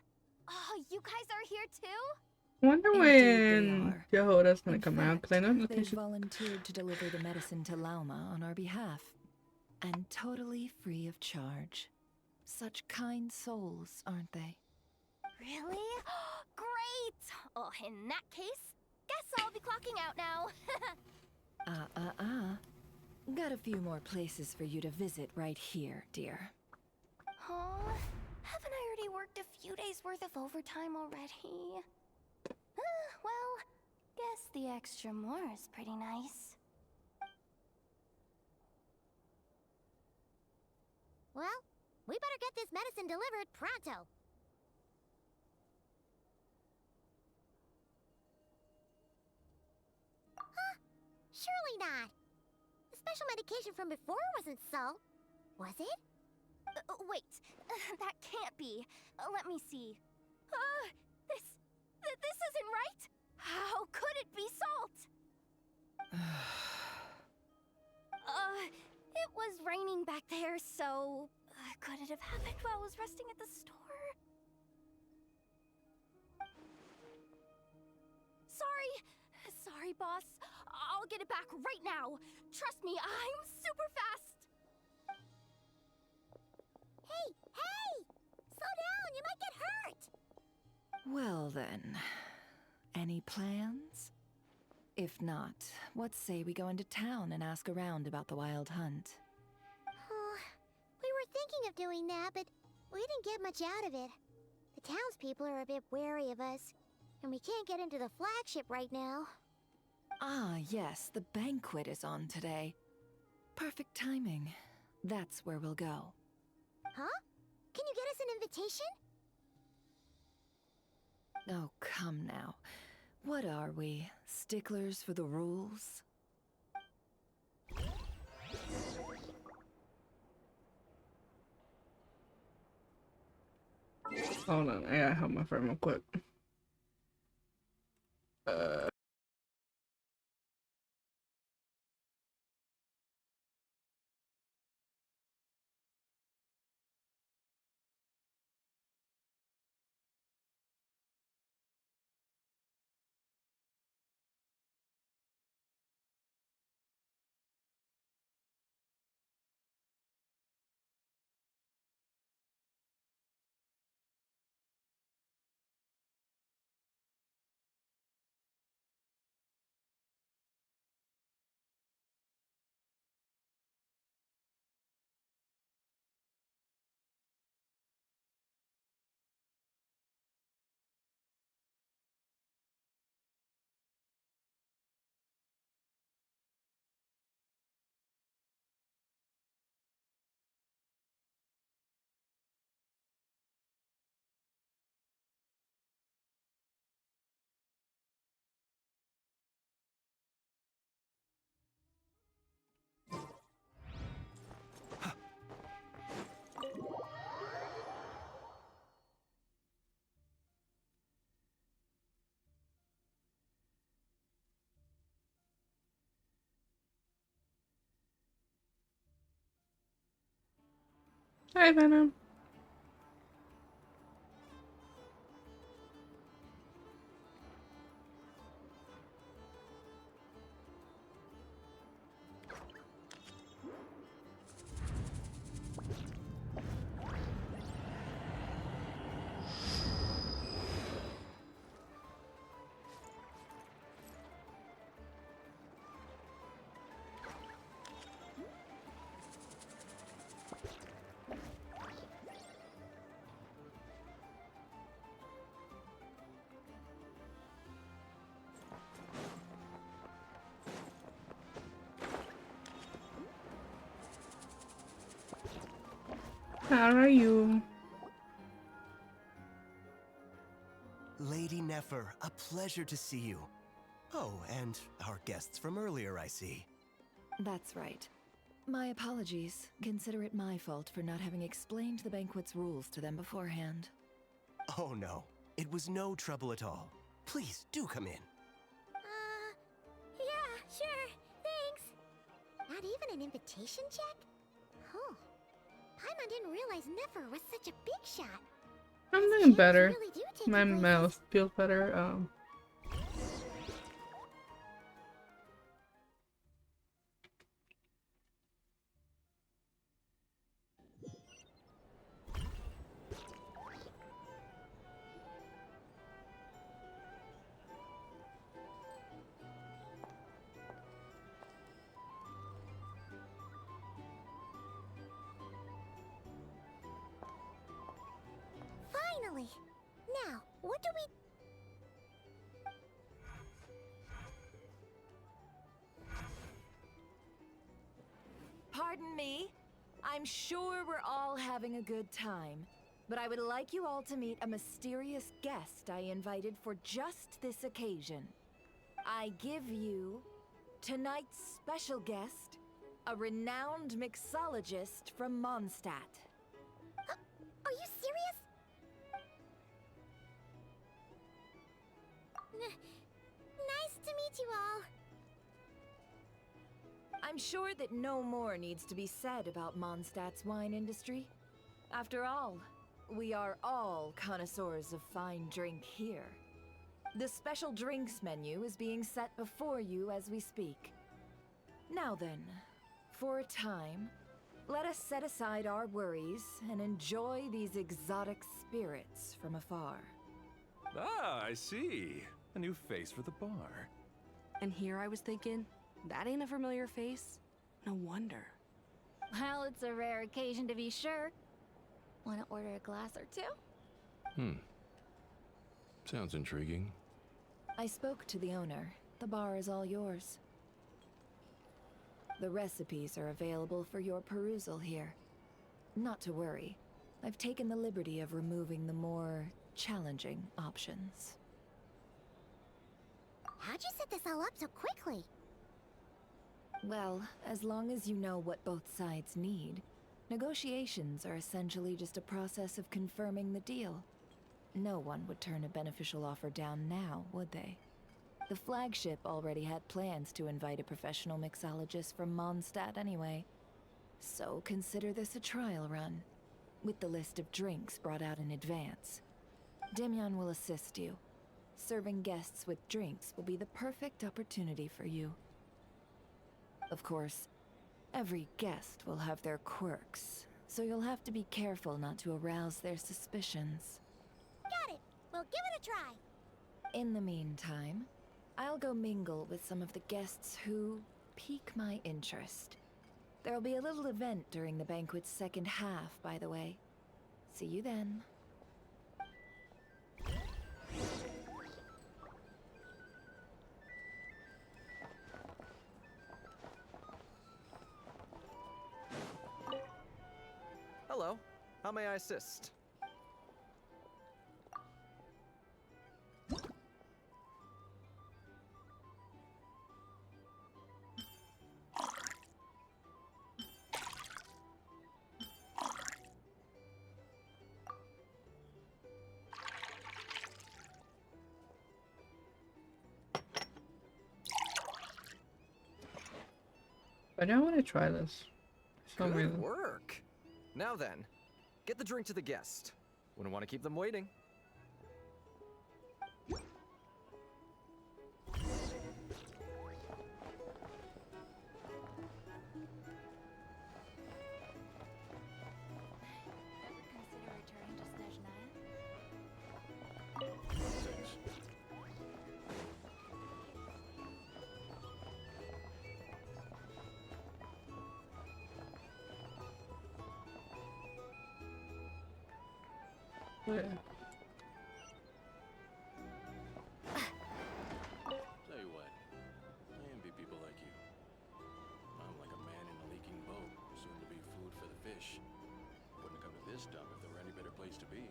Oh, you guys are here too? I wonder when Jehora's gonna In come out, fact, because I know they've Natasha. volunteered to deliver the medicine to Lauma on our behalf. And totally free of charge. Such kind souls, aren't they? Really? Great! Oh, in that case, guess I'll be clocking out now. Got a few more places for you to visit right here, dear. Huh? Haven't I already worked a few days worth of overtime already? Well, guess the extra more is pretty nice. Well, we better get this medicine delivered pronto. Huh? Surely not. The special medication from before wasn't salt, was it? Wait, that can't be. Let me see. This isn't right. How could it be salt? it have happened while I was resting at the store? Sorry, boss. I'll get it back right now. Trust me, I'm super fast. Hey! Slow down, you might get hurt! Well then, any plans? If not, what say we go into town and ask around about the wild hunt? Oh, we were thinking of doing that, but we didn't get much out of it. The townspeople are a bit wary of us, and we can't get into the flagship right now. Ah, yes, the banquet is on today. Perfect timing. That's where we'll go. Huh? Can you get us an invitation? Oh, come now. What are we? Sticklers for the rules? Hold on, I gotta help my friend real quick. Hi, Venom. How are you? Lady Nefer, a pleasure to see you. Oh, and our guests from earlier, I see. That's right. My apologies. Consider it my fault for not having explained the banquet's rules to them beforehand. Oh no, it was no trouble at all. Please, do come in. Yeah, sure, thanks. Not even an invitation check? Oh, Paimon didn't realize Nefer was such a big shot. I'm doing better. really do take My you places. mouse feels better. Finally! Now, what do we... Pardon me? I'm sure we're all having a good time, but I would like you all to meet a mysterious guest I invited for just this occasion. I give you tonight's special guest, a renowned mixologist from Mondstadt. Are you serious? Nice to meet you all. I'm sure that no more needs to be said about Mondstadt's wine industry. After all, we are all connoisseurs of fine drink here. The special drinks menu is being set before you as we speak. Now then, for a time, let us set aside our worries and enjoy these exotic spirits from afar. Ah, I see. A new face for the bar. And here I was thinking, that ain't a familiar face. No wonder. Well, it's a rare occasion to be sure. Want to order a glass or two? Sounds intriguing. I spoke to the owner. The bar is all yours. The recipes are available for your perusal here. Not to worry. I've taken the liberty of removing the more challenging options. How'd you set this all up so quickly? Well, as long as you know what both sides need, negotiations are essentially just a process of confirming the deal. No one would turn a beneficial offer down now, would they? The flagship already had plans to invite a professional mixologist from Mondstadt anyway. So consider this a trial run, with the list of drinks brought out in advance. Demyon will assist you. Serving guests with drinks will be the perfect opportunity for you. Of course, every guest will have their quirks, so you'll have to be careful not to arouse their suspicions. Got it. We'll give it a try. In the meantime, I'll go mingle with some of the guests who pique my interest. There'll be a little event during the banquet's second half, by the way. See you then. Hello. How may I assist? I don't want to try this. For some Good reason. work. Now then, get the drink to the guest. Wouldn't want to keep them waiting. Yeah. Tell you what, I envy people like you. I'm like a man in a leaking boat, soon to be food for the fish. Wouldn't come to this dump if there were any better place to be.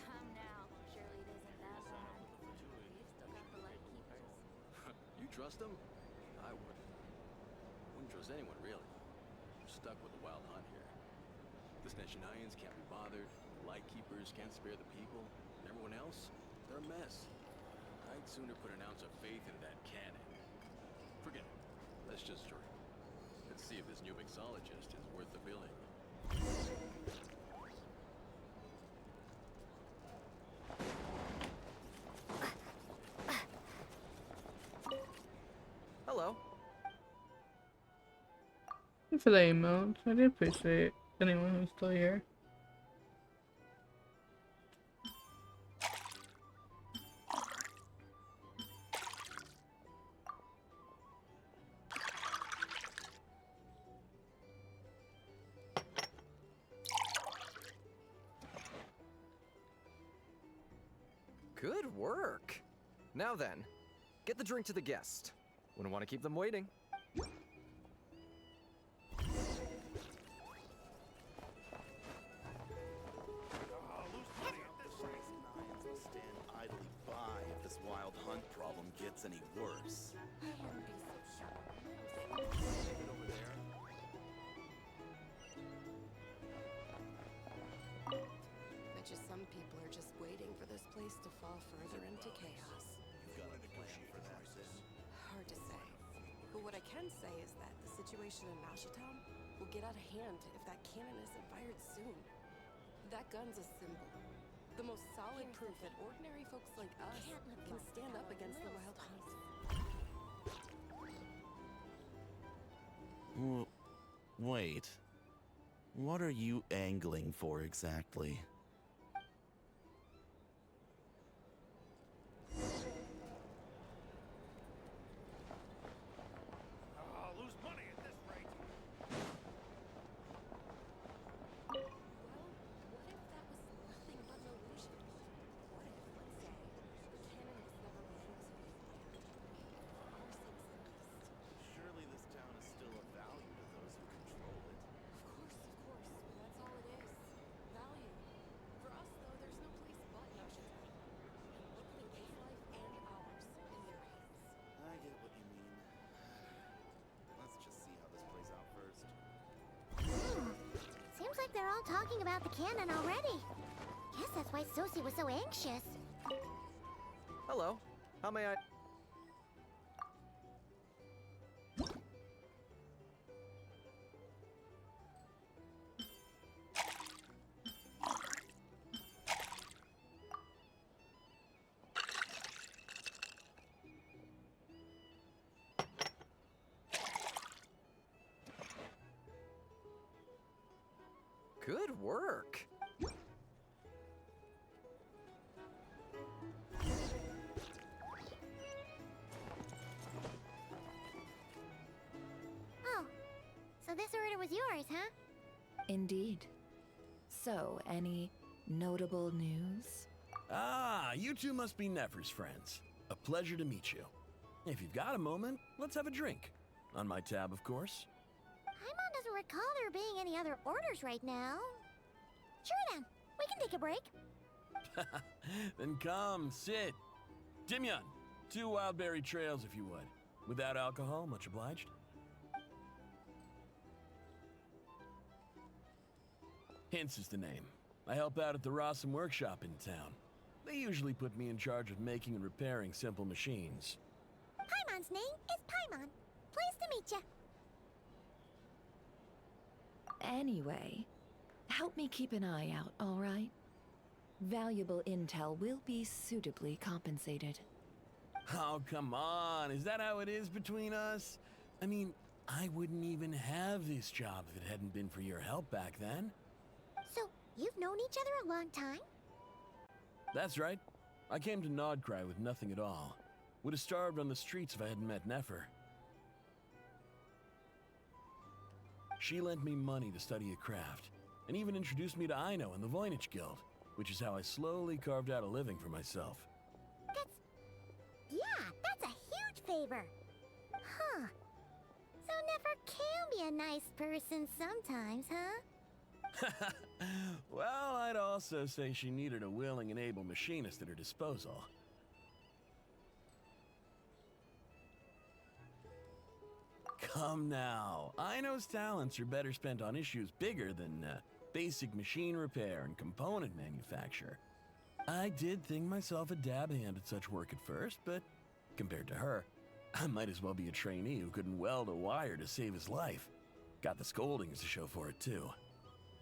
Come now. Surely it isn't that bad. We've still got the light keepers. You trust them? I wouldn't. Wouldn't trust anyone, really. We're stuck with the wild hunt here. The Snezhnayans can't be bothered. Lightkeepers can't spare the people, and everyone else, they're a mess. I'd sooner put an ounce of faith into that cannon. Forget it. Let's just drink. Let's see if this new mixologist is worth the billing. Hello. Thank you for the emotes. I do appreciate anyone who's still here. Good work. Now then, get the drink to the guest. Wouldn't want to keep them waiting. Stand idly by if this wild hunt problem gets any worse. Bet you some people are just waiting for this place to fall further into chaos. Hard to say. But what I can say is that the situation in Nashatom will get out of hand if that cannon isn't fired soon. That gun's a symbol. The most solid proof that ordinary folks like us can stand up against the Wild Hunt. Wait. What are you angling for exactly? I'll lose money at this rate. Well, what if that was nothing but an illusion? What if, let's say, the cannon was never meant to be fired? For our sakes at least. Surely this town is still of value to those who control it. Of course, that's all it is. Value. For us, though, there's no place but Yashitai. We're putting his life and ours in their hands. I get what you mean. Let's just see how this plays out first. Seems like they're all talking about the cannon already. Guess that's why Sosie was so anxious. Hello. How may I... Good work. Oh, so this order was yours, huh? Indeed. So, any notable news? Ah, you two must be Nefer's friends. A pleasure to meet you. If you've got a moment, let's have a drink. On my tab, of course. Paimon doesn't recall there being any other orders right now. Sure then, we can take a break. Then come, sit. Dimyon, 2 wildberry trails if you would. Without alcohol, much obliged. Hints is the name. I help out at the Rossum workshop in town. They usually put me in charge of making and repairing simple machines. Paimon's name is Paimon. Pleased to meet ya. Anyway, help me keep an eye out, all right? Valuable intel will be suitably compensated. Oh, come on. Is that how it is between us? I mean, I wouldn't even have this job if it hadn't been for your help back then. So, you've known each other a long time? That's right. I came to Nodcry with nothing at all. Would have starved on the streets if I hadn't met Nefer. She lent me money to study a craft, and even introduced me to Aino and the Voynich Guild, which is how I slowly carved out a living for myself. That's a huge favor. Huh. So Nefer can be a nice person sometimes, huh? Well, I'd also say she needed a willing and able machinist at her disposal. Come now. Aino's talents are better spent on issues bigger than basic machine repair and component manufacture. I did think myself a dab hand at such work at first, but compared to her, I might as well be a trainee who couldn't weld a wire to save his life. Got the scoldings to show for it, too.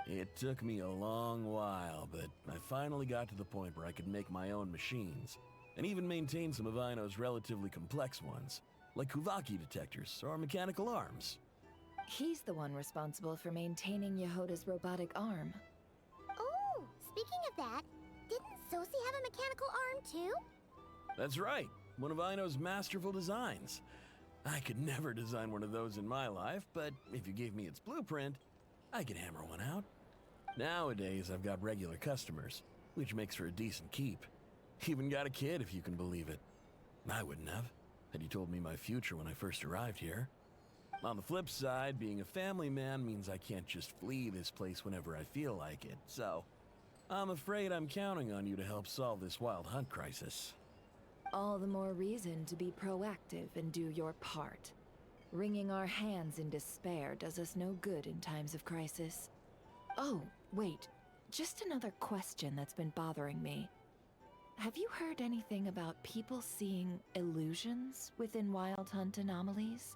It took me a long while, but I finally got to the point where I could make my own machines, and even maintain some of Aino's relatively complex ones, like Kuvaki detectors or mechanical arms. He's the one responsible for maintaining Yehoda's robotic arm. Oh, speaking of that, didn't Sosie have a mechanical arm too? That's right, one of Aino's masterful designs. I could never design one of those in my life, but if you gave me its blueprint, I could hammer one out. Nowadays, I've got regular customers, which makes for a decent keep. Even got a kid, if you can believe it. I wouldn't have, had you told me my future when I first arrived here. On the flip side, being a family man means I can't just flee this place whenever I feel like it, so I'm afraid I'm counting on you to help solve this wild hunt crisis. All the more reason to be proactive and do your part. Wringing our hands in despair does us no good in times of crisis. Oh, wait. Just another question that's been bothering me. Have you heard anything about people seeing illusions within Wild Hunt anomalies?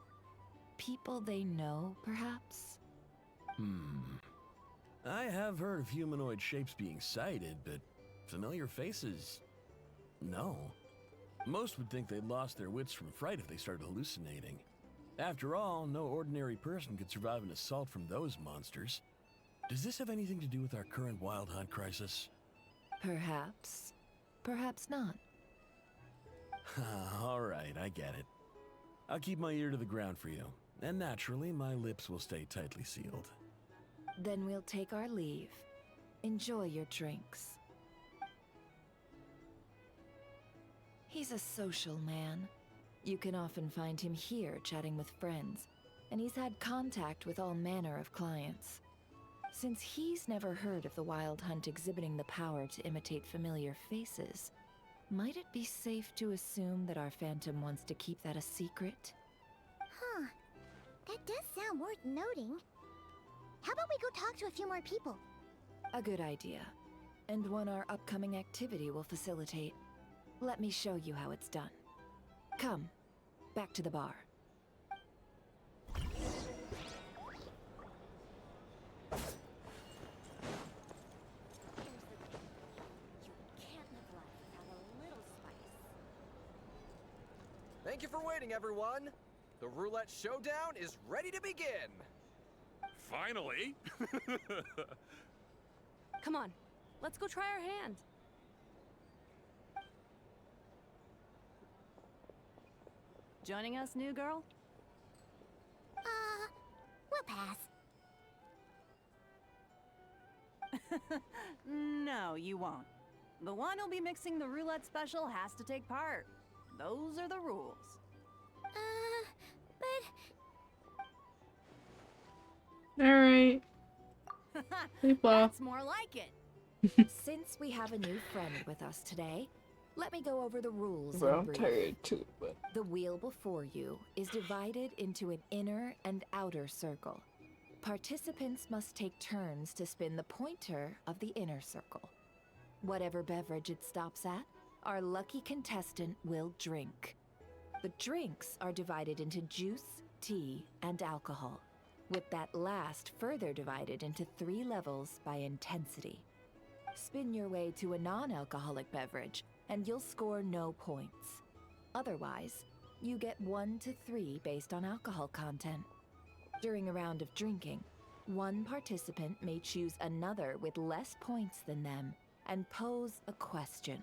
People they know, perhaps? I have heard of humanoid shapes being sighted, but familiar faces, no. Most would think they'd lost their wits from fright if they started hallucinating. After all, no ordinary person could survive an assault from those monsters. Does this have anything to do with our current wild hunt crisis? Perhaps. Perhaps not. All right, I get it. I'll keep my ear to the ground for you, and naturally, my lips will stay tightly sealed. Then we'll take our leave. Enjoy your drinks. He's a social man. You can often find him here chatting with friends, and he's had contact with all manner of clients. Since he's never heard of the Wild Hunt exhibiting the power to imitate familiar faces, might it be safe to assume that our Phantom wants to keep that a secret? Huh. That does sound worth noting. How about we go talk to a few more people? A good idea, and one our upcoming activity will facilitate. Let me show you how it's done. Come, back to the bar. Thank you for waiting, everyone. The roulette showdown is ready to begin. Finally! Come on, let's go try our hand. Joining us, new girl? We'll pass. No, you won't. The one who'll be mixing the roulette special has to take part. Those are the rules. But... Alright. That's more like it. Since we have a new friend with us today, let me go over the rules. Bro, in I'm brief. tired too, but... The wheel before you is divided into an inner and outer circle. Participants must take turns to spin the pointer of the inner circle. Whatever beverage it stops at, our lucky contestant will drink. The drinks are divided into juice, tea, and alcohol, with that last further divided into 3 levels by intensity. Spin your way to a non-alcoholic beverage, and you'll score no points. Otherwise, you get 1 to 3 based on alcohol content. During a round of drinking, one participant may choose another with less points than them and pose a question,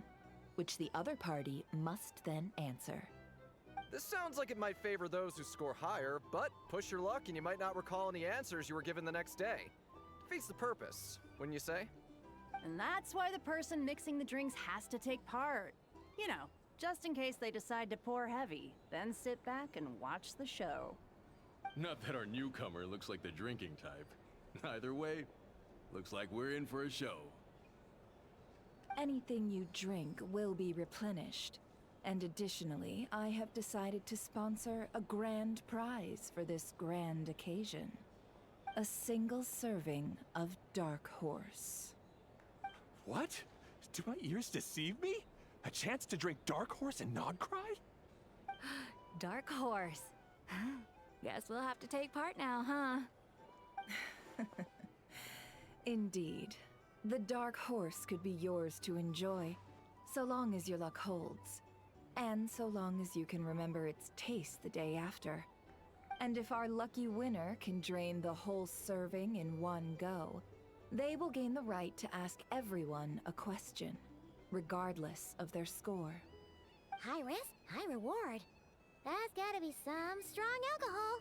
which the other party must then answer. This sounds like it might favor those who score higher, but push your luck and you might not recall any answers you were given the next day. Defeats the purpose, wouldn't you say? And that's why the person mixing the drinks has to take part. You know, just in case they decide to pour heavy, then sit back and watch the show. Not that our newcomer looks like the drinking type. Either way, looks like we're in for a show. Anything you drink will be replenished. And additionally, I have decided to sponsor a grand prize for this grand occasion. A single serving of Dark Horse. What? Do my ears deceive me? A chance to drink Dark Horse and not cry? Dark Horse. Guess we'll have to take part now, huh? Indeed. The Dark Horse could be yours to enjoy, so long as your luck holds. And so long as you can remember its taste the day after. And if our lucky winner can drain the whole serving in one go, they will gain the right to ask everyone a question, regardless of their score. High risk, high reward. That's gotta be some strong alcohol.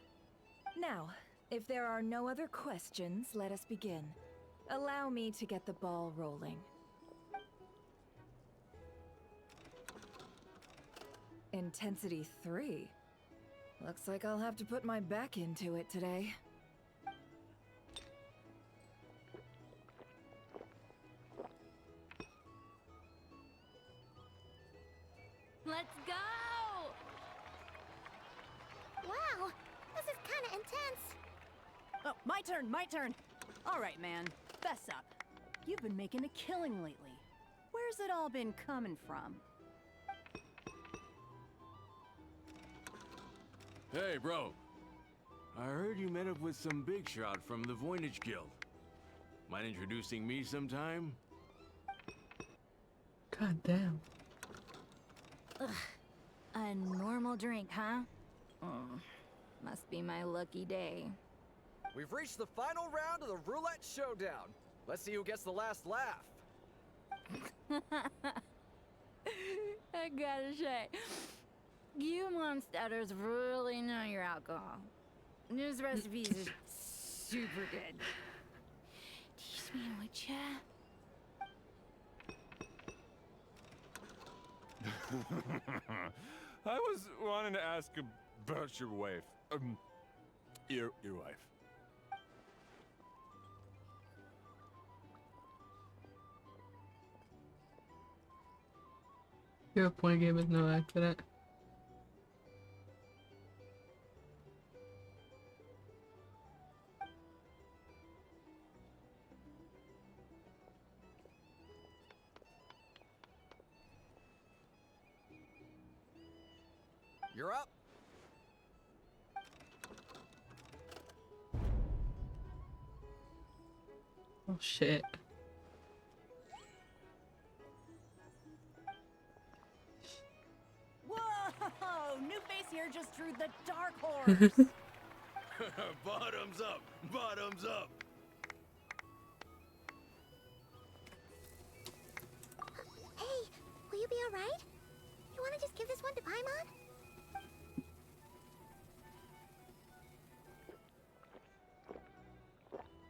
Now, if there are no other questions, let us begin. Allow me to get the ball rolling. Intensity 3. Looks like I'll have to put my back into it today. Let's go! Wow, this is kinda intense. Oh, my turn. All right, man, fess up. You've been making a killing lately. Where's it all been coming from? Hey, bro. I heard you met up with some big shot from the Voynich Guild. Mind introducing me sometime? God damn. Ugh. A normal drink, huh? Must be my lucky day. We've reached the final round of the roulette showdown. Let's see who gets the last laugh. I gotta say, you monsters really know your alcohol. This recipe is super good. Teach me, would ya? I was wanting to ask about your wife. Your wife. Your point game is no accident. You're up. Oh shit. Whoa! New face here just drew the dark horse. Bottoms up! Bottoms up! Hey, will you be alright? You wanna just give this one to Paimon?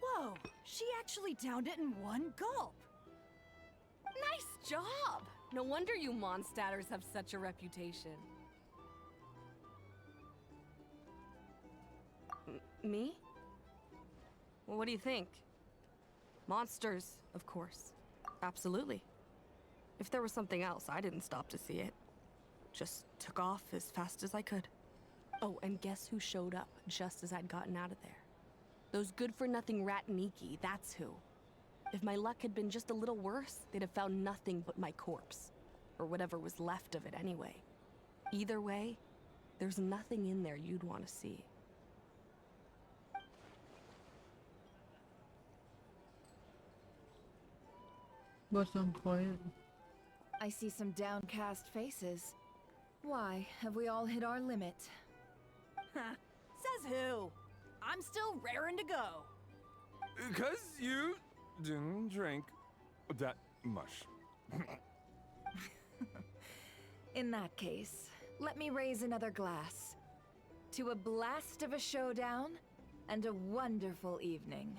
Whoa! She actually downed it in one gulp. Nice job! No wonder you monstatters have such a reputation. Me? Well, what do you think? Monsters, of course. Absolutely. If there was something else, I didn't stop to see it. Just took off as fast as I could. Oh, and guess who showed up just as I'd gotten out of there? Those good-for-nothing Rataniki, that's who. If my luck had been just a little worse, they'd have found nothing but my corpse. Or whatever was left of it anyway. Either way, there's nothing in there you'd want to see. What's on point? I see some downcast faces. Why, have we all hit our limit? Says who? I'm still raring to go. 'Cause you didn't drink that much. In that case, let me raise another glass. To a blast of a showdown and a wonderful evening.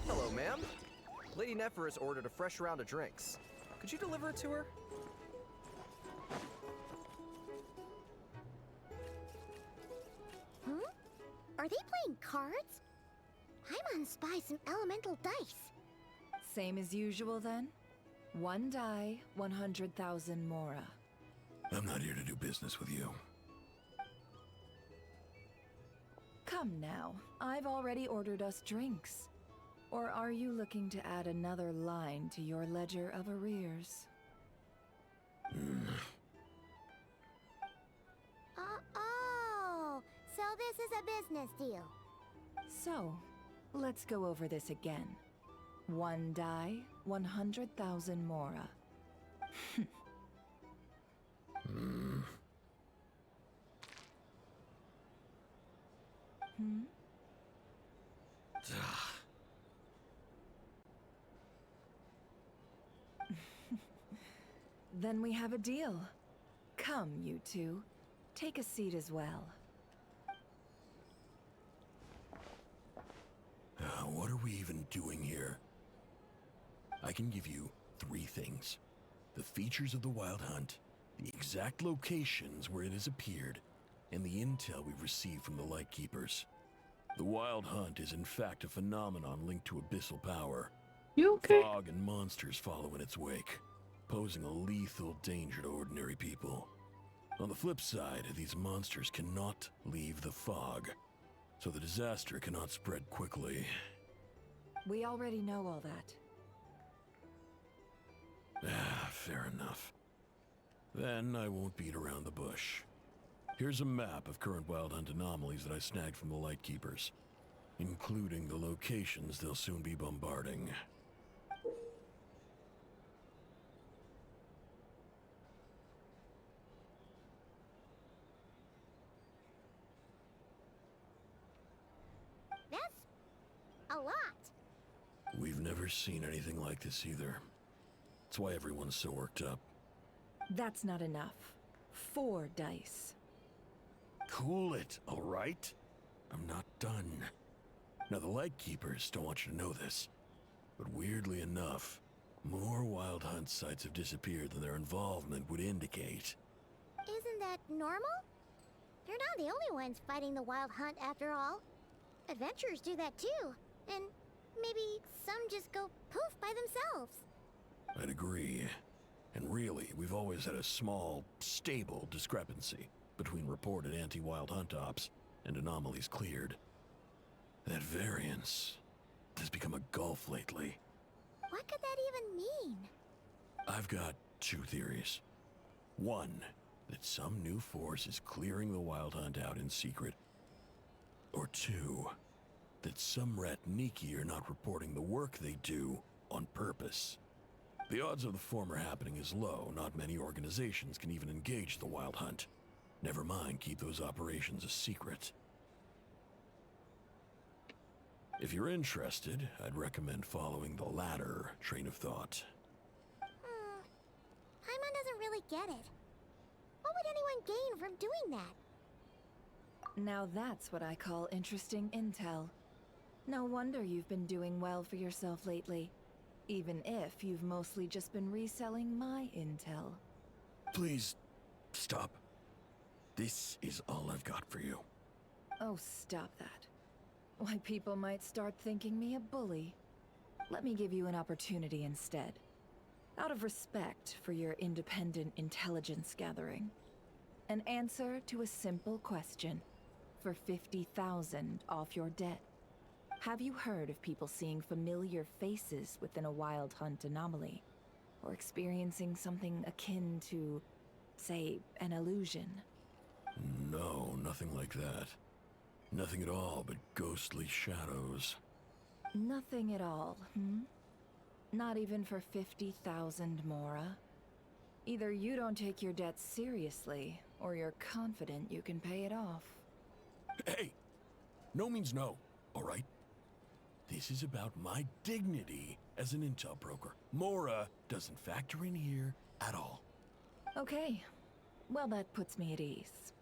Hello, ma'am. Lady Nefer has ordered a fresh round of drinks. Could you deliver it to her? Are they playing cards? Paimon spies some elemental dice. Same as usual then? One die, 100,000 mora. I'm not here to do business with you. Come now, I've already ordered us drinks. Or are you looking to add another line to your ledger of arrears? Oh, so this is a business deal. So, let's go over this again. One die, 100,000 mora. Then we have a deal. Come, you two. Take a seat as well. What are we even doing here? I can give you 3 things. The features of the Wild Hunt, the exact locations where it has appeared, and the intel we've received from the Lightkeepers. The Wild Hunt is in fact a phenomenon linked to abyssal power. You okay? Fog and monsters follow in its wake, posing a lethal danger to ordinary people. On the flip side, these monsters cannot leave the fog, so the disaster cannot spread quickly. We already know all that. Fair enough. Then I won't beat around the bush. Here's a map of current Wild Hunt anomalies that I snagged from the Lightkeepers, including the locations they'll soon be bombarding. That's a lot. We've never seen anything like this either. That's why everyone's so worked up. That's not enough. 4 dice. Cool it, all right? I'm not done. Now, the Lightkeepers don't want you to know this, but weirdly enough, more Wild Hunt sites have disappeared than their involvement would indicate. Isn't that normal? They're not the only ones fighting the Wild Hunt after all. Adventurers do that too, and maybe some just go poof by themselves. I'd agree. And really, we've always had a small, stable discrepancy between reported anti-Wild Hunt ops and anomalies cleared. That variance has become a gulf lately. What could that even mean? I've got 2 theories. One, that some new force is clearing the Wild Hunt out in secret. Or 2, that some Ratniki are not reporting the work they do on purpose. The odds of the former happening is low. Not many organizations can even engage the Wild Hunt. Never mind keep those operations a secret. If you're interested, I'd recommend following the latter train of thought. Paimon doesn't really get it. What would anyone gain from doing that? Now that's what I call interesting intel. No wonder you've been doing well for yourself lately. Even if you've mostly just been reselling my intel. Please, stop. This is all I've got for you. Oh, stop that. Why, people might start thinking me a bully. Let me give you an opportunity instead. Out of respect for your independent intelligence gathering. An answer to a simple question. For 50,000 off your debt. Have you heard of people seeing familiar faces within a Wild Hunt anomaly? Or experiencing something akin to, say, an illusion? No, nothing like that. Nothing at all but ghostly shadows. Nothing at all, hmm? Not even for 50,000 Mora? Either you don't take your debt seriously, or you're confident you can pay it off. Hey! No means no, all right? This is about my dignity as an intel broker. Mora doesn't factor in here at all. Okay. Well, that puts me at ease.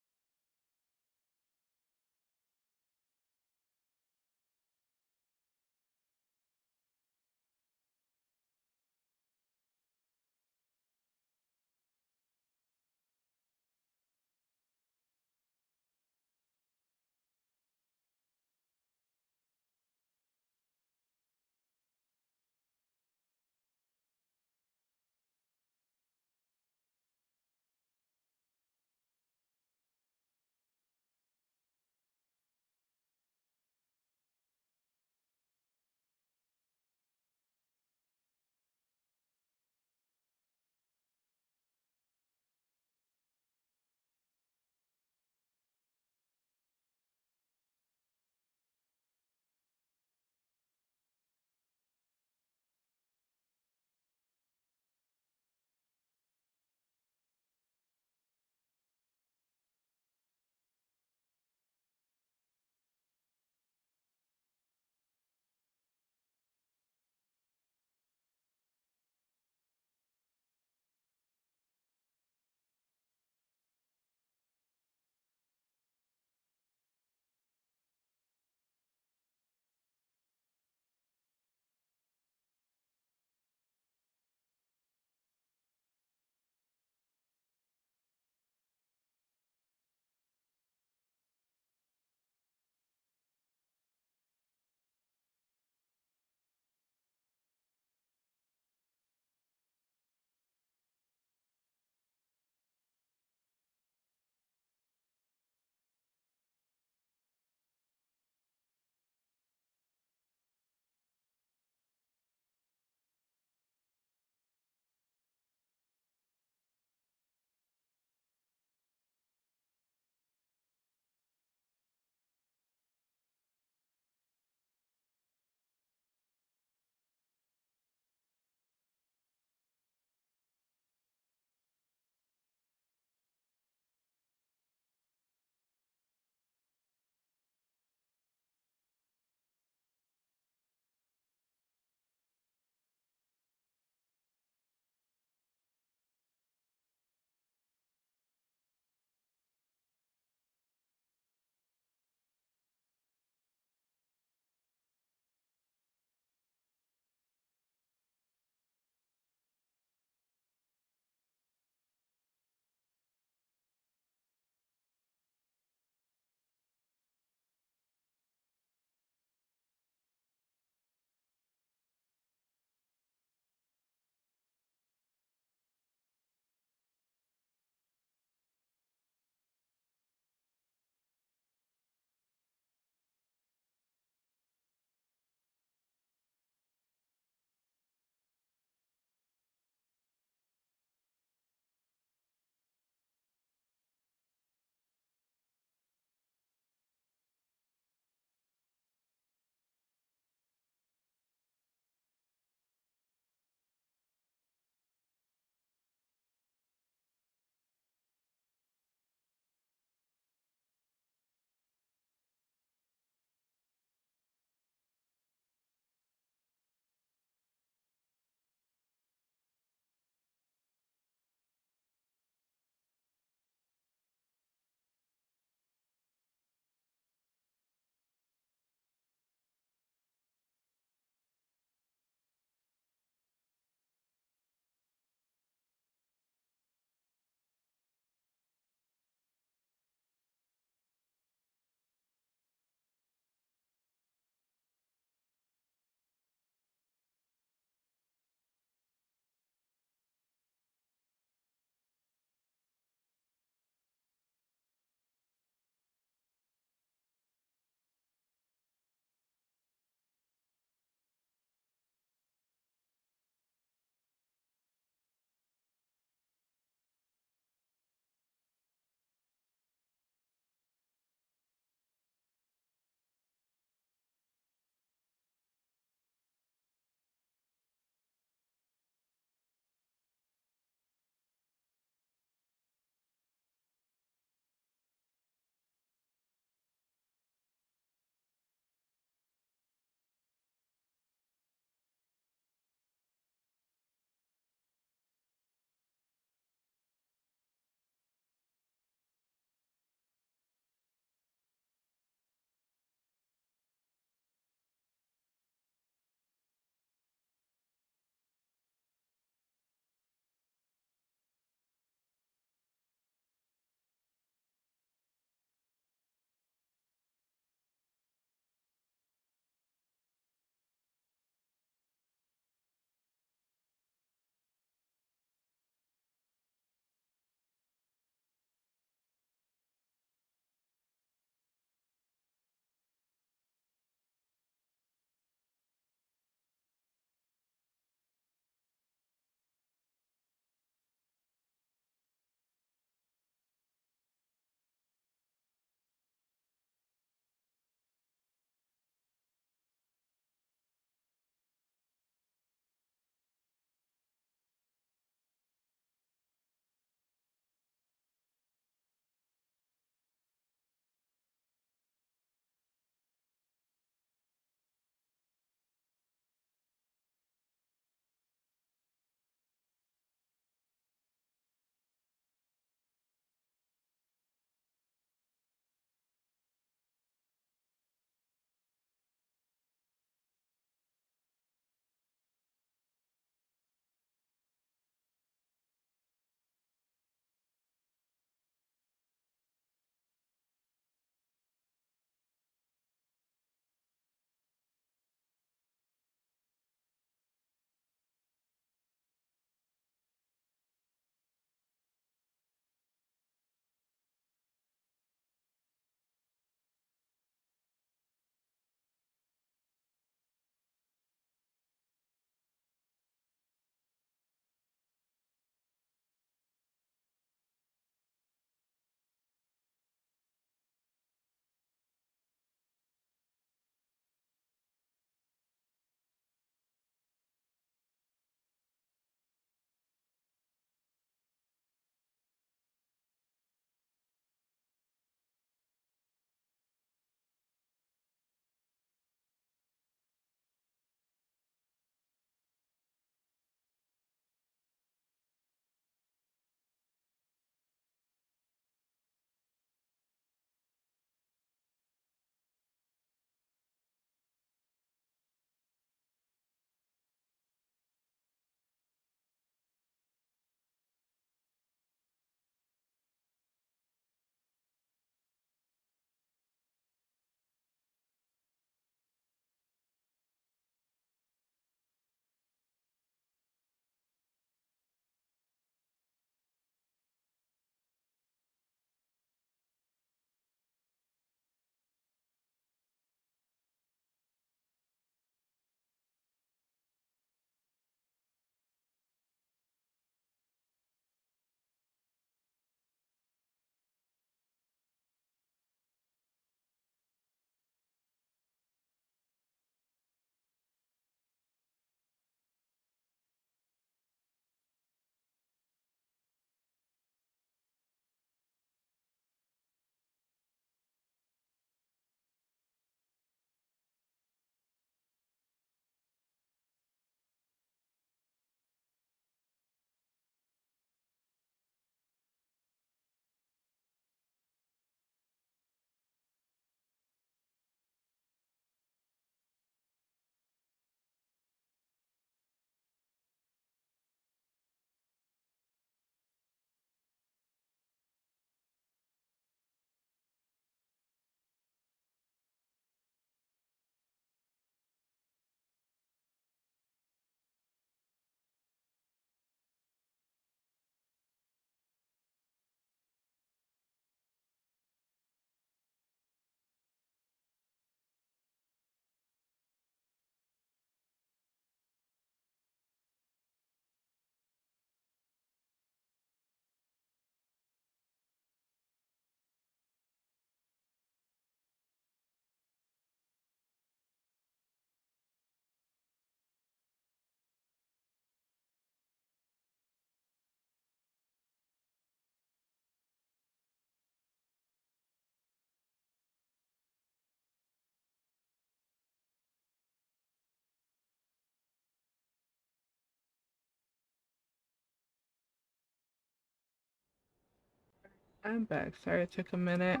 I'm back. Sorry it took a minute.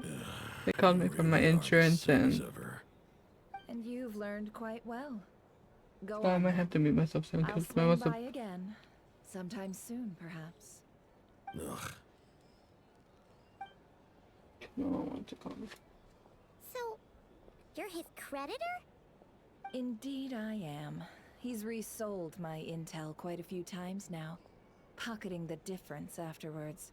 They called me from my insurance and And you've learned quite well. Go so I on might then. have to mute myself soon I'll because I swing must have. by again. Sometime soon, perhaps. Ugh. No one wants to call me. So, you're his creditor? Indeed I am. He's resold my intel quite a few times now, pocketing the difference afterwards.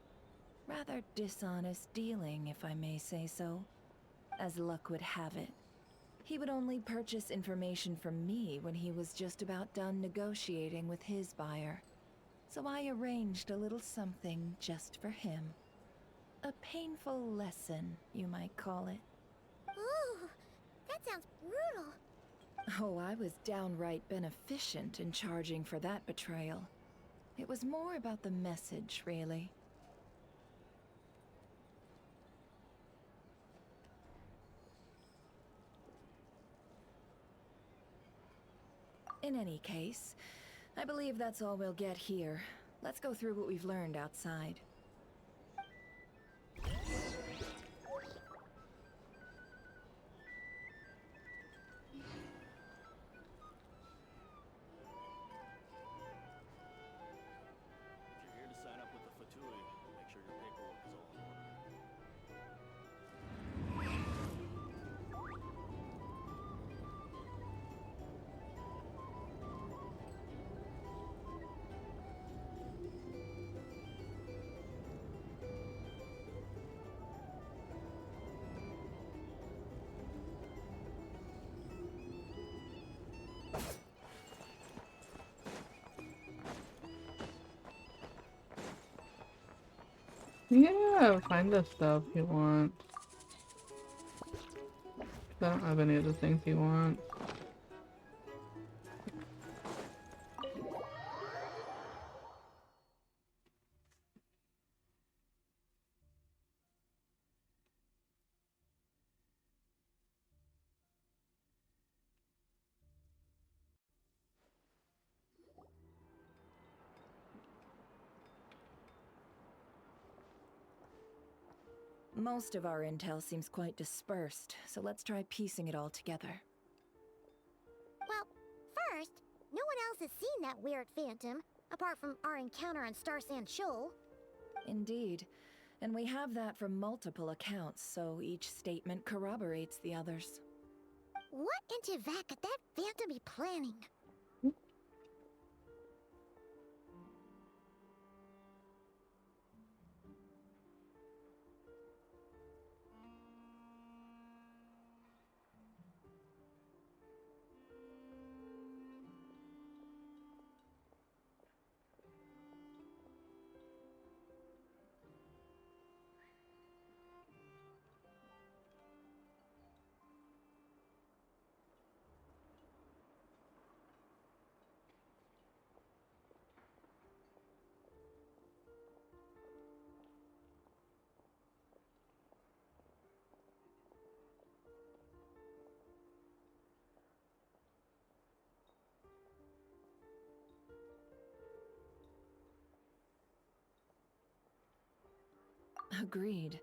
Rather dishonest dealing, if I may say so. As luck would have it, he would only purchase information from me when he was just about done negotiating with his buyer. So I arranged a little something just for him. A painful lesson, you might call it. Ooh, that sounds brutal. Oh, I was downright beneficent in charging for that betrayal. It was more about the message, really. In any case, I believe that's all we'll get here. Let's go through what we've learned outside. If you're here to sign up with the Fatui, make sure your paperwork is all in order. Yeah, find the stuff you want. I don't have any of the things you want. Most of our intel seems quite dispersed, so let's try piecing it all together. Well, first, no one else has seen that weird phantom, apart from our encounter on Star Sand Shoal. Indeed. And we have that from multiple accounts, so each statement corroborates the others. What in Teyvat could that phantom be planning? Agreed.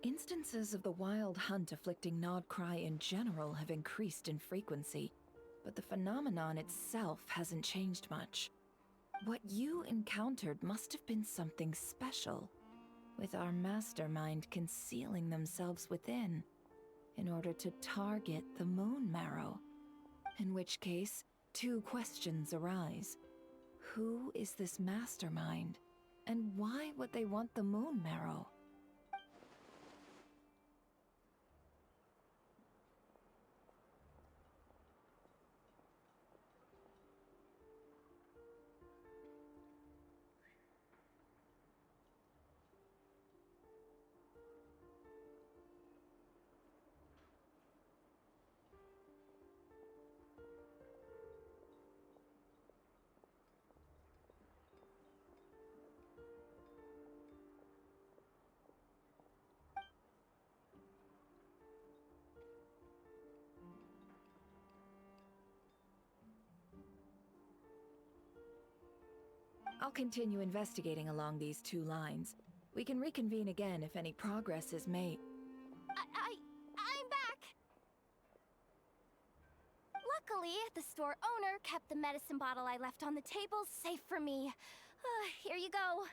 Instances of the wild hunt afflicting Nodcry in general have increased in frequency, but the phenomenon itself hasn't changed much. What you encountered must have been something special, with our mastermind concealing themselves within, in order to target the Moon Marrow. In which case, two questions arise. Who is this mastermind? And why would they want the Moon Marrow? I'll continue investigating along these two lines. We can reconvene again if any progress is made. I'm back! Luckily, the store owner kept the medicine bottle I left on the table safe for me. Here you go.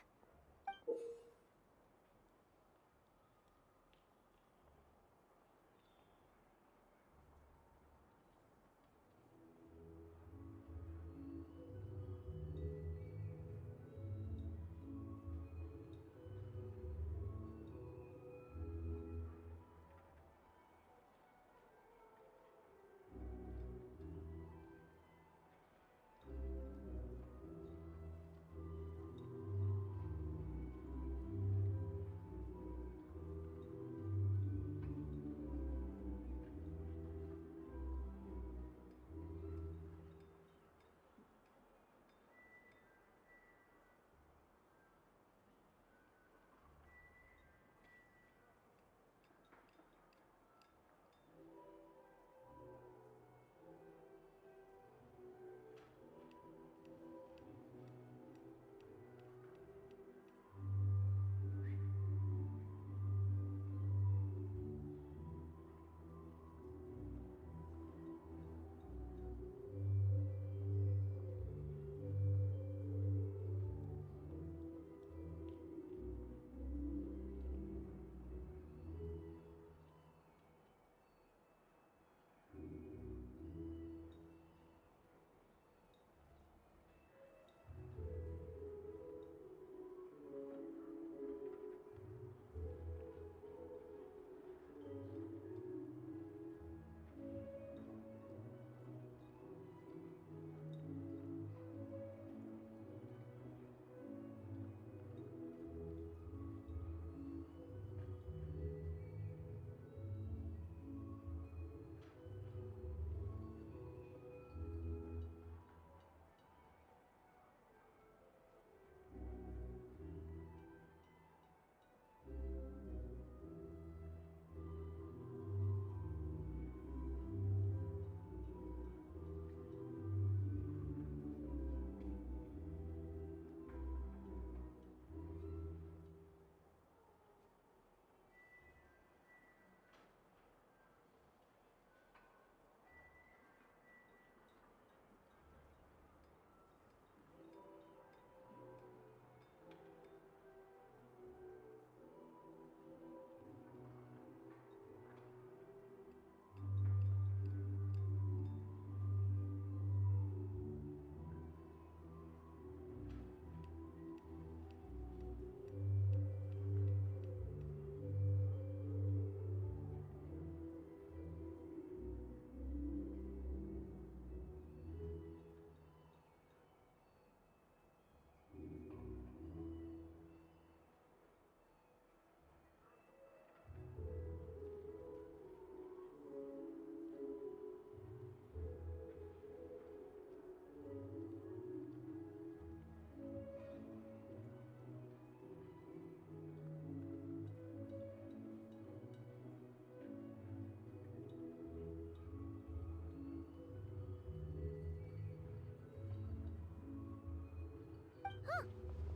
Huh.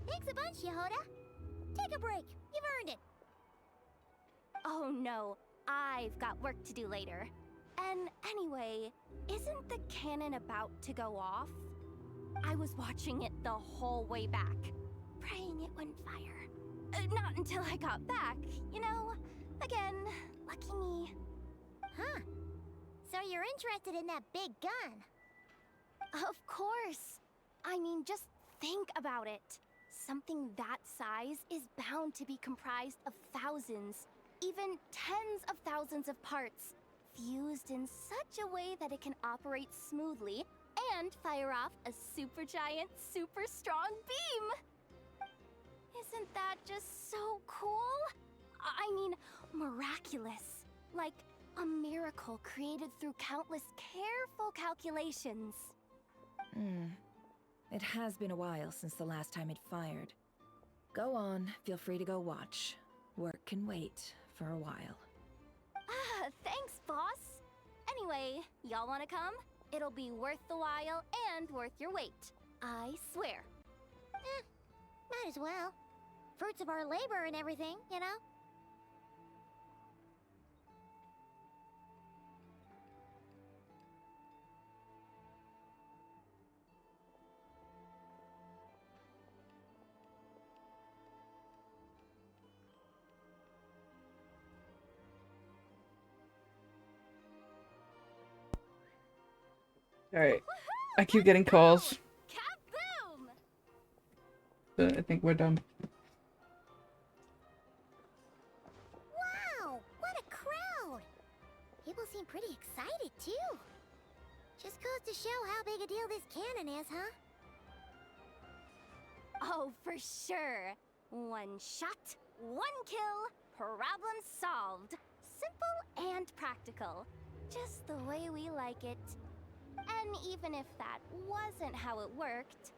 Thanks a bunch, Yehoda. Take a break. You've earned it. Oh no, I've got work to do later. And anyway, isn't the cannon about to go off? I was watching it the whole way back, praying it wouldn't fire. Not until I got back, you know? Again, lucky me. Huh. So you're interested in that big gun? Of course. I mean, just think about it. Something that size is bound to be comprised of thousands, even tens of thousands of parts, fused in such a way that it can operate smoothly and fire off a supergiant, super strong beam! Isn't that just so cool? I mean, miraculous. Like a miracle created through countless careful calculations. It has been a while since the last time it fired. Go on, feel free to go watch. Work can wait for a while. Thanks, boss. Anyway, y'all wanna come? It'll be worth the while and worth your wait. I swear. Might as well. fruits of our labor and everything, you know? Alright. I keep getting calls. Kaboom! But I think we're done. Wow, what a crowd! People seem pretty excited, too. Just goes to show how big a deal this cannon is, huh? Oh, for sure. One shot, one kill, problem solved. Simple and practical. Just the way we like it. And even if that wasn't how it worked,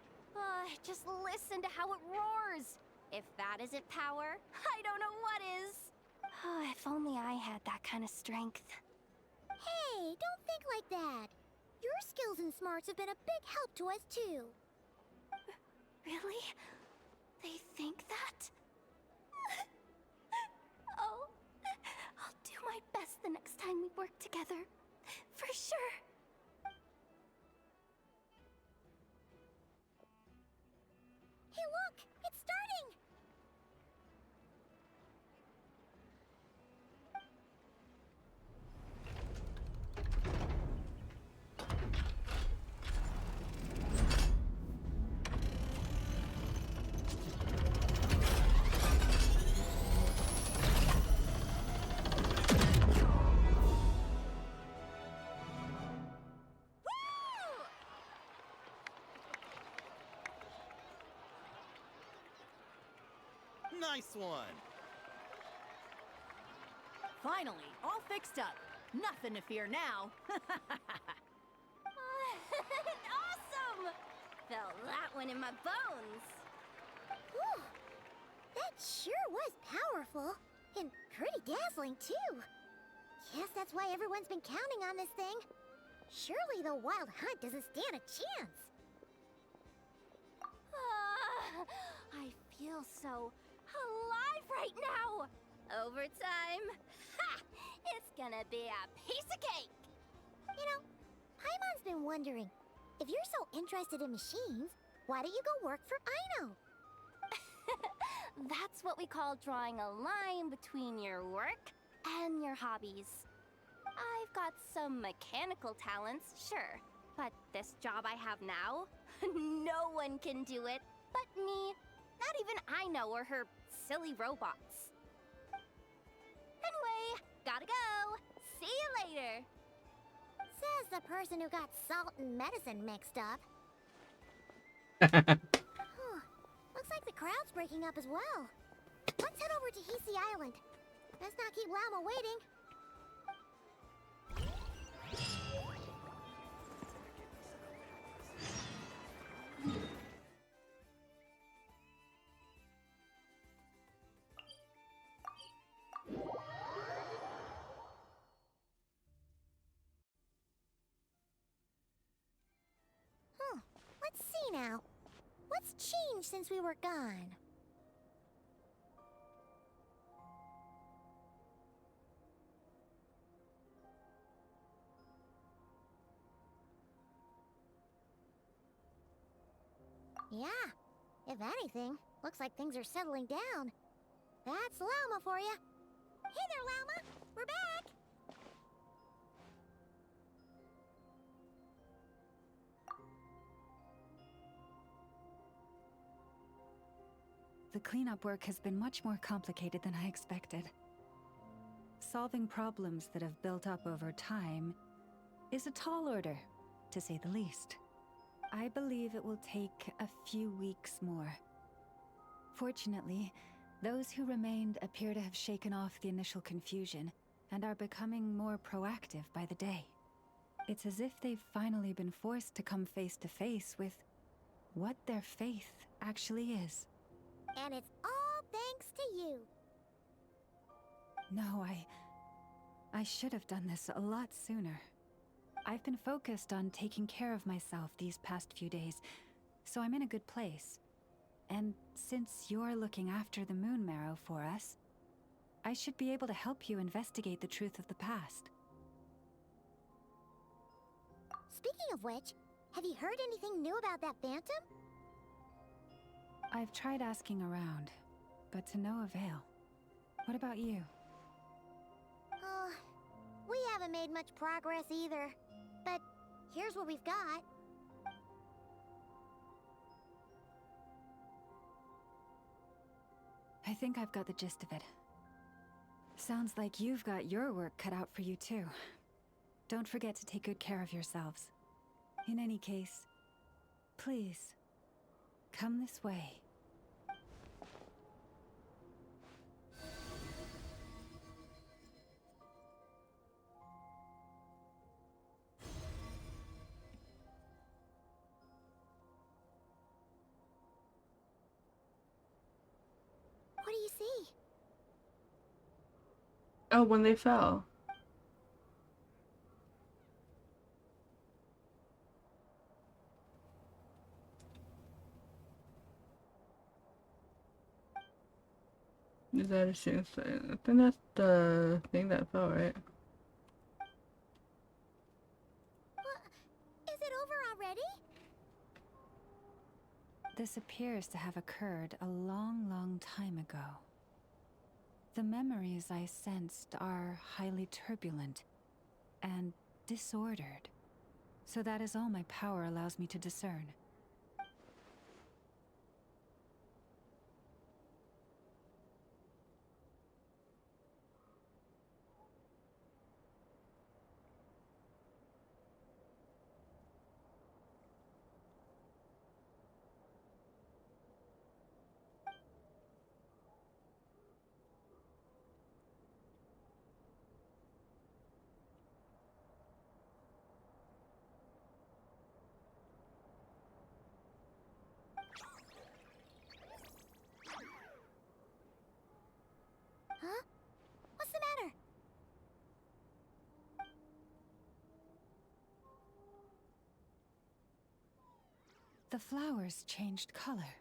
just listen to how it roars. If that isn't power, I don't know what is. Oh, if only I had that kind of strength. Hey, don't think like that. Your skills and smarts have been a big help to us, too. Really? They think that? Oh, I'll do my best the next time we work together. For sure. Hey, look! It's starting! Nice one! Finally, all fixed up. Nothing to fear now. Awesome! Felt that one in my bones. Whew. That sure was powerful. And pretty dazzling, too. Guess that's why everyone's been counting on this thing. Surely the Wild Hunt doesn't stand a chance. I feel so alive right now. Overtime. Ha! It's gonna be a piece of cake. You know, Paimon's been wondering, if you're so interested in machines, why don't you go work for Aino? That's what we call drawing a line between your work and your hobbies. I've got some mechanical talents, sure, but this job I have now, no one can do it but me. Not even Aino or her silly robots. Anyway, gotta go. See you later. Says the person who got salt and medicine mixed up. Looks like the crowd's breaking up as well. Let's head over to Hisi Island. Let's not keep Llama waiting. Let's see now. What's changed since we were gone? Yeah, if anything, looks like things are settling down. That's Llama for you. Hey there, Llama! We're back! The cleanup work has been much more complicated than I expected. Solving problems that have built up over time is a tall order, to say the least. I believe it will take a few weeks more. Fortunately, those who remained appear to have shaken off the initial confusion and are becoming more proactive by the day. It's as if they've finally been forced to come face to face with what their faith actually is. And it's all thanks to you. No, I should have done this a lot sooner. I've been focused on taking care of myself these past few days, so I'm in a good place. And since you're looking after the Moon Marrow for us, I should be able to help you investigate the truth of the past. Speaking of which, have you heard anything new about that phantom? I've tried asking around, but to no avail. What about you? Oh, we haven't made much progress either. But here's what we've got. I think I've got the gist of it. Sounds like you've got your work cut out for you too. Don't forget to take good care of yourselves. In any case, please, come this way. What do you see? Oh, when they fell. Is that a shooting star? I think that's the thing that fell, right? Is it over already? This appears to have occurred a long, long time ago. The memories I sensed are highly turbulent and disordered. So that is all my power allows me to discern. Huh? What's the matter? The flowers changed color.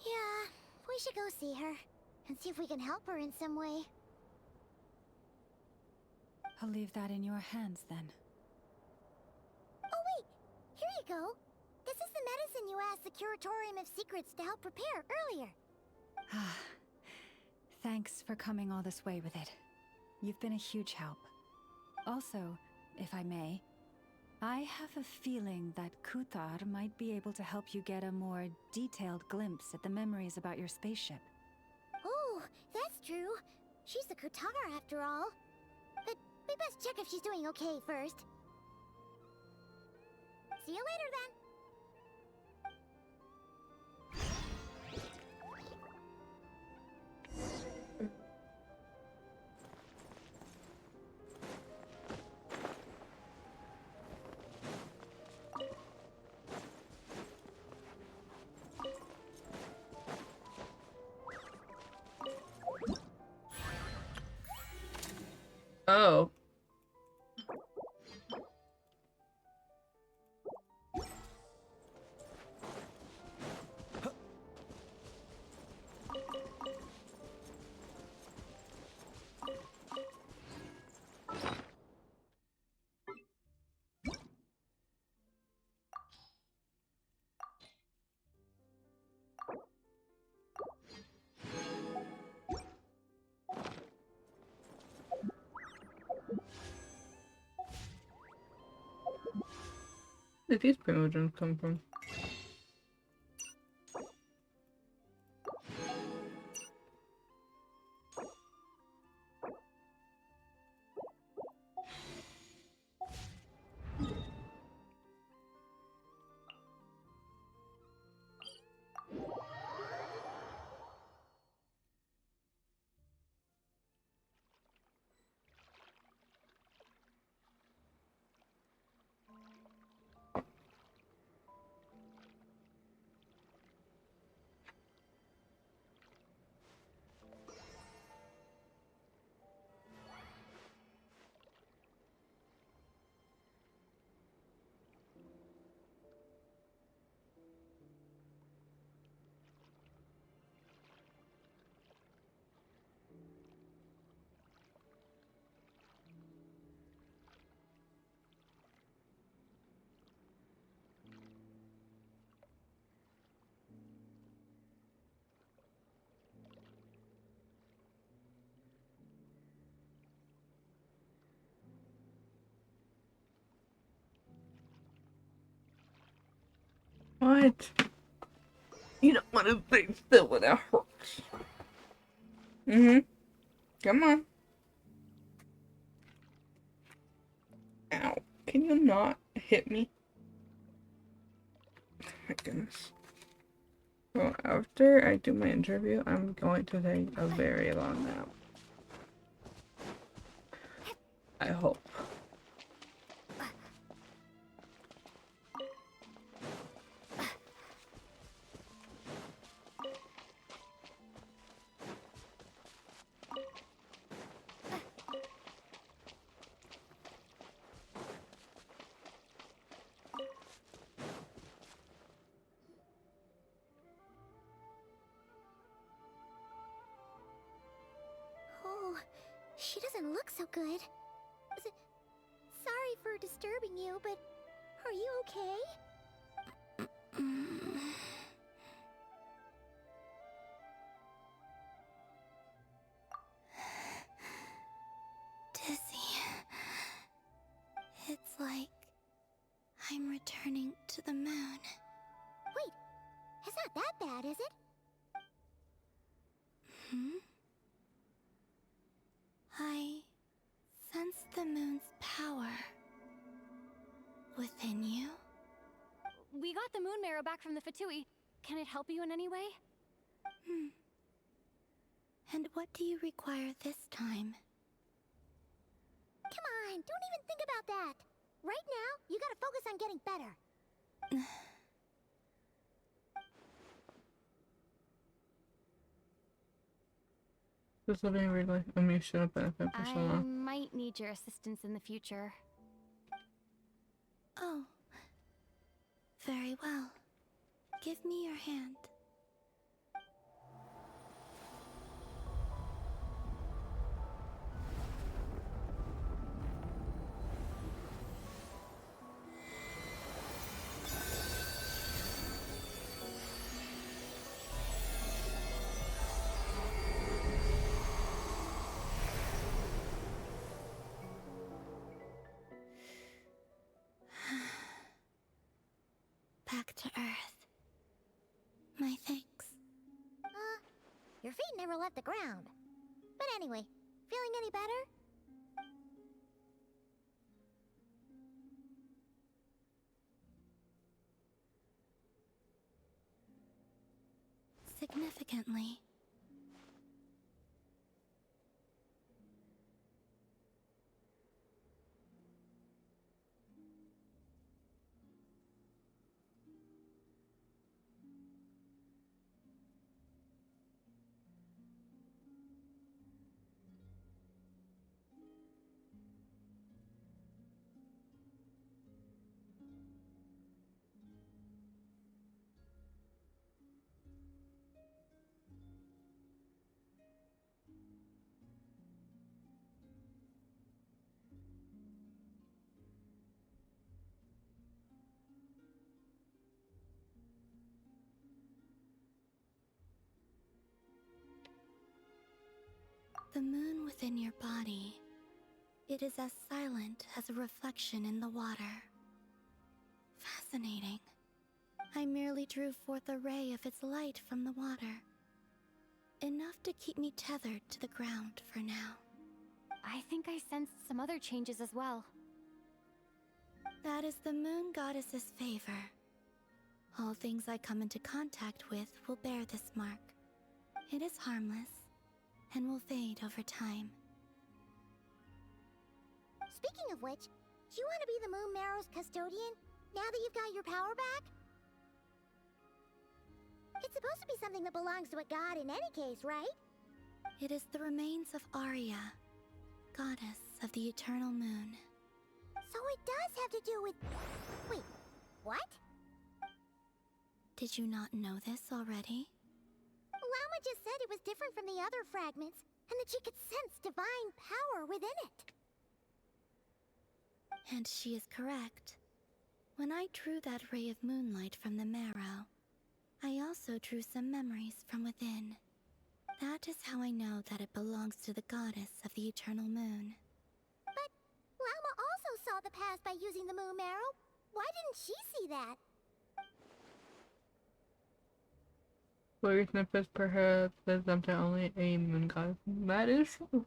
Yeah, we should go see her and see if we can help her in some way. I'll leave that in your hands then. Oh wait, here you go. This is the medicine you asked the Curatorium of Secrets to help prepare earlier. Ah, thanks for coming all this way with it. You've been a huge help. Also, if I may, I have a feeling that Kuthar might be able to help you get a more detailed glimpse at the memories about your spaceship. Oh, that's true. She's the Kutar after all. But we best check if she's doing okay first. See you later then. Oh. Where did these primogems come from? What? You don't want to stay still when it hurts. Come on. Ow. Can you not hit me? Oh my goodness. Well, after I do my interview, I'm going to take a very long nap. I hope. Oh, she doesn't look so good. Sorry for disturbing you, but are you okay? Dizzy. It's like I'm returning to the moon. Wait, it's not that bad, is it? I sense the moon's power within you. We got the moon marrow back from the Fatui. Can it help you in any way? And what do you require this time? Come on, don't even think about that. Right now, you gotta focus on getting better. This will be really, I mean, should have benefit for so I long. might need your assistance in the future. Oh. Very well. Give me your hand. Back to Earth. My thanks. Your feet never left the ground. But anyway, feeling any better? Significantly. The moon within your body. It is as silent as a reflection in the water. Fascinating. I merely drew forth a ray of its light from the water. Enough to keep me tethered to the ground for now. I think I sensed some other changes as well. That is the moon goddess's favor. All things I come into contact with will bear this mark. It is harmless and will fade over time. Speaking of which, do you want to be the Moon Marrow's custodian now that you've got your power back? It's supposed to be something that belongs to a god in any case, right? It is the remains of Arya, goddess of the eternal moon. So it does have to do with... Wait, what? Did you not know this already? Llama just said it was different from the other fragments, and that she could sense divine power within it. And she is correct. When I drew that ray of moonlight from the marrow, I also drew some memories from within. That is how I know that it belongs to the goddess of the eternal moon. But Llama also saw the past by using the Moon Marrow. Why didn't she see that? Blurry snippets perhaps says something only a moon god. That is true.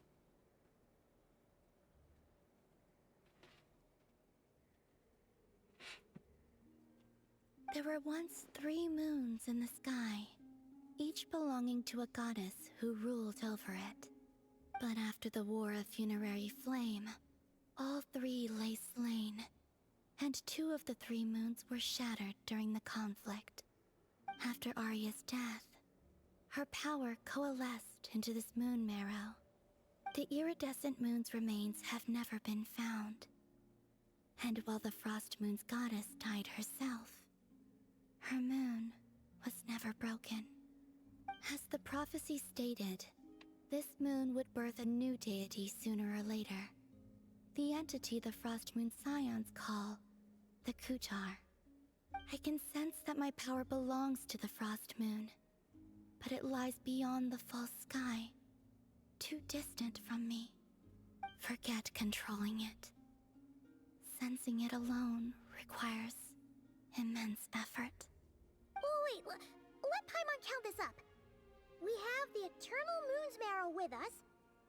There were once 3 moons in the sky, each belonging to a goddess who ruled over it. But after the War of Funerary Flame, all 3 lay slain, and 2 of the 3 moons were shattered during the conflict. After Arya's death, her power coalesced into this moon marrow. The iridescent moon's remains have never been found. And while the Frost Moon's goddess died herself, her moon was never broken. As the prophecy stated, this moon would birth a new deity sooner or later. The entity the Frost Moon Scions call the Kutar. I can sense that my power belongs to the Frost Moon, but it lies beyond the false sky, too distant from me. Forget controlling it. Sensing it alone requires immense effort. Oh, wait, let Paimon count this up. We have the Eternal Moon's Marrow with us.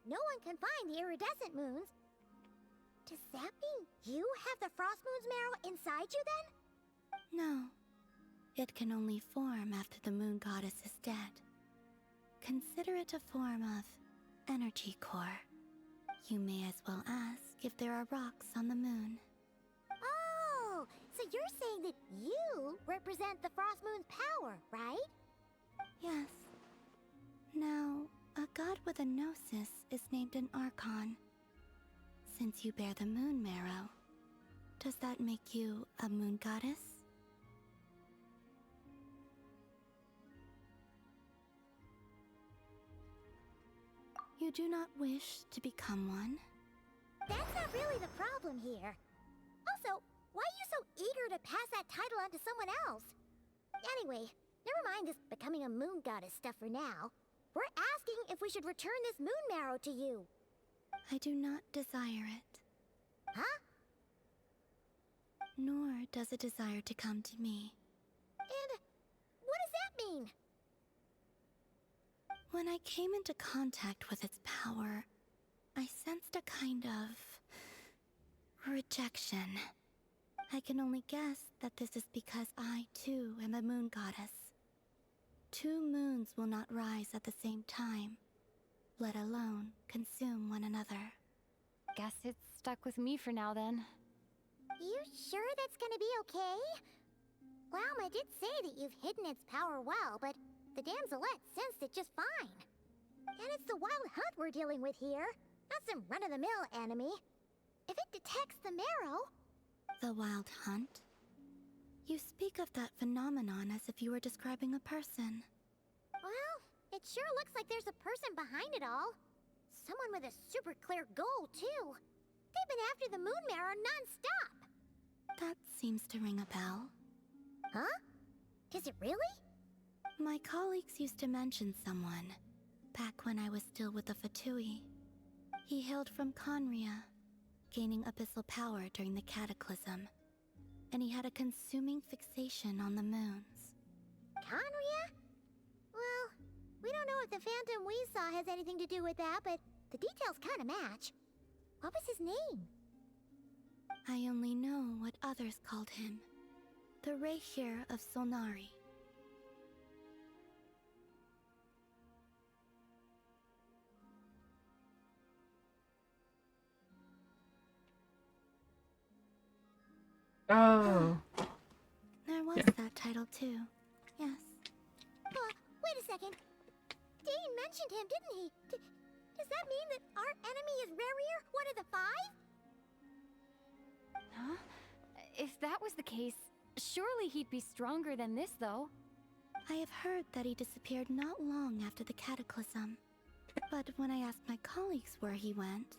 No one can find the iridescent moons. Does that mean you have the Frost Moon's Marrow inside you then? No. It can only form after the moon goddess is dead. Consider it a form of energy core. You may as well ask if there are rocks on the moon. Oh, so you're saying that you represent the Frost Moon's power, right? Yes. Now, a god with a gnosis is named an Archon. Since you bear the moon marrow, does that make you a moon goddess? You do not wish to become one? That's not really the problem here. Also, why are you so eager to pass that title on to someone else? Anyway, never mind this becoming a moon goddess stuff for now. We're asking if we should return this moon marrow to you. I do not desire it. Huh? Nor does it desire to come to me. And what does that mean? When I came into contact with its power, I sensed a kind of rejection. I can only guess that this is because I, too, am a moon goddess. 2 moons will not rise at the same time, let alone consume one another. Guess it's stuck with me for now then. You sure that's gonna be okay? Glauma did say that you've hidden its power well, but the Damselette sensed it just fine. And it's the wild hunt we're dealing with here, not some run-of-the-mill enemy. If it detects the marrow... The wild hunt? You speak of that phenomenon as if you were describing a person. Well, it sure looks like there's a person behind it all. Someone with a super clear goal, too. They've been after the moon marrow non-stop. That seems to ring a bell. Huh? Does it really? My colleagues used to mention someone, back when I was still with the Fatui. He hailed from Conria, gaining abyssal power during the Cataclysm, and he had a consuming fixation on the moons. Conria? Well, we don't know if the phantom we saw has anything to do with that, but the details kind of match. What was his name? I only know what others called him. The Reikir of Solnari. Oh. There was that title too. Yes. Wait a second. Dane mentioned him, didn't he? Does that mean that our enemy is Rarier, one of the 5? Huh? If that was the case, surely he'd be stronger than this, though. I have heard that he disappeared not long after the Cataclysm. But when I asked my colleagues where he went,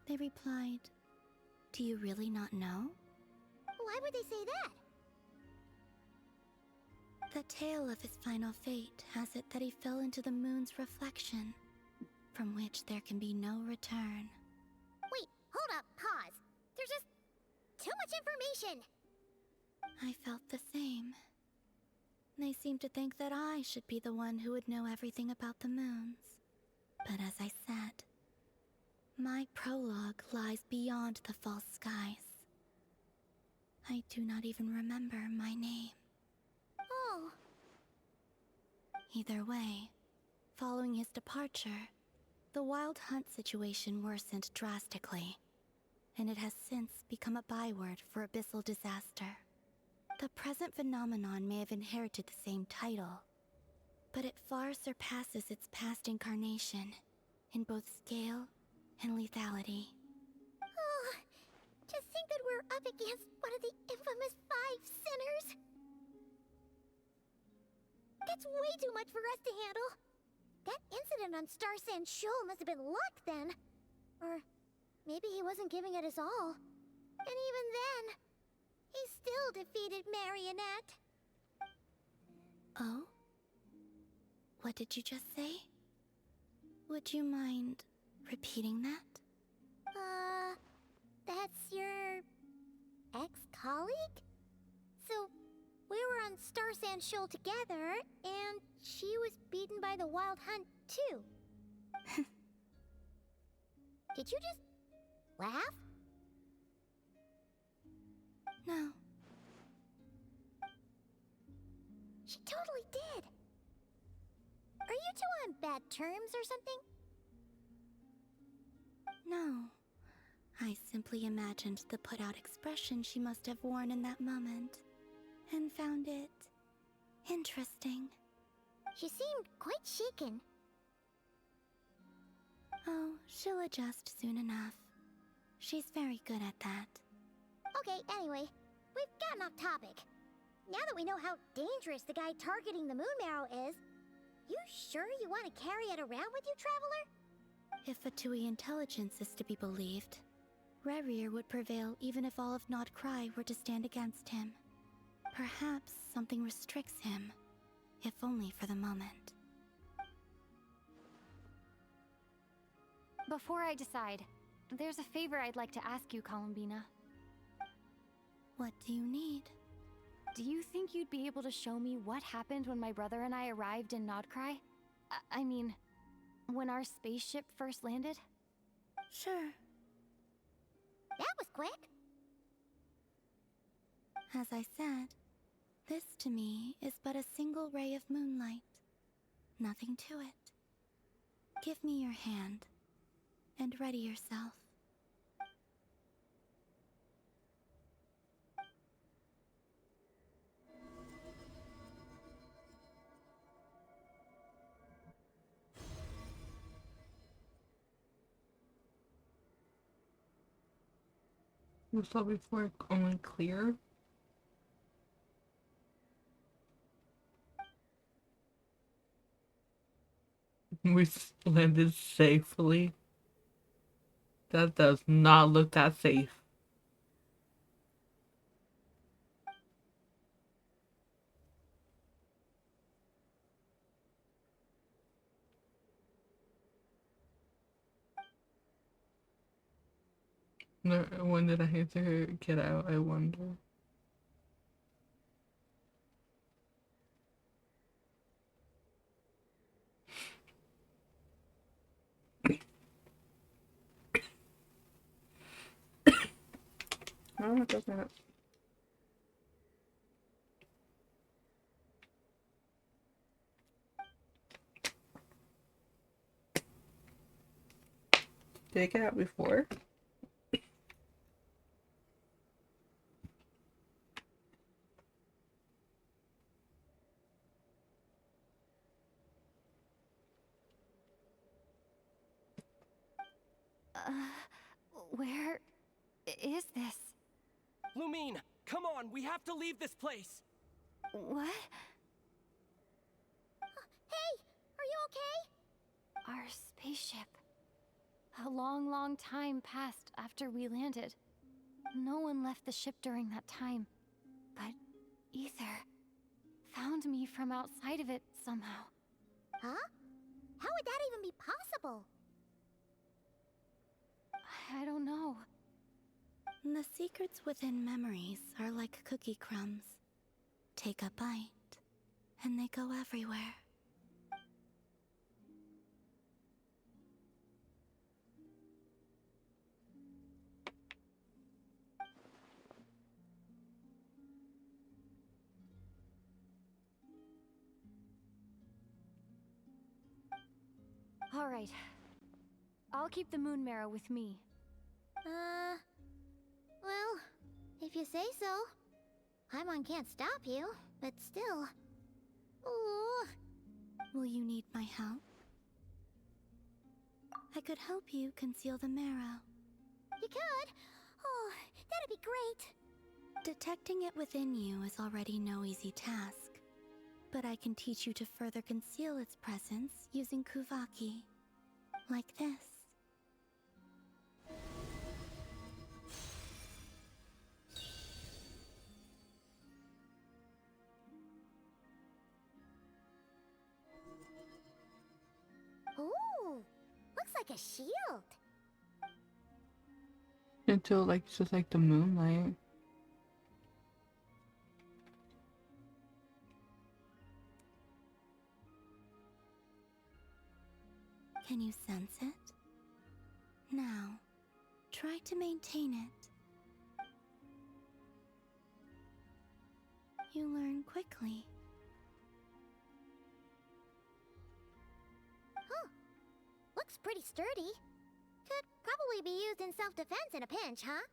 they replied, "Do you really not know?" Why would they say that? The tale of his final fate has it that he fell into the moon's reflection, from which there can be no return. Wait, hold up, pause. There's just too much information. I felt the same. They They seem to think that I should be the one who would know everything about the moons. But as I said, my prologue lies beyond the false skies. I do not even remember my name. Oh. Either way, following his departure, the wild hunt situation worsened drastically, and it has since become a byword for abyssal disaster. The present phenomenon may have inherited the same title, but it far surpasses its past incarnation in both scale and lethality. Oh, to think that we're up against one of the infamous 5 sinners. That's way too much for us to handle. That incident on Star Sand Shoal must have been luck then. Or maybe he wasn't giving it his all. And even then, he still defeated Marionette. Oh? What did you just say? Would you mind repeating that? That's your ex-colleague? So, we were on Star Sand Shoal together, and she was beaten by the Wild Hunt, too. Did you just laugh? No. She totally did. Are you two on bad terms or something? No. I simply imagined the put-out expression she must have worn in that moment, and found it interesting. She seemed quite shaken. Oh, she'll adjust soon enough. She's very good at that. Okay, anyway, we've gotten off topic. Now that we know how dangerous the guy targeting the moon marrow is, you sure you want to carry it around with you, Traveler? If Fatui intelligence is to be believed, Rerir would prevail even if all of Nod Cry were to stand against him. Perhaps something restricts him, if only for the moment. Before I decide, there's a favor I'd like to ask you, Columbina. What do you need? Do you think you'd be able to show me what happened when my brother and I arrived in Nodcry? I mean, when our spaceship first landed? Sure. That was quick. As I said, this to me is but a single ray of moonlight. Nothing to it. Give me your hand, and ready yourself. You saw before only clear? We landed safely. That does not look that safe. When did I have to get out, I wonder? No, it doesn't. Did it get out before? Where is this? Lumine, come on, we have to leave this place. What? Hey, are you okay? Our spaceship. A long, long time passed after we landed. No one left the ship during that time. But Ether found me from outside of it somehow. Huh? How would that even be possible? I don't know. The secrets within memories are like cookie crumbs. Take a bite, and they go everywhere. All right. I'll keep the moon marrow with me. Well, if you say so. Paimon can't stop you, but still. Ooh. Will you need my help? I could help you conceal the marrow. You could? Oh, that'd be great. Detecting it within you is already no easy task, but I can teach you to further conceal its presence using Kuvaki. Like this. Ooh, looks like a shield. Until like it's just like the moonlight. Can you sense it? Now, try to maintain it. You learn quickly. Huh. Looks pretty sturdy. Could probably be used in self-defense in a pinch, huh?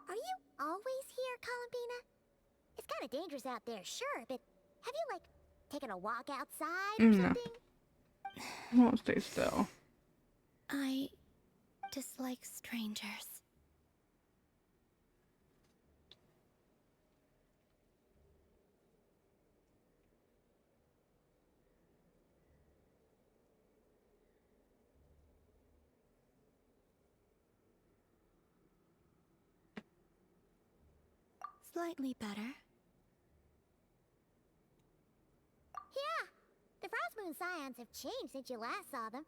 Are you always here, Columbina? It's kind of dangerous out there, sure, but have you, like, taken a walk outside or No. something? I won't stay still. I dislike strangers. Slightly better. Yeah, the Frost Moon Scions have changed since you last saw them.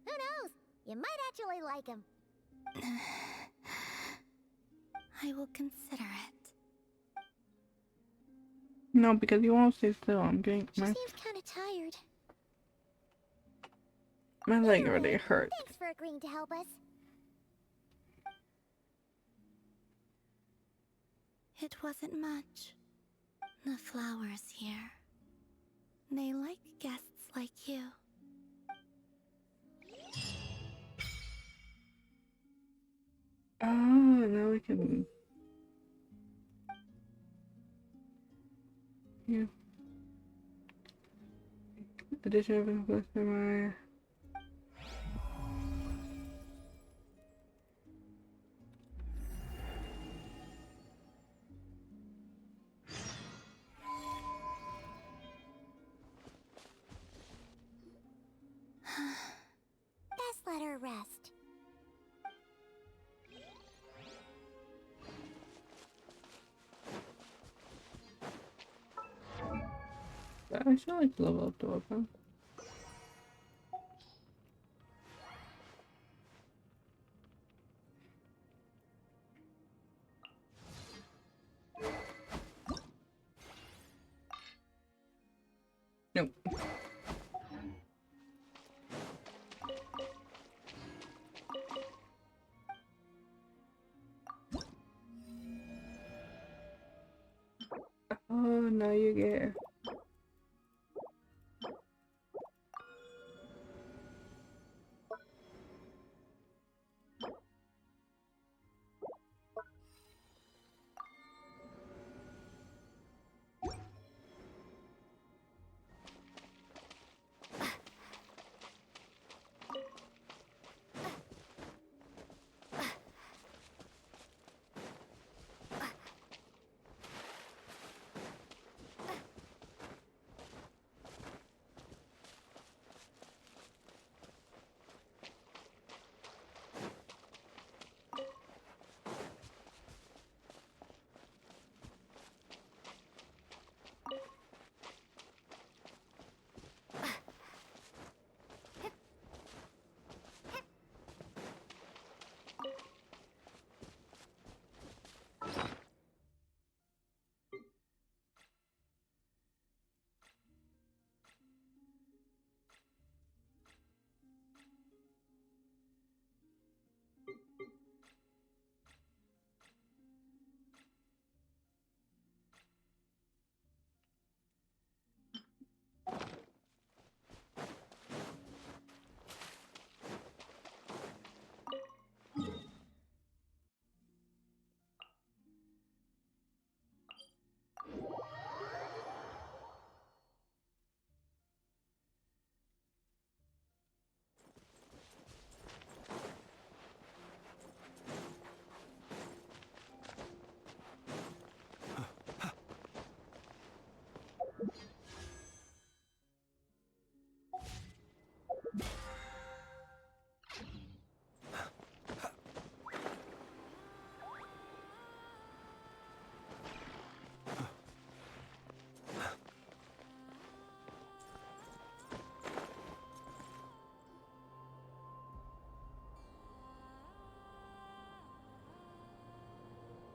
Who knows? You might actually like them. I will consider it. No, because you won't stay still. I'm getting She my seems kind of tired. leg already hurts. Thanks for agreeing to help us. It wasn't much. The flowers here. They like guests like you. Oh, now we can. Yeah. Addition of a my. Best let her rest. I should like to level up the weapon. Nope. Oh, now you get.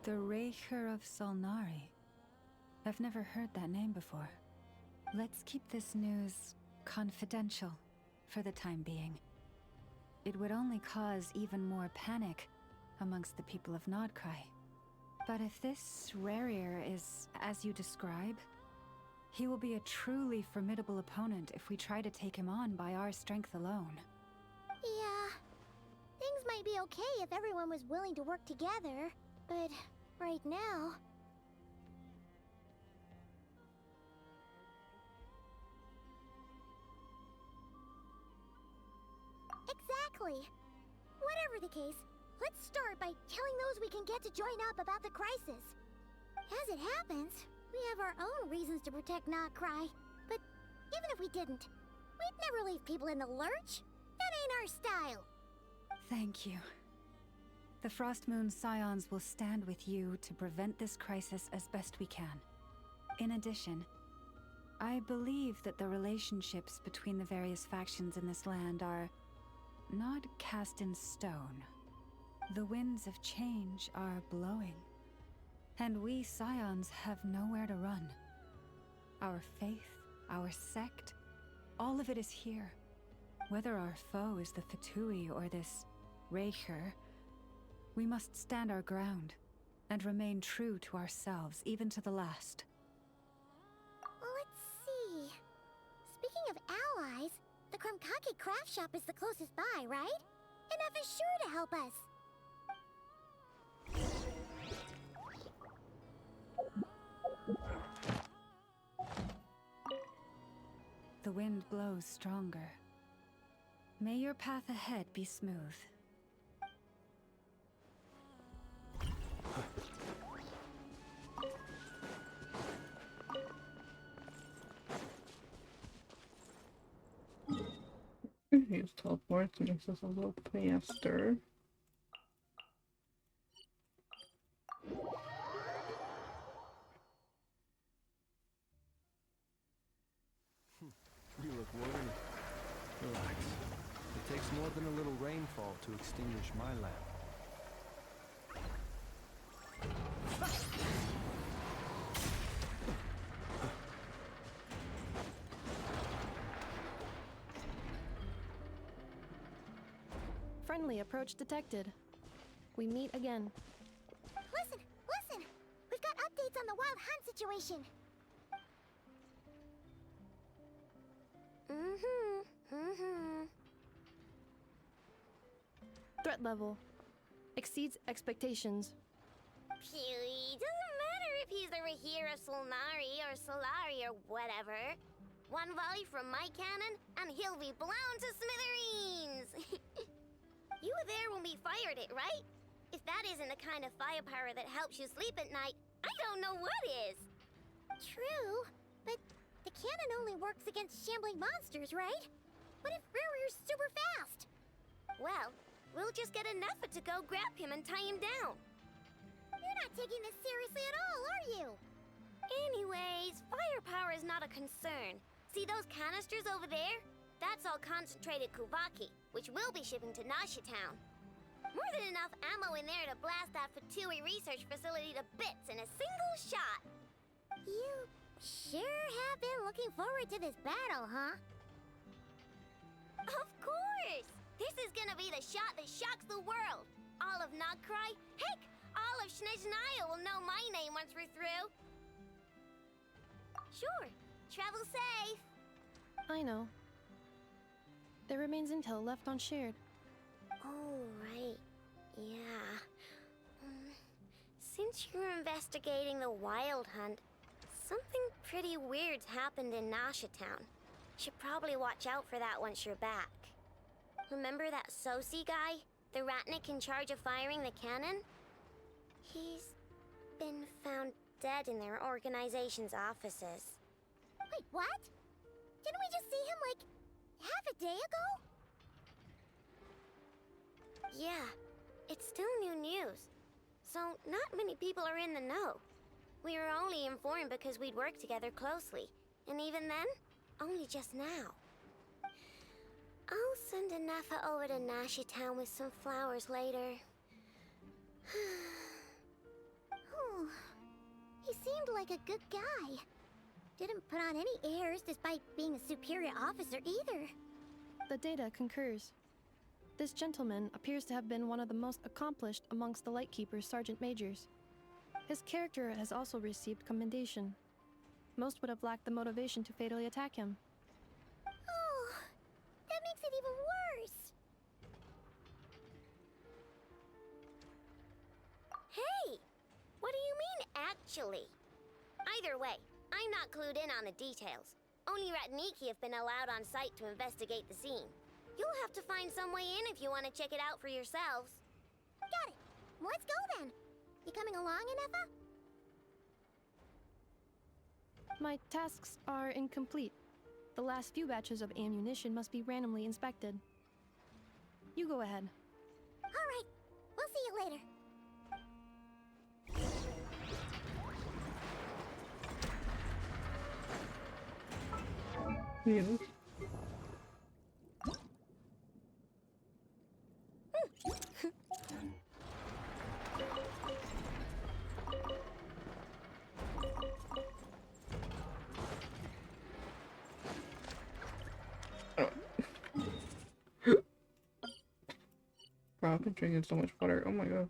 The Raker of Solnari. I've never heard that name before. Let's keep this news confidential for the time being. It would only cause even more panic amongst the people of Nodcry. But if this Rarier is as you describe, he will be a truly formidable opponent if we try to take him on by our strength alone. Yeah. Things might be okay if everyone was willing to work together, but right now... Exactly. Whatever the case, let's start by telling those we can get to join up about the crisis. As it happens, we have our own reasons to protect Nodcry, but even if we didn't, we'd never leave people in the lurch. That ain't our style. Thank you. The Frostmoon Scions will stand with you to prevent this crisis as best we can. In addition, I believe that the relationships between the various factions in this land are not cast in stone. The winds of change are blowing, and we Scions have nowhere to run. Our faith, our sect, all of it is here. Whether our foe is the Fatui or this Raker, we must stand our ground and remain true to ourselves, even to the last. Let's see. Speaking of allies, the Krumkake craft shop is the closest by, right? Enough is sure to help us. The wind blows stronger. May your path ahead be smooth. Use teleport to make this a little faster. You look worried. Relax. It takes more than a little rainfall to extinguish my lamp. Friendly approach detected. We meet again. Listen, listen! We've got updates on the Wild Hunt situation. Threat level exceeds expectations. Phew, doesn't matter if he's the Rahira Solnari or Solari or whatever. One volley from my cannon, and he'll be blown to smithereens! You were there when we fired it, right? If that isn't the kind of firepower that helps you sleep at night, I don't know what is! True, but the cannon only works against shambling monsters, right? What if Rarier's super fast? Well, we'll just get an effort to go grab him and tie him down. You're not taking this seriously at all, are you? Anyways, firepower is not a concern. See those canisters over there? That's all concentrated Kuvaki, which we'll be shipping to Nasha Town. More than enough ammo in there to blast that Fatui research facility to bits in a single shot. You sure have been looking forward to this battle, huh? Of course! This is gonna be the shot that shocks the world. All of Nodcry, heck, all of Snezhnaya will know my name once we're through. Sure, travel safe. I know. There remains intel left unshared. Oh, right. Yeah. Since you're investigating the Wild Hunt, something pretty weird's happened in Nasha Town. Should probably watch out for that once you're back. Remember that Sosi guy? The Ratnik in charge of firing the cannon? He's been found dead in their organization's offices. Wait, what? Didn't we just see him, like, half a day ago? Yeah, it's still new news. So, not many people are in the know. We were only informed because we'd worked together closely. And even then, only just now. I'll send Anafa over to Nasha Town with some flowers later. He seemed like a good guy. Didn't put on any airs despite being a superior officer either. The data concurs. This gentleman appears to have been one of the most accomplished amongst the Lightkeeper's sergeant majors. His character has also received commendation. Most would have lacked the motivation to fatally attack him. Oh, that makes it even worse. Hey, what do you mean, actually? Either way, I'm not clued in on the details. Only Ratniki have been allowed on site to investigate the scene. You'll have to find some way in if you want to check it out for yourselves. Got it. Let's go then. You coming along, Inefa? My tasks are incomplete. The last few batches of ammunition must be randomly inspected. You go ahead. All right. We'll see you later. Yes. Bro, I've been drinking so much water. Oh my god.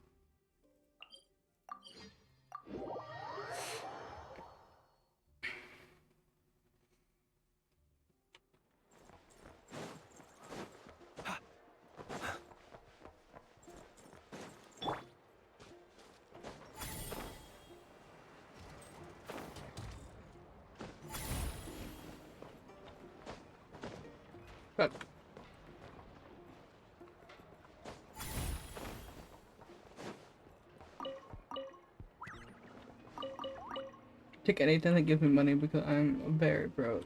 But take anything that gives me money because I'm very broke.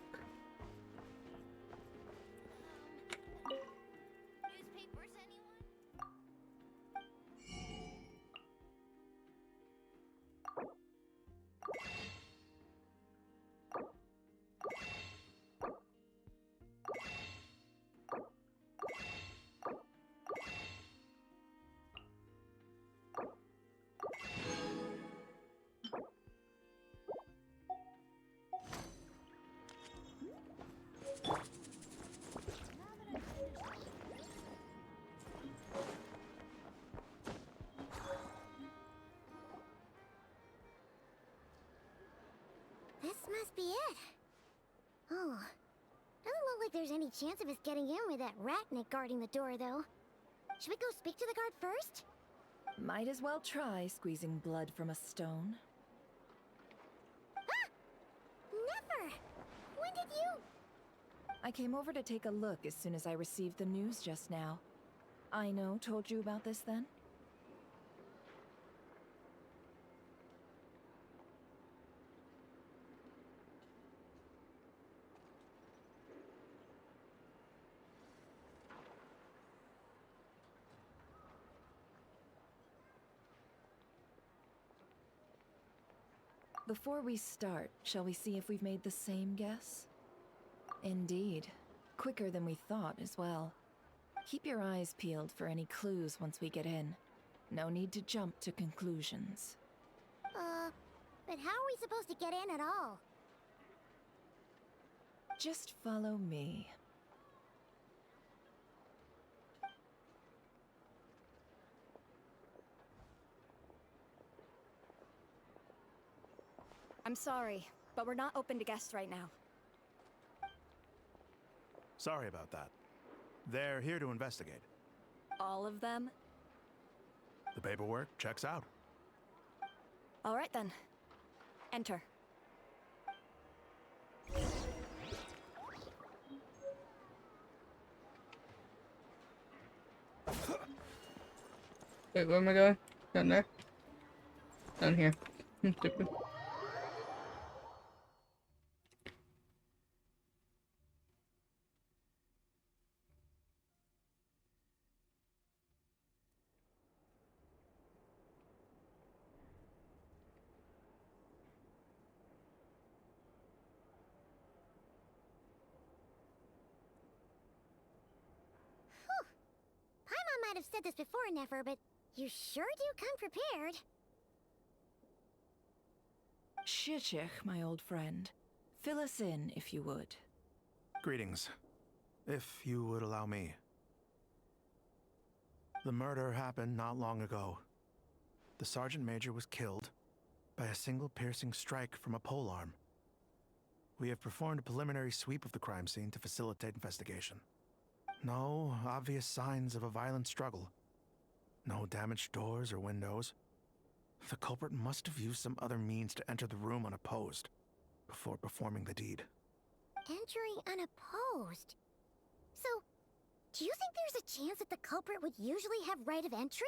This must be it. Oh, doesn't look like there's any chance of us getting in with that Ratnik guarding the door, though. Should we go speak to the guard first? Might as well try squeezing blood from a stone. Ah! Never! When did you... I came over to take a look as soon as I received the news just now. Aino told you about this then? Before we start, shall we see if we've made the same guess? Indeed. Quicker than we thought as well. Keep your eyes peeled for any clues once we get in. No need to jump to conclusions. But how are we supposed to get in at all? Just follow me. I'm sorry, but we're not open to guests right now. Sorry about that. They're here to investigate. All of them? The paperwork checks out. All right then. Enter. Wait, where am I going? Down there? Down here. Stupid. Paimon might have said this before, Nefer, but you sure do come prepared. Shishich, my old friend. Fill us in, if you would. Greetings. If you would allow me. The murder happened not long ago. The Sergeant Major was killed by a single piercing strike from a polearm. We have performed a preliminary sweep of the crime scene to facilitate investigation. No obvious signs of a violent struggle. No damaged doors or windows. The culprit must have used some other means to enter the room unopposed before performing the deed. Entering unopposed? So, do you think there's a chance that the culprit would usually have right of entry?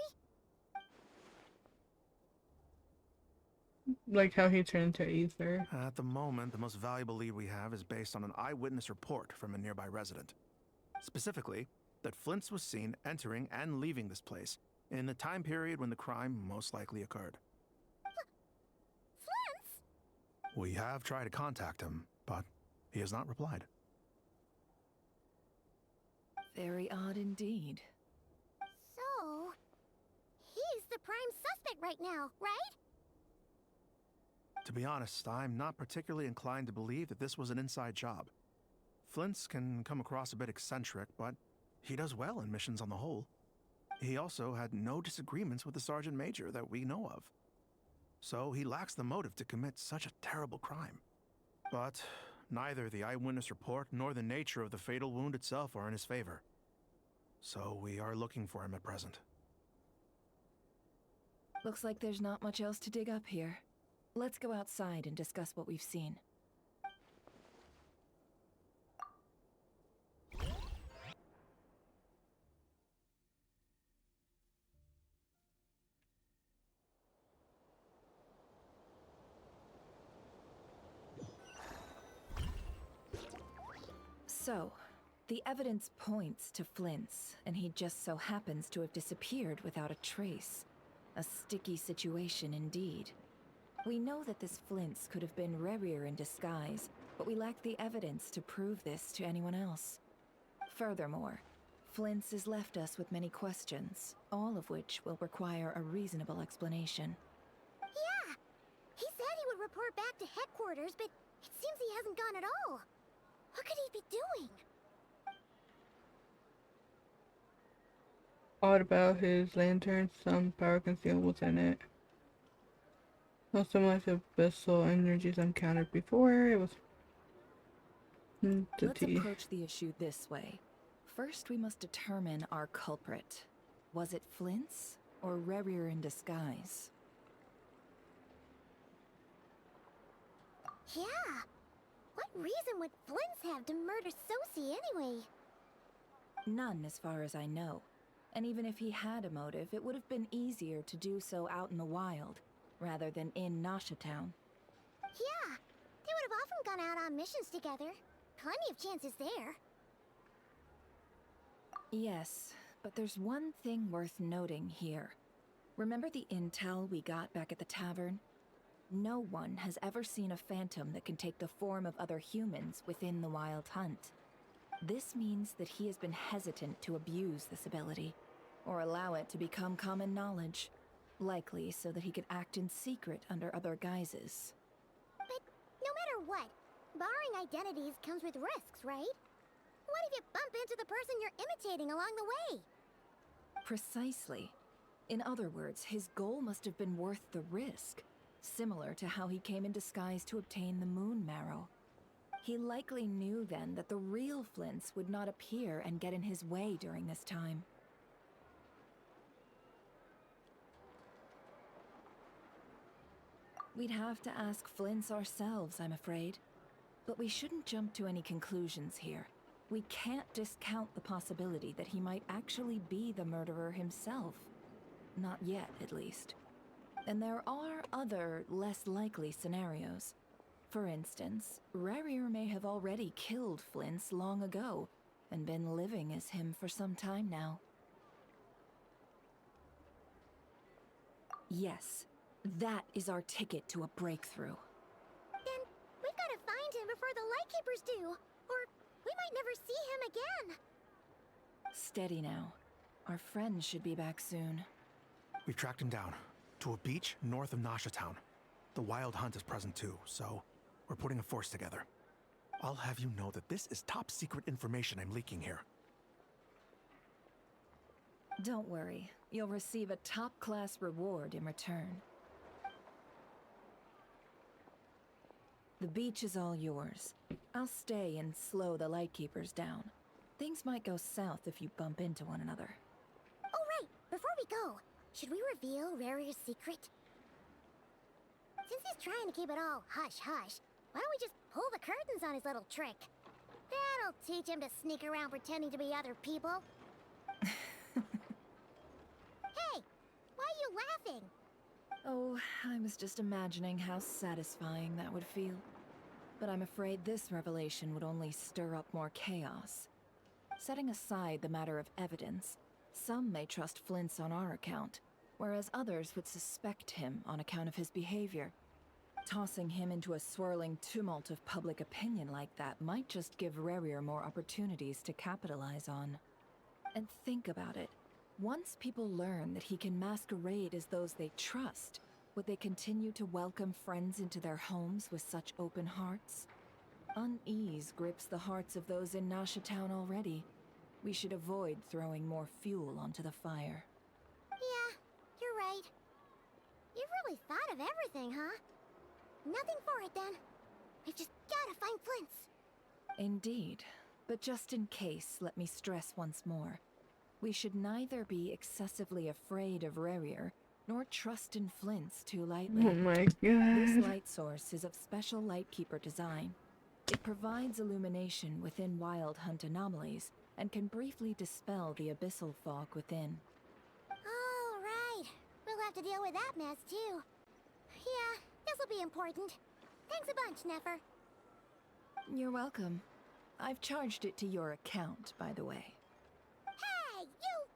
Like how he turned to Ether. At the moment, the most valuable lead we have is based on an eyewitness report from a nearby resident. Specifically, that Flint's was seen entering and leaving this place in the time period when the crime most likely occurred. Flint's? We have tried to contact him, but he has not replied. Very odd indeed. So, he's the prime suspect right now, right? To be honest, I'm not particularly inclined to believe that this was an inside job. Flint's can come across a bit eccentric, but he does well in missions on the whole. He also had no disagreements with the Sergeant Major that we know of. So he lacks the motive to commit such a terrible crime. But neither the eyewitness report nor the nature of the fatal wound itself are in his favor. So we are looking for him at present. Looks like there's not much else to dig up here. Let's go outside and discuss what we've seen. So, the evidence points to Flint's, and he just so happens to have disappeared without a trace. A sticky situation indeed. We know that this Flint's could have been Rerir in disguise, but we lack the evidence to prove this to anyone else. Furthermore, Flint's has left us with many questions, all of which will require a reasonable explanation. Yeah! He said he would report back to headquarters, but it seems he hasn't gone at all. What could he be doing? Odd about his lantern, some power concealed in it. Not so much abyssal energies encountered before, it was Let's approach the issue this way. First, we must determine our culprit. Was it Flint's or Rerir in disguise? Yeah! What reason would Flint's have to murder Sosie anyway? None, as far as I know. And even if he had a motive, it would have been easier to do so out in the wild, rather than in Nasha Town. Yeah! They would have often gone out on missions together. Plenty of chances there. Yes, but there's one thing worth noting here. Remember the intel we got back at the tavern? No one has ever seen a phantom that can take the form of other humans within the Wild Hunt. This means that he has been hesitant to abuse this ability, or allow it to become common knowledge, likely so that he could act in secret under other guises. But no matter what, borrowing identities comes with risks, right? What if you bump into the person you're imitating along the way? Precisely. In other words, his goal must have been worth the risk, similar to how he came in disguise to obtain the moon marrow. He likely knew then that the real Flint's would not appear and get in his way during this time. We'd have to ask Flint's ourselves, I'm afraid. But we shouldn't jump to any conclusions here. We can't discount the possibility that he might actually be the murderer himself. Not yet, at least. And there are other, less likely scenarios. For instance, Rerir may have already killed Flint's long ago, and been living as him for some time now. Yes, that is our ticket to a breakthrough. Then we've got to find him before the Lightkeepers do, or we might never see him again. Steady now. Our friends should be back soon. We've tracked him down to a beach north of Nasha Town. The Wild Hunt is present too, so we're putting a force together. I'll have you know that this is top secret information I'm leaking here. Don't worry, you'll receive a top-class reward in return. The beach is all yours. I'll stay and slow the Lightkeepers down. Things might go south if you bump into one another. Oh, right! Before we go, should we reveal Rarier's secret? Since he's trying to keep it all hush-hush, why don't we just pull the curtains on his little trick? That'll teach him to sneak around pretending to be other people. Hey! Why are you laughing? Oh, I was just imagining how satisfying that would feel. But I'm afraid this revelation would only stir up more chaos. Setting aside the matter of evidence, some may trust Flint's on our account, whereas others would suspect him on account of his behavior. Tossing him into a swirling tumult of public opinion like that might just give Rarier more opportunities to capitalize on. And think about it. Once people learn that he can masquerade as those they trust, would they continue to welcome friends into their homes with such open hearts? Unease grips the hearts of those in Nasha Town already. We should avoid throwing more fuel onto the fire. Yeah, you're right. You've really thought of everything, huh? Nothing for it then. We've just gotta find Flint's. Indeed. But just in case, let me stress once more. We should neither be excessively afraid of Rarier, nor trust in Flint's too lightly. Oh my This god. light source is of special Lightkeeper design. It provides illumination within Wild Hunt anomalies, and can briefly dispel the abyssal fog within. Oh, right. We'll have to deal with that mess, too. Yeah, this'll be important. Thanks a bunch, Nefer. You're welcome. I've charged it to your account, by the way. Hey, you!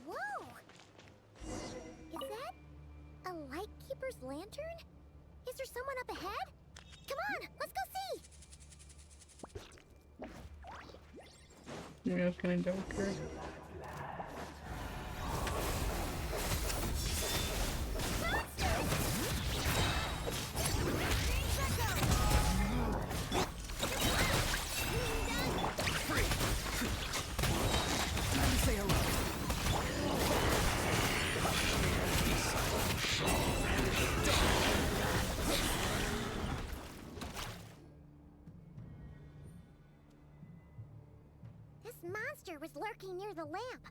Whoa! Is that a Lightkeeper's lantern? Is there someone up ahead? Come on, let's go see! Yeah, it's getting darker. This monster was lurking near the lamp.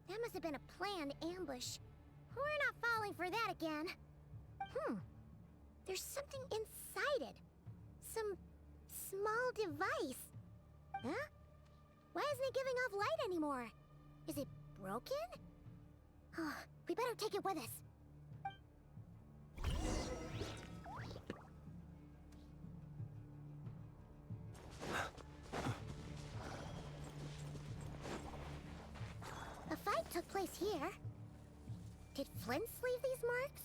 That must have been a planned ambush. We're not falling for that again. There's something inside it. Some small device. Huh? Why isn't it giving off light anymore? Is it broken? Oh, we better take it with us. A fight took place here. Did Flint leave these marks?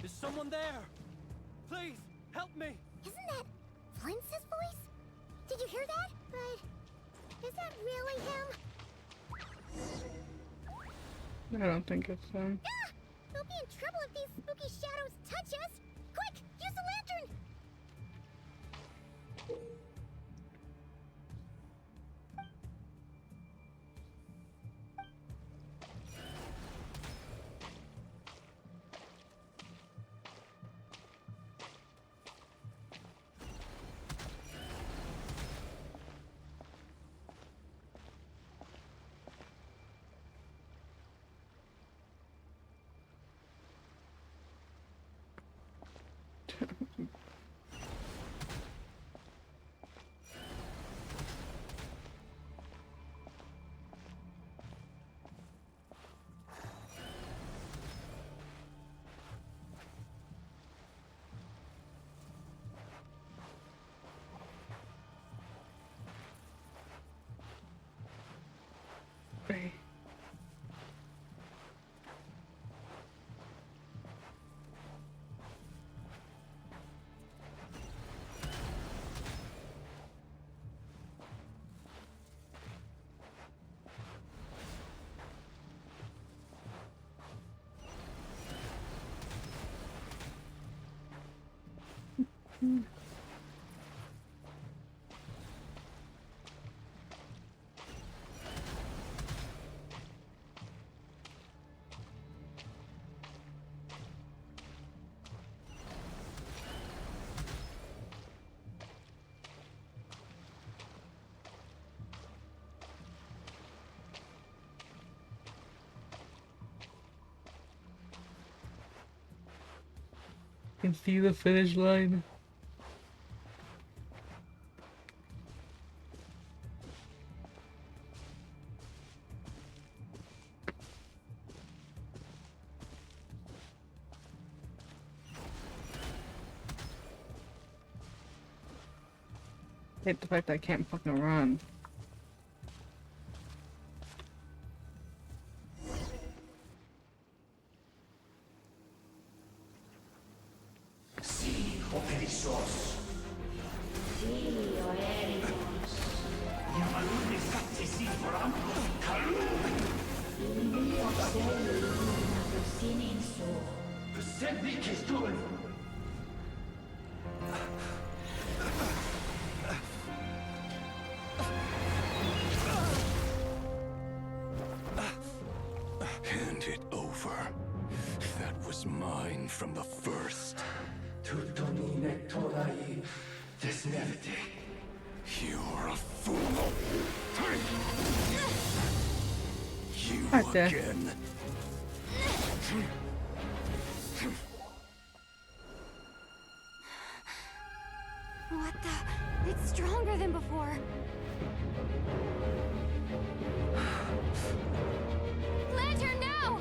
Is someone there? Please, help me! Isn't that Flint's voice? Did you hear that? But is that really him? I don't think it's him. Ah! We'll be in trouble if these spooky shadows touch us! Quick! Use the lantern! Right. Can see the finish line. I hate the fact that I can't fucking run. Hand it over. That was mine from the first. You're a fool. You Okay. again. What the? It's stronger than before. Lantern now!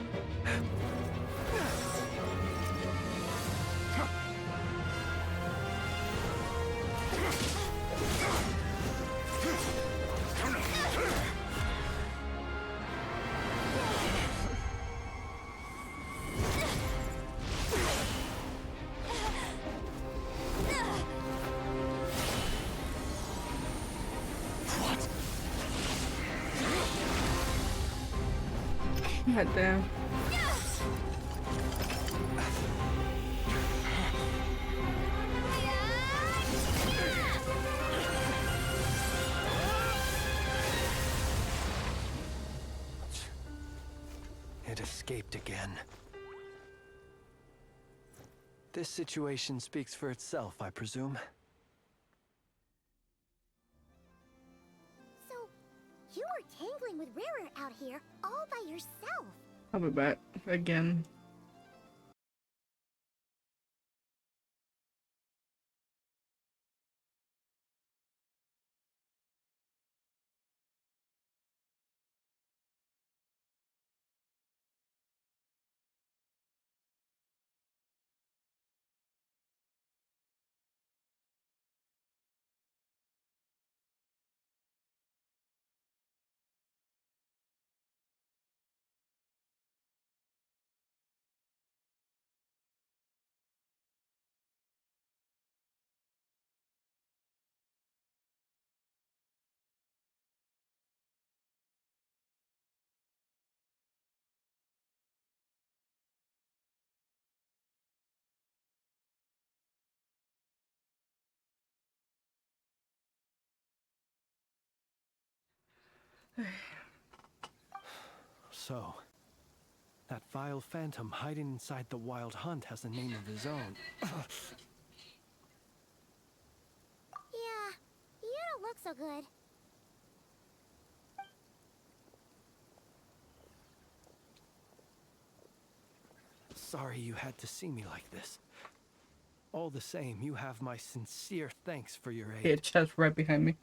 God damn. It escaped again. This situation speaks for itself, I presume. So, you were tangling with Rarer out here all by yourself. I'll be back again. So, that vile phantom hiding inside the Wild Hunt has a name of his own. Yeah, you don't look so good. Sorry you had to see me like this. All the same, you have my sincere thanks for your aid. Yeah, chest right behind me.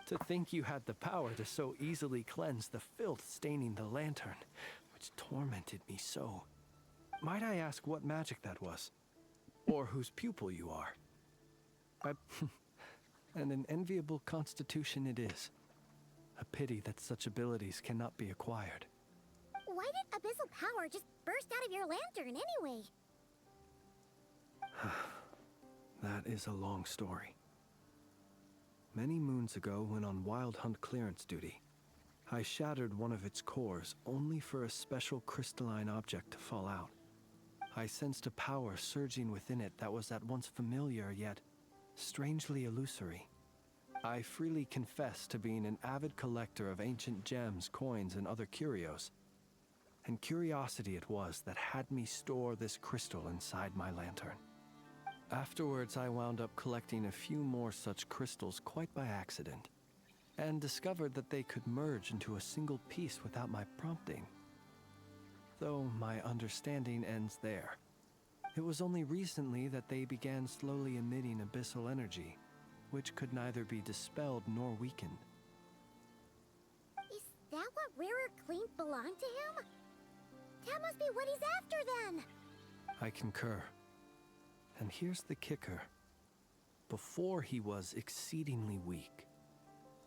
To think you had the power to so easily cleanse the filth staining the lantern, which tormented me so. Might I ask what magic that was? Or whose pupil you are? And an enviable constitution it is. A pity that such abilities cannot be acquired. Why did abyssal power just burst out of your lantern anyway? That is a long story. Many moons ago, when on Wild Hunt clearance duty, I shattered one of its cores only for a special crystalline object to fall out. I sensed a power surging within it that was at once familiar yet strangely illusory. I freely confess to being an avid collector of ancient gems, coins, and other curios. And curiosity it was that had me store this crystal inside my lantern. Afterwards, I wound up collecting a few more such crystals quite by accident, and discovered that they could merge into a single piece without my prompting. Though my understanding ends there. It was only recently that they began slowly emitting abyssal energy, which could neither be dispelled nor weakened. Is that what rarer clean belonged to him? That must be what he's after then! I concur. And here's the kicker. Before he was exceedingly weak.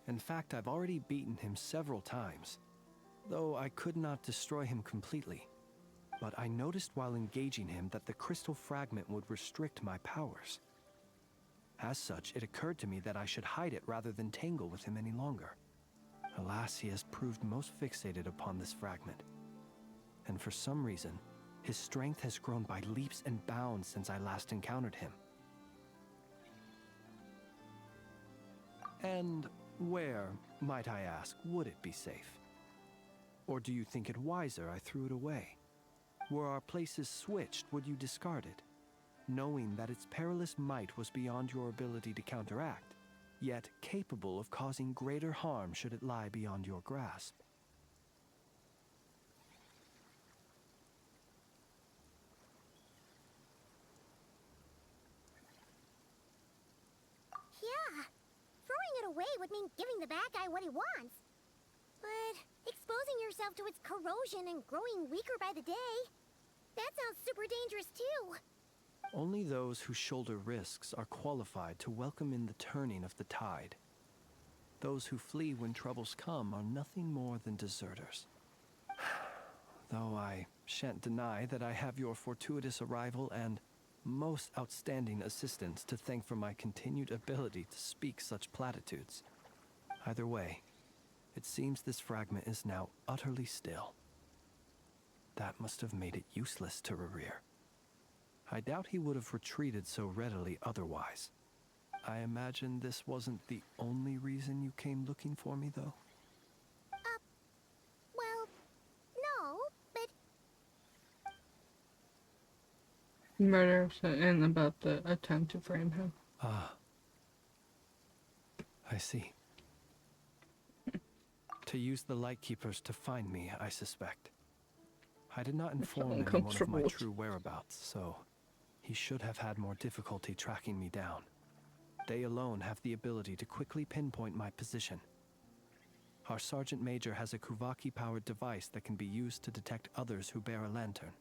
In fact, I've already beaten him several times, though I could not destroy him completely. But I noticed while engaging him that the crystal fragment would restrict my powers. As such, it occurred to me that I should hide it rather than tangle with him any longer. Alas, he has proved most fixated upon this fragment. And for some reason, his strength has grown by leaps and bounds since I last encountered him. And where, might I ask, would it be safe? Or do you think it wiser I threw it away? Were our places switched, would you discard it, knowing that its perilous might was beyond your ability to counteract, yet capable of causing greater harm should it lie beyond your grasp? Yeah, throwing it away would mean giving the bad guy what he wants. But exposing yourself to its corrosion and growing weaker by the day, that sounds super dangerous too. Only those who shoulder risks are qualified to welcome in the turning of the tide. Those who flee when troubles come are nothing more than deserters. Though I shan't deny that I have your fortuitous arrival and most outstanding assistance to thank for my continued ability to speak such platitudes. Either way, it seems this fragment is now utterly still. That must have made it useless to Rerir. I doubt he would have retreated so readily otherwise. I imagine this wasn't the only reason you came looking for me, though? Well, no, but... Murder and about the attempt to frame him. Ah. I see. To use the Lightkeepers to find me, I suspect. I did not inform anyone of my true whereabouts, so he should have had more difficulty tracking me down. They alone have the ability to quickly pinpoint my position. Our Sergeant Major has a Kuvaki-powered device that can be used to detect others who bear a lantern.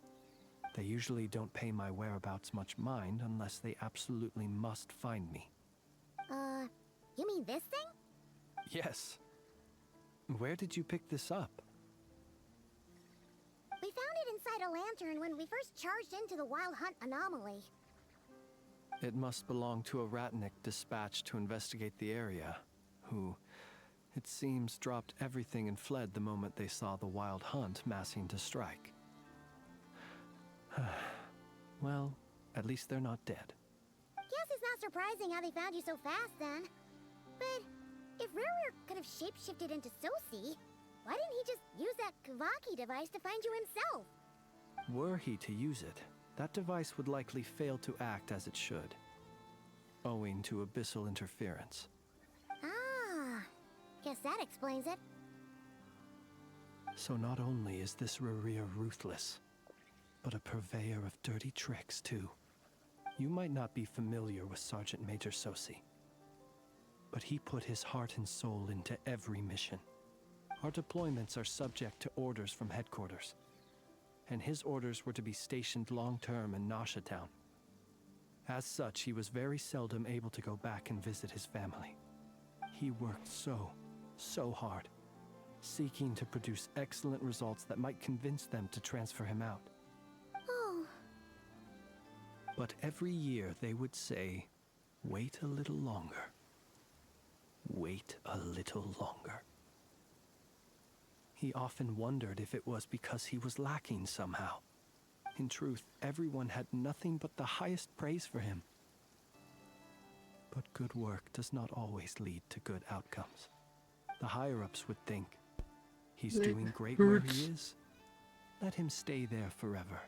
They usually don't pay my whereabouts much mind unless they absolutely must find me. You mean this thing? Yes. Where did you pick this up? We found it inside a lantern when we first charged into the Wild Hunt anomaly. It must belong to a Ratnik dispatched to investigate the area, who, it seems, dropped everything and fled the moment they saw the Wild Hunt massing to strike. Well, at least they're not dead. Guess it's not surprising how they found you so fast then. But If Ruru could have shapeshifted into Sosi, why didn't he just use that Kavaki device to find you himself? Were he to use it, that device would likely fail to act as it should, owing to abyssal interference. Ah, guess that explains it. So not only is this Ruria ruthless, but a purveyor of dirty tricks too. You might not be familiar with Sergeant Major Sosi, but he put his heart and soul into every mission. Our deployments are subject to orders from headquarters, and his orders were to be stationed long-term in Nasha Town. As such, he was very seldom able to go back and visit his family. He worked so hard, seeking to produce excellent results that might convince them to transfer him out. Oh. But every year they would say, wait a little longer. Wait a little longer. He often wondered if it was because he was lacking somehow. In truth, everyone had nothing but the highest praise for him. But good work does not always lead to good outcomes. The higher-ups would think, he's doing great where he is. Let him stay there forever.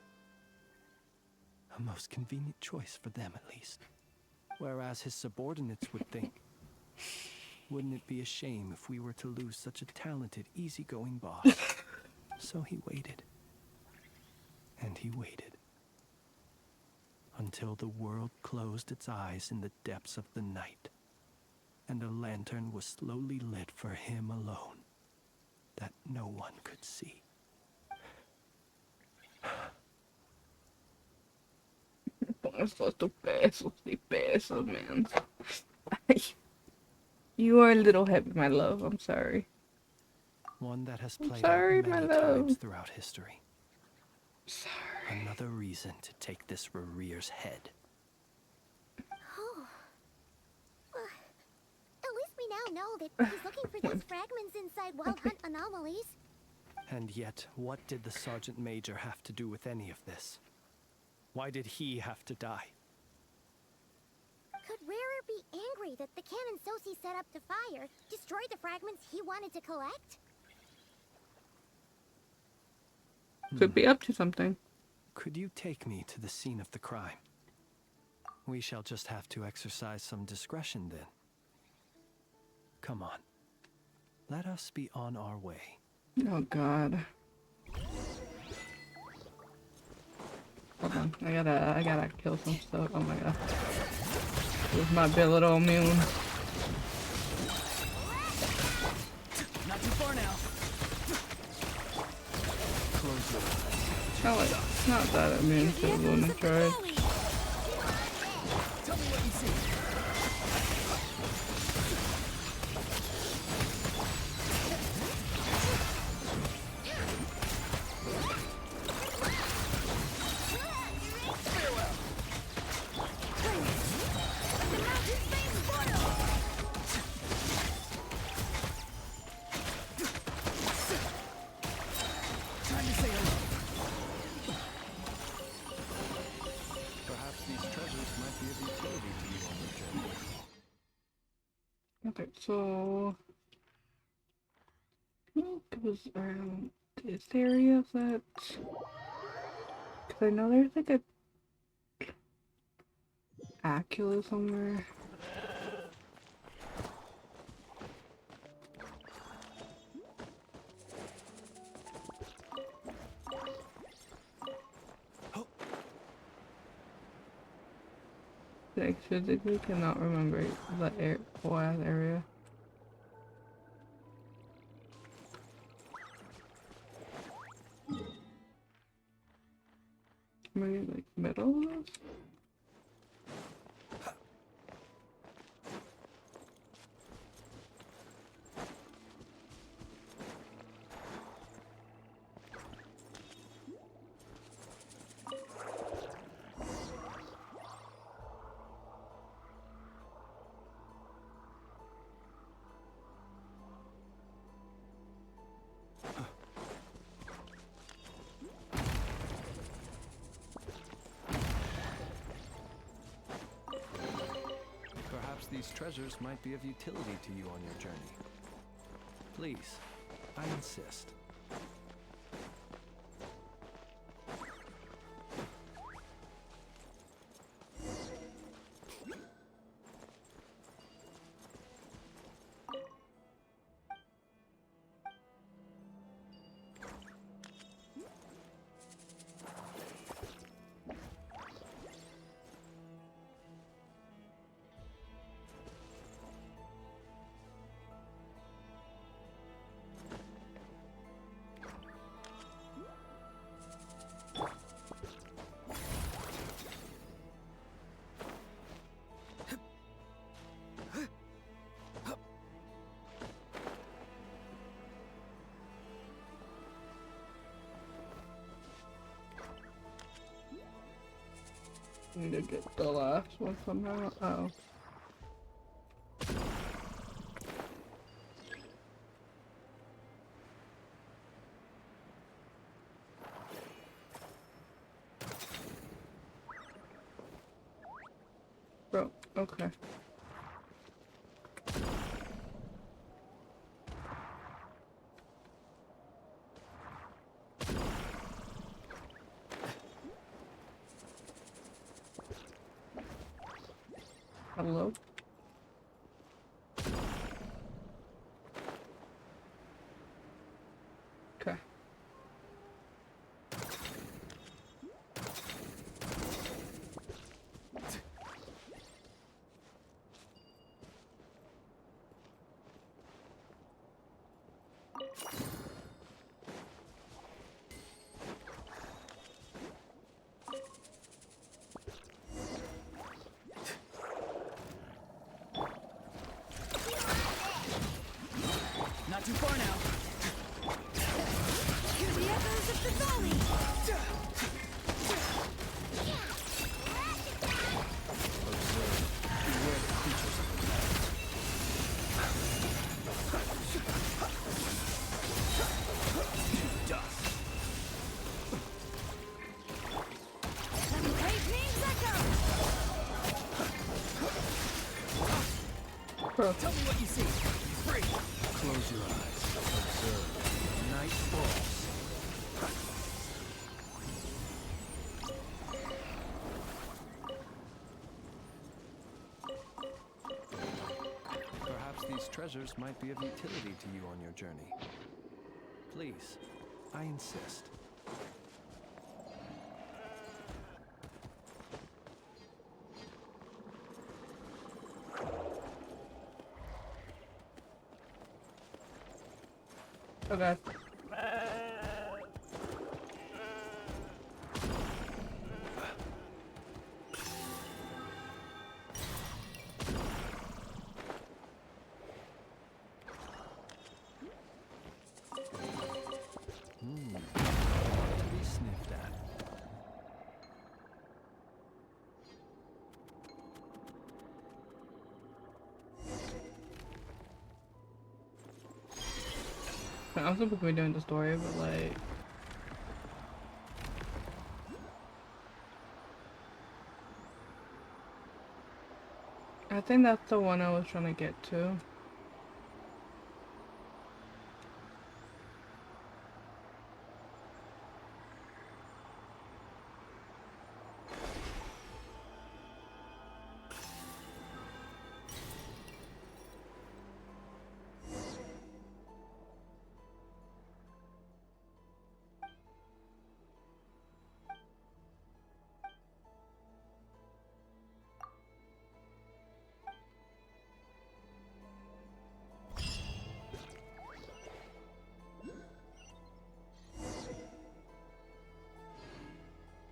A most convenient choice for them, at least. Whereas his subordinates would think, wouldn't it be a shame if we were to lose such a talented, easygoing boss? So he waited. And he waited. Until the world closed its eyes in the depths of the night, and a lantern was slowly lit for him alone, that no one could see. Estos pesos y pesos, man. You are a little heavy, my love. I'm sorry. One that has I'm played sorry, out my many love. times throughout history. Sorry. Another reason to take this Rereer's head. Oh. At least we now know that he's looking for those fragments inside Wild Hunt anomalies. And yet, what did the Sergeant Major have to do with any of this? Why did he have to die? Could Rarer be angry that the cannon Sosi set up to fire destroyed the fragments he wanted to collect? Could be up to something. Could you take me to the scene of the crime? We shall just have to exercise some discretion then. Come on. Let us be on our way. Oh God. Hold on. I gotta kill some stuff. Oh my God. This might be a little immune. Not too far now. It's not that immune to the lunar charge. Tell me what you see. Okay, so I think it was around this area that, because I know there's like a Acula somewhere. I physically cannot remember that whole ass area. Maybe like middle of this? these treasures might be of utility to you on your journey. Please, I insist. Need to get the last one somehow. Oh. Bro, okay. Hello? Okay. Not too far now. Hear the echoes of the valley! Beware the creatures of the night. To dust. Some great names echo! Tell me what you see. Free. Close your eyes. Observe. Night falls. Perhaps these treasures might be of utility to you on your journey. Please, I insist. Okay. To be sniffed at. I'm supposed to be doing the story, but like... I think that's the one I was trying to get to.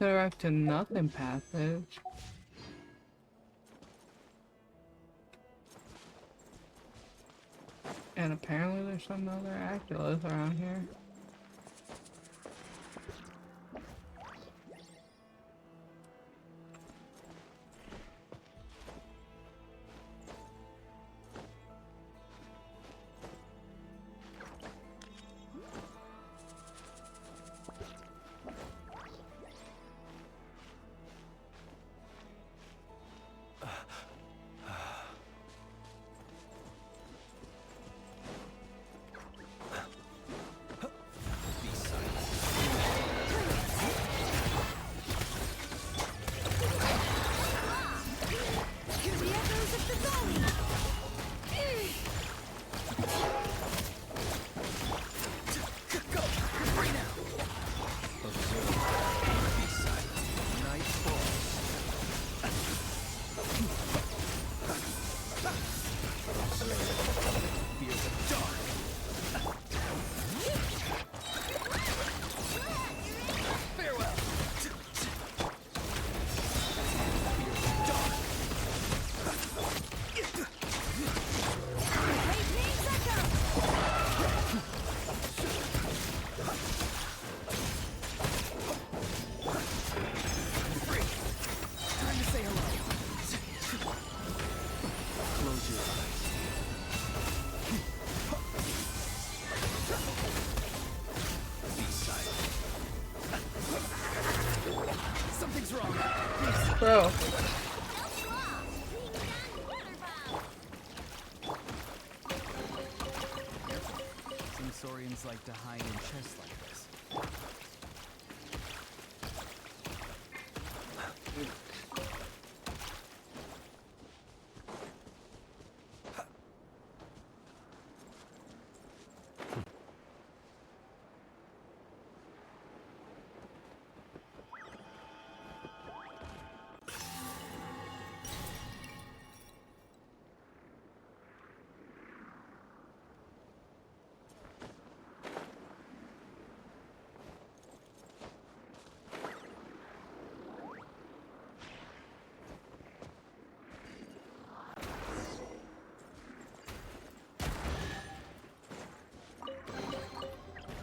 Direct to nothing passage. And apparently there's some other Aculas around here. Bro. Sensorians like to hide in chests like this.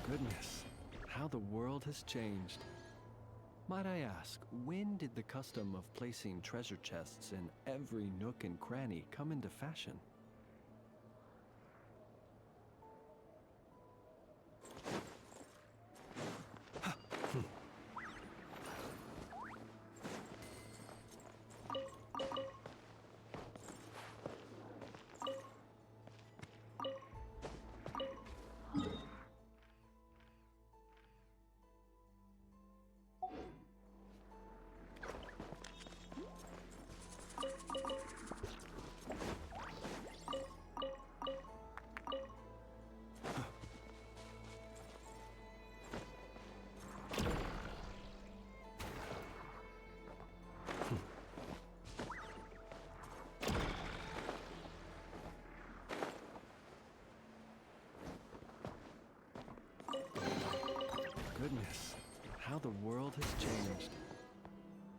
Goodness, how the world has changed. Might I ask, when did the custom of placing treasure chests in every nook and cranny come into fashion? Goodness, how the world has changed.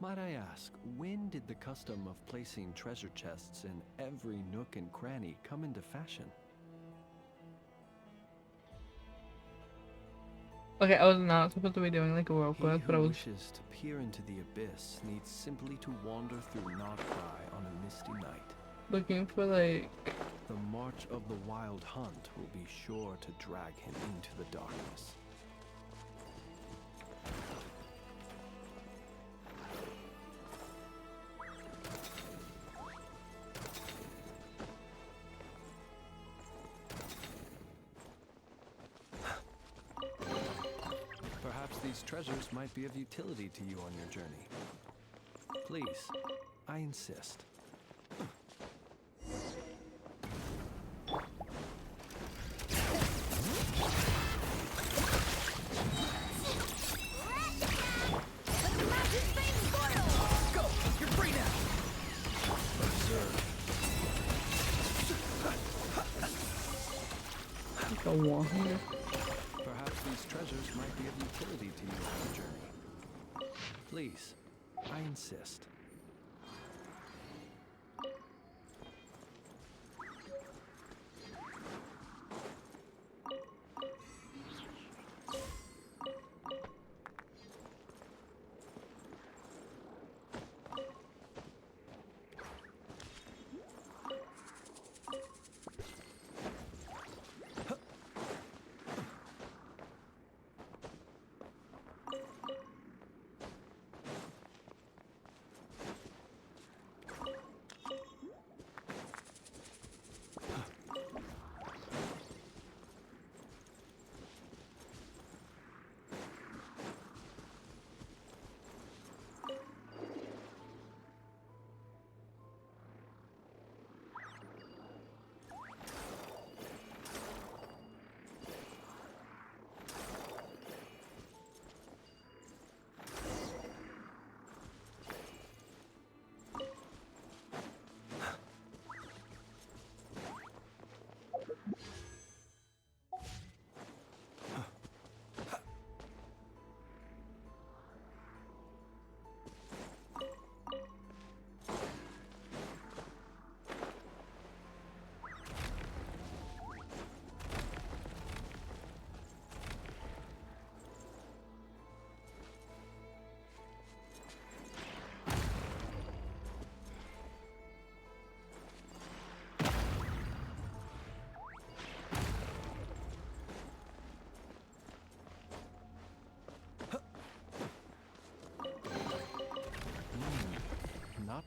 Might I ask, when did the custom of placing treasure chests in every nook and cranny come into fashion? Okay, I was not supposed to be doing like a world He quest, but I who was. wishes to peer into the abyss needs simply to wander through Nodcry on a misty night. Looking for like. The march of the wild hunt will be sure to drag him into the darkness. Perhaps these treasures might be of utility to you on your journey. Please, I insist. Go! You're free now! Like a wand. Perhaps these treasures might be of utility to you on your journey. Please, I insist.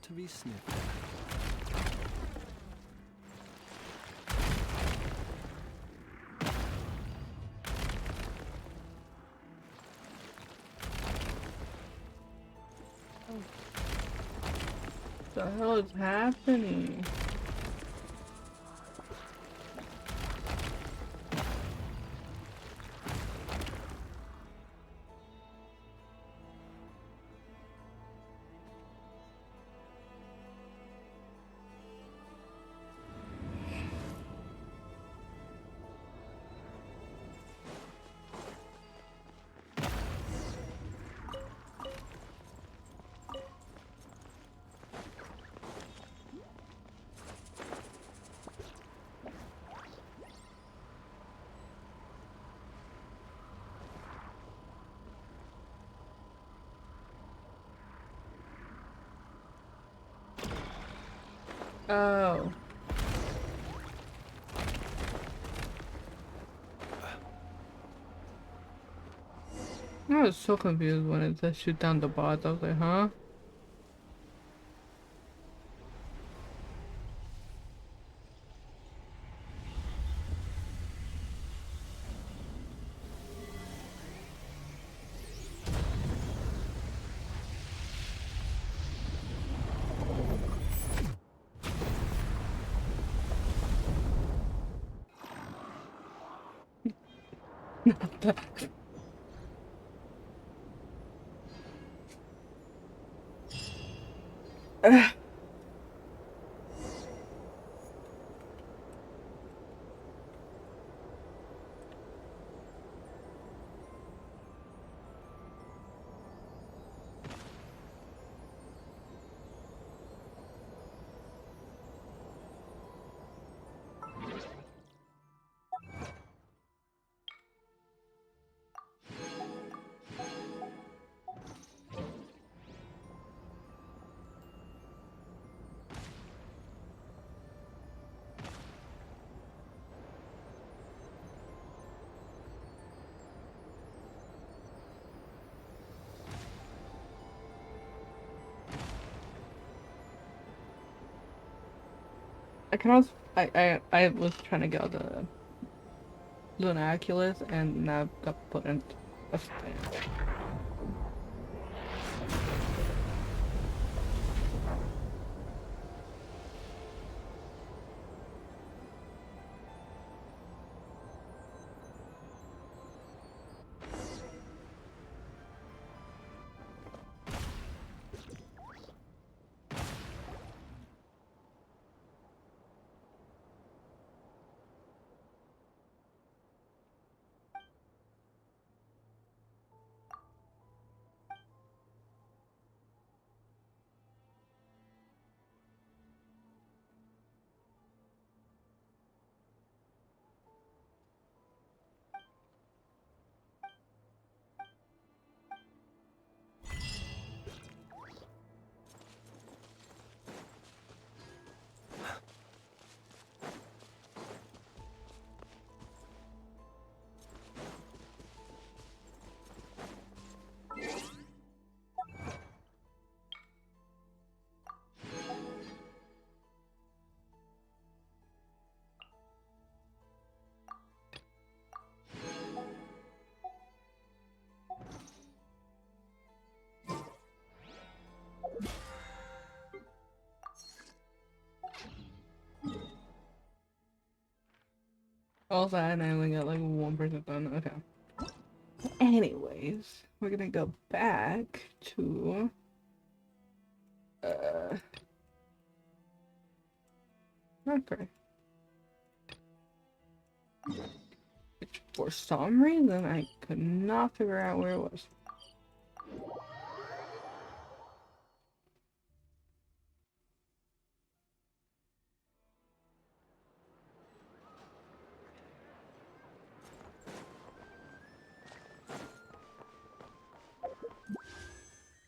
to be sniffed at. What the hell is happening? Oh. I was so confused when it said shoot down the bots. I was like, huh? Not that. I can also I was trying to get all the Lunaculus and now got put in a stand. Also, and I only got like 1% done. Okay. Anyways, we're gonna go back to okay. Which for some reason I could not figure out where it was.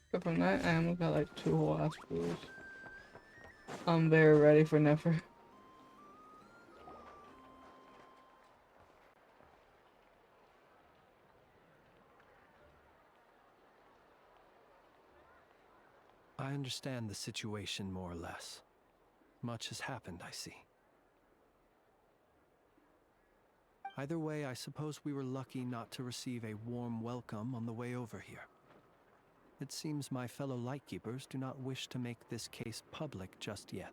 But from that, I almost got like 2 whole ass fools. I'm very ready for Nefer. I understand the situation more or less. Much has happened, I see. Either way, I suppose we were lucky not to receive a warm welcome on the way over here. It seems my fellow Lightkeepers do not wish to make this case public just yet.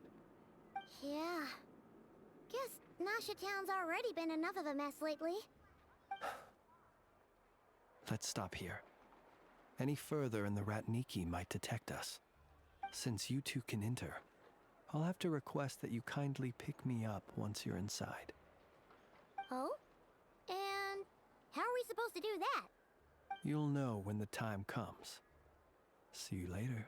Yeah. Guess Nasha Town's already been enough of a mess lately. Let's stop here. Any further and the Ratniki might detect us. Since you two can enter, I'll have to request that you kindly pick me up once you're inside. Oh? And how are we supposed to do that? You'll know when the time comes. See you later.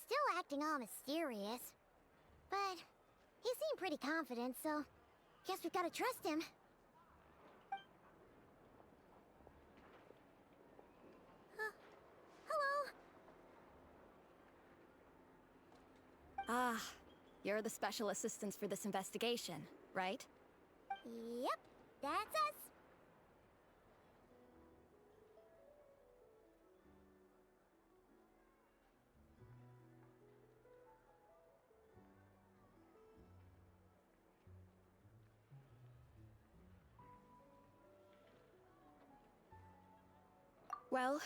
Still acting all mysterious. But he seemed pretty confident, so guess we've got to trust him. Hello? Ah, you're the special assistants for this investigation, right? Yep, that's us. Well,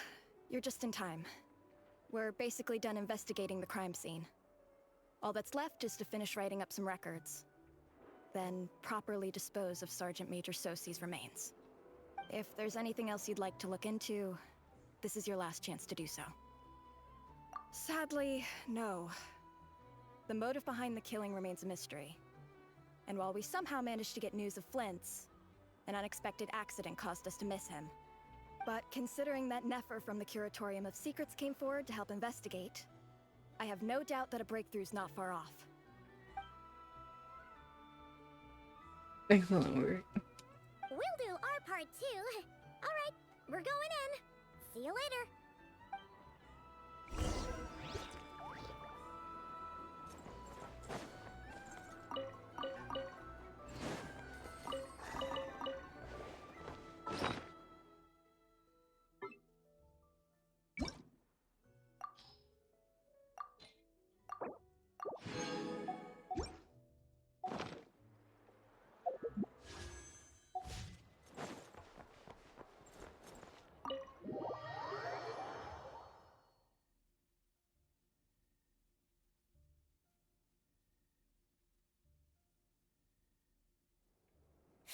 you're just in time. We're basically done investigating the crime scene. All that's left is to finish writing up some records. Then properly dispose of Sergeant Major Sosi's remains. If there's anything else you'd like to look into, this is your last chance to do so. Sadly, no. The motive behind the killing remains a mystery. And while we somehow managed to get news of Flint's, an unexpected accident caused us to miss him. But considering that Nefer from the Curatorium of Secrets came forward to help investigate, I have no doubt that a breakthrough's not far off. Excellent work. We'll do our part too. All right, we're going in. See you later.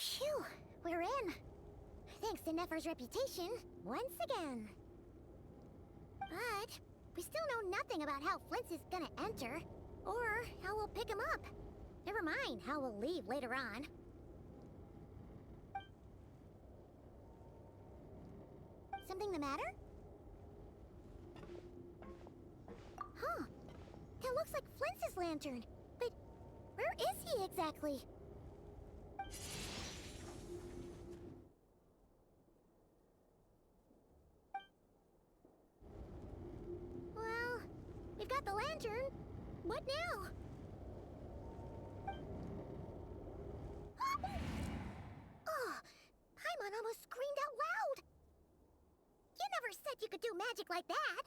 Phew, we're in. Thanks to Nefer's reputation, once again. But we still know nothing about how Flint's is gonna enter, or how we'll pick him up. Never mind how we'll leave later on. Something the matter? Huh. That looks like Flint's lantern. But where is he exactly? Well, we've got the lantern. What now? Oh, Paimon almost screamed out loud. You never said you could do magic like that.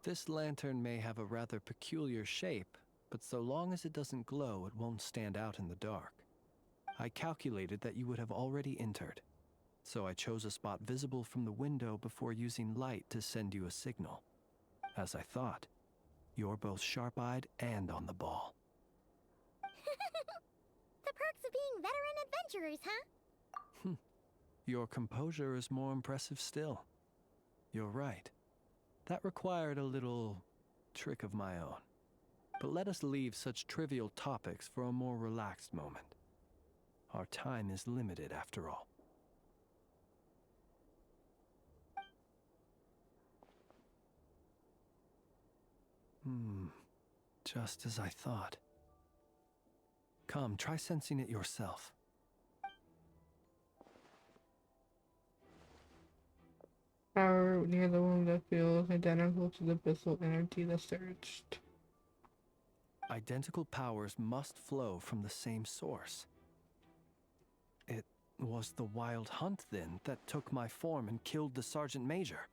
This lantern may have a rather peculiar shape, but so long as it doesn't glow, it won't stand out in the dark. I calculated that you would have already entered, so I chose a spot visible from the window before using light to send you a signal. As I thought, you're both sharp-eyed and on the ball. The perks of being veteran adventurers, huh? Your composure is more impressive still. You're right. That required a little trick of my own. But let us leave such trivial topics for a more relaxed moment. Our time is limited after all. Just as I thought. Come, try sensing it yourself. Power near the wound that feels identical to the abyssal energy that surged. Identical powers must flow from the same source. It was the wild hunt, then, that took my form and killed the Sergeant Major.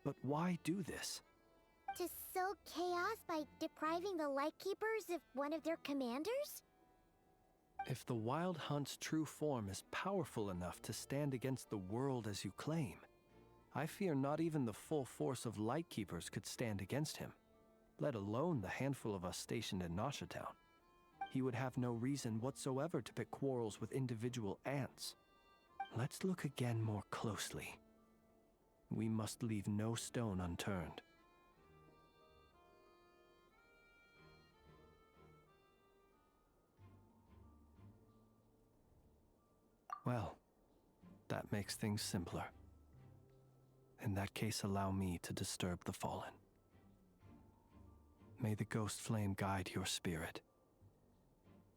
But why do this? To sow chaos by depriving the Lightkeepers of one of their commanders? If the Wild Hunt's true form is powerful enough to stand against the world as you claim, I fear not even the full force of Lightkeepers could stand against him, let alone the handful of us stationed in Nasha Town. He would have no reason whatsoever to pick quarrels with individual ants. Let's look again more closely. We must leave no stone unturned. Well, that makes things simpler. In that case, allow me to disturb the fallen. May the ghost flame guide your spirit.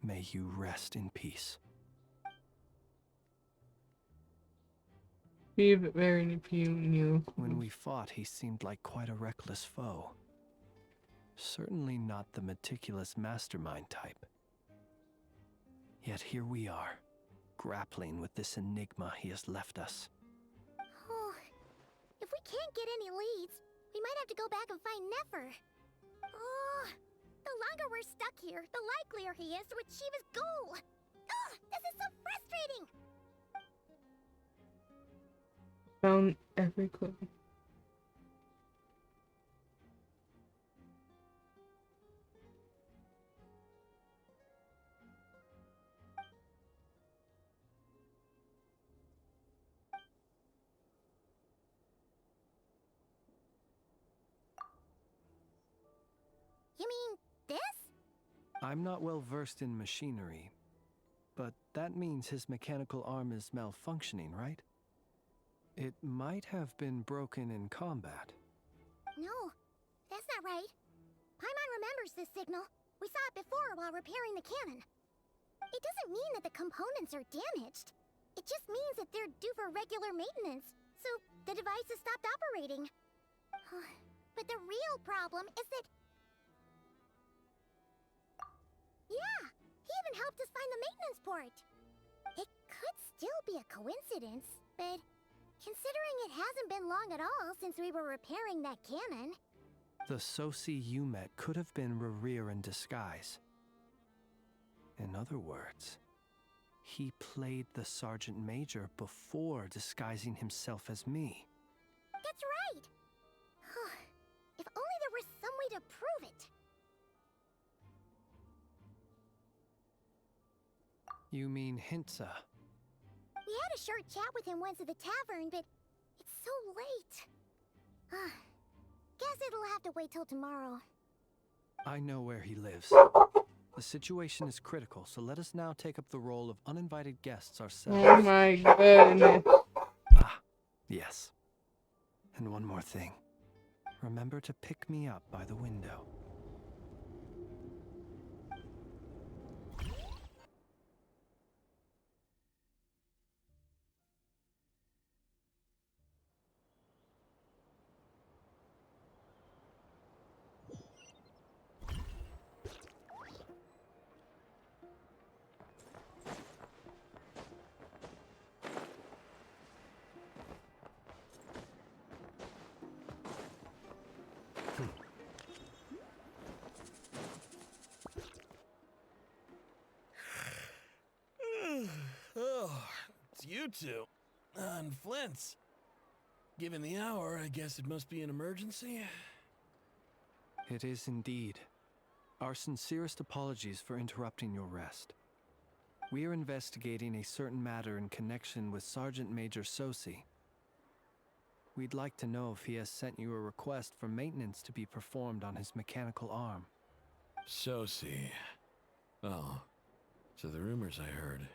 May you rest in peace. Be very new. When we fought, he seemed like quite a reckless foe. Certainly not the meticulous mastermind type. Yet here we are, grappling with this enigma he has left us. Oh, if we can't get any leads, we might have to go back and find Nefer. Oh, the longer we're stuck here, the likelier he is to achieve his goal. Ugh, this is so frustrating! Found every clue. You mean this? I'm not well versed in machinery, but that means his mechanical arm is malfunctioning, right? It might have been broken in combat. No, that's not right. Paimon remembers this signal. We saw it before while repairing the cannon. It doesn't mean that the components are damaged. It just means that they're due for regular maintenance, so the device has stopped operating. But the real problem is that... Yeah, he even helped us find the maintenance port. It could still be a coincidence, but considering it hasn't been long at all since we were repairing that cannon... The Sosi you met could have been Rerir in disguise. In other words, he played the Sergeant Major before disguising himself as me. That's right! If only there were some way to prove it. You mean Hintsa? We had a short chat with him once at the tavern, but it's so late. Guess it'll have to wait till tomorrow. I know where he lives. The situation is critical, so let us now take up the role of uninvited guests ourselves. Oh my goodness. Yes. And one more thing. Remember to pick me up by the window. Oh, it's you two. On Flint's. Given the hour, I guess it must be an emergency. It is indeed. Our sincerest apologies for interrupting your rest. We are investigating a certain matter in connection with Sergeant Major Sosi. We'd like to know if he has sent you a request for maintenance to be performed on his mechanical arm. Sosi. Oh, so the rumors I heard,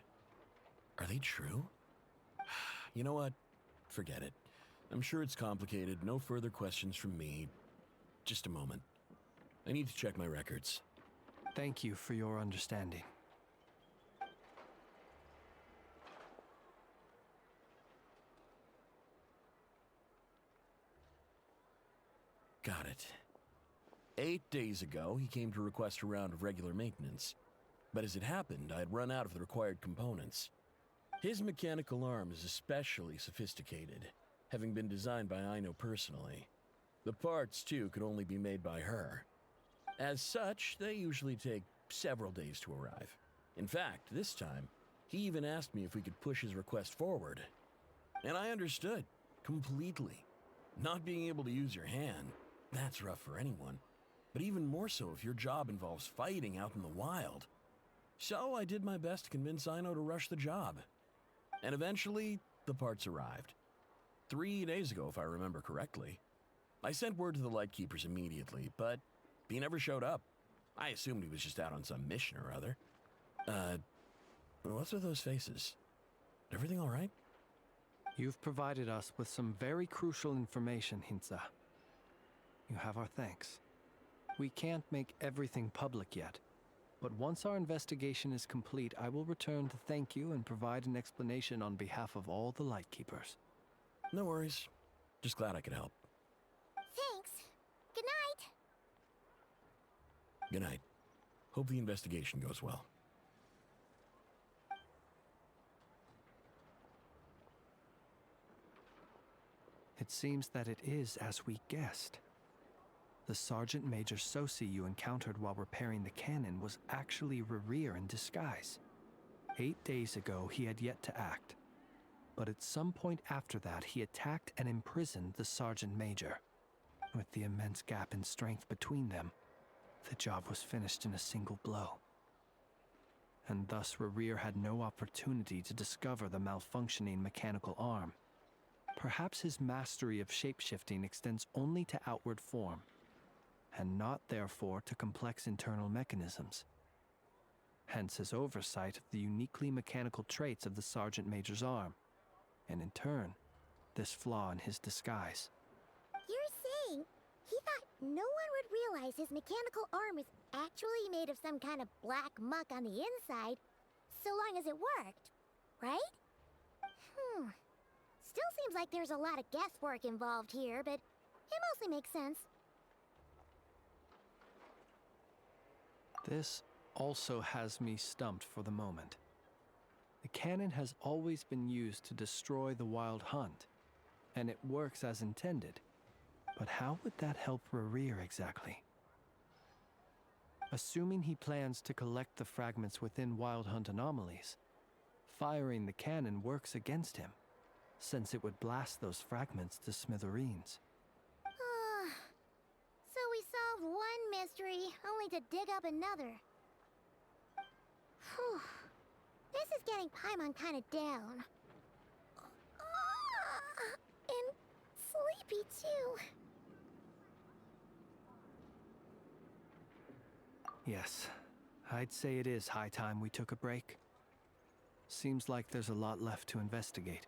are they true? You know what? Forget it. I'm sure it's complicated. No further questions from me. Just a moment. I need to check my records. Thank you for your understanding. Got it. 8 days ago, he came to request a round of regular maintenance. But as it happened, I had run out of the required components. His mechanical arm is especially sophisticated, having been designed by Aino personally. The parts, too, could only be made by her. As such, they usually take several days to arrive. In fact, this time, he even asked me if we could push his request forward. And I understood, completely. Not being able to use your hand, that's rough for anyone. But even more so if your job involves fighting out in the wild. So I did my best to convince Aino to rush the job. And eventually, the parts arrived. 3 days ago, if I remember correctly. I sent word to the Lightkeepers immediately, but he never showed up. I assumed he was just out on some mission or other. What's with those faces? Everything all right? You've provided us with some very crucial information, Hintsa. You have our thanks. We can't make everything public yet, but once our investigation is complete, I will return to thank you and provide an explanation on behalf of all the Lightkeepers. No worries. Just glad I could help. Thanks. Good night. Good night. Hope the investigation goes well. It seems that it is as we guessed. The Sergeant Major Sosi you encountered while repairing the cannon was actually Rerir in disguise. 8 days ago, he had yet to act. But at some point after that, he attacked and imprisoned the Sergeant Major. With the immense gap in strength between them, the job was finished in a single blow. And thus Rerir had no opportunity to discover the malfunctioning mechanical arm. Perhaps his mastery of shapeshifting extends only to outward form, and not therefore to complex internal mechanisms. Hence his oversight of the uniquely mechanical traits of the Sergeant Major's arm, and in turn, this flaw in his disguise. You're saying he thought no one would realize his mechanical arm is actually made of some kind of black muck on the inside, so long as it worked, right? Still seems like there's a lot of guesswork involved here, but it mostly makes sense. This also has me stumped for the moment. The cannon has always been used to destroy the Wild Hunt, and it works as intended. But how would that help Rerir exactly? Assuming he plans to collect the fragments within Wild Hunt anomalies, firing the cannon works against him, since it would blast those fragments to smithereens. So we solved one mystery, only to dig up another. Whew. This is getting Paimon kind of down. And sleepy too. Yes, I'd say it is high time we took a break. Seems like there's a lot left to investigate.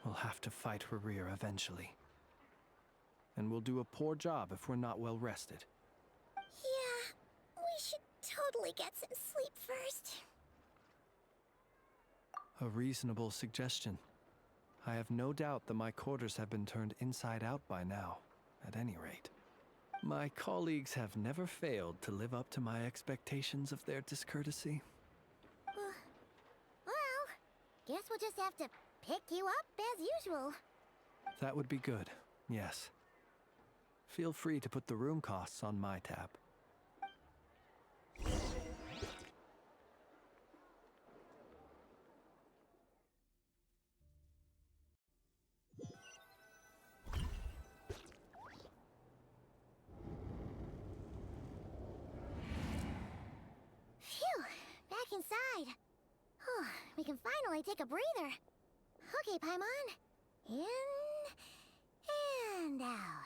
We'll have to fight Rerir eventually. And we'll do a poor job if we're not well rested. Yeah, we should totally get some sleep first. A reasonable suggestion. I have no doubt that my quarters have been turned inside out by now, at any rate. My colleagues have never failed to live up to my expectations of their discourtesy. Well, guess we'll just have to pick you up as usual. That would be good, yes. Feel free to put the room costs on my tab. Phew, back inside. We can finally take a breather. Okay, Paimon. In and out.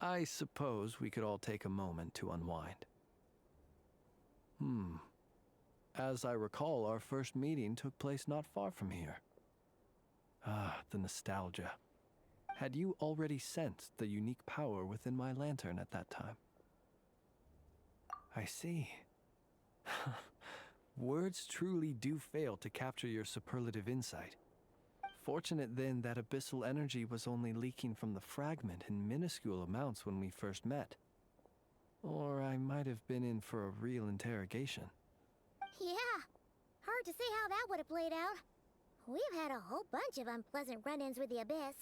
I suppose we could all take a moment to unwind. As I recall, our first meeting took place not far from here. Ah, the nostalgia. Had you already sensed the unique power within my lantern at that time? I see. Words truly do fail to capture your superlative insight. Fortunate then that abyssal energy was only leaking from the fragment in minuscule amounts when we first met. Or I might have been in for a real interrogation. Yeah, our hard to say how that would have played out. We've had a whole bunch of unpleasant run-ins with the Abyss.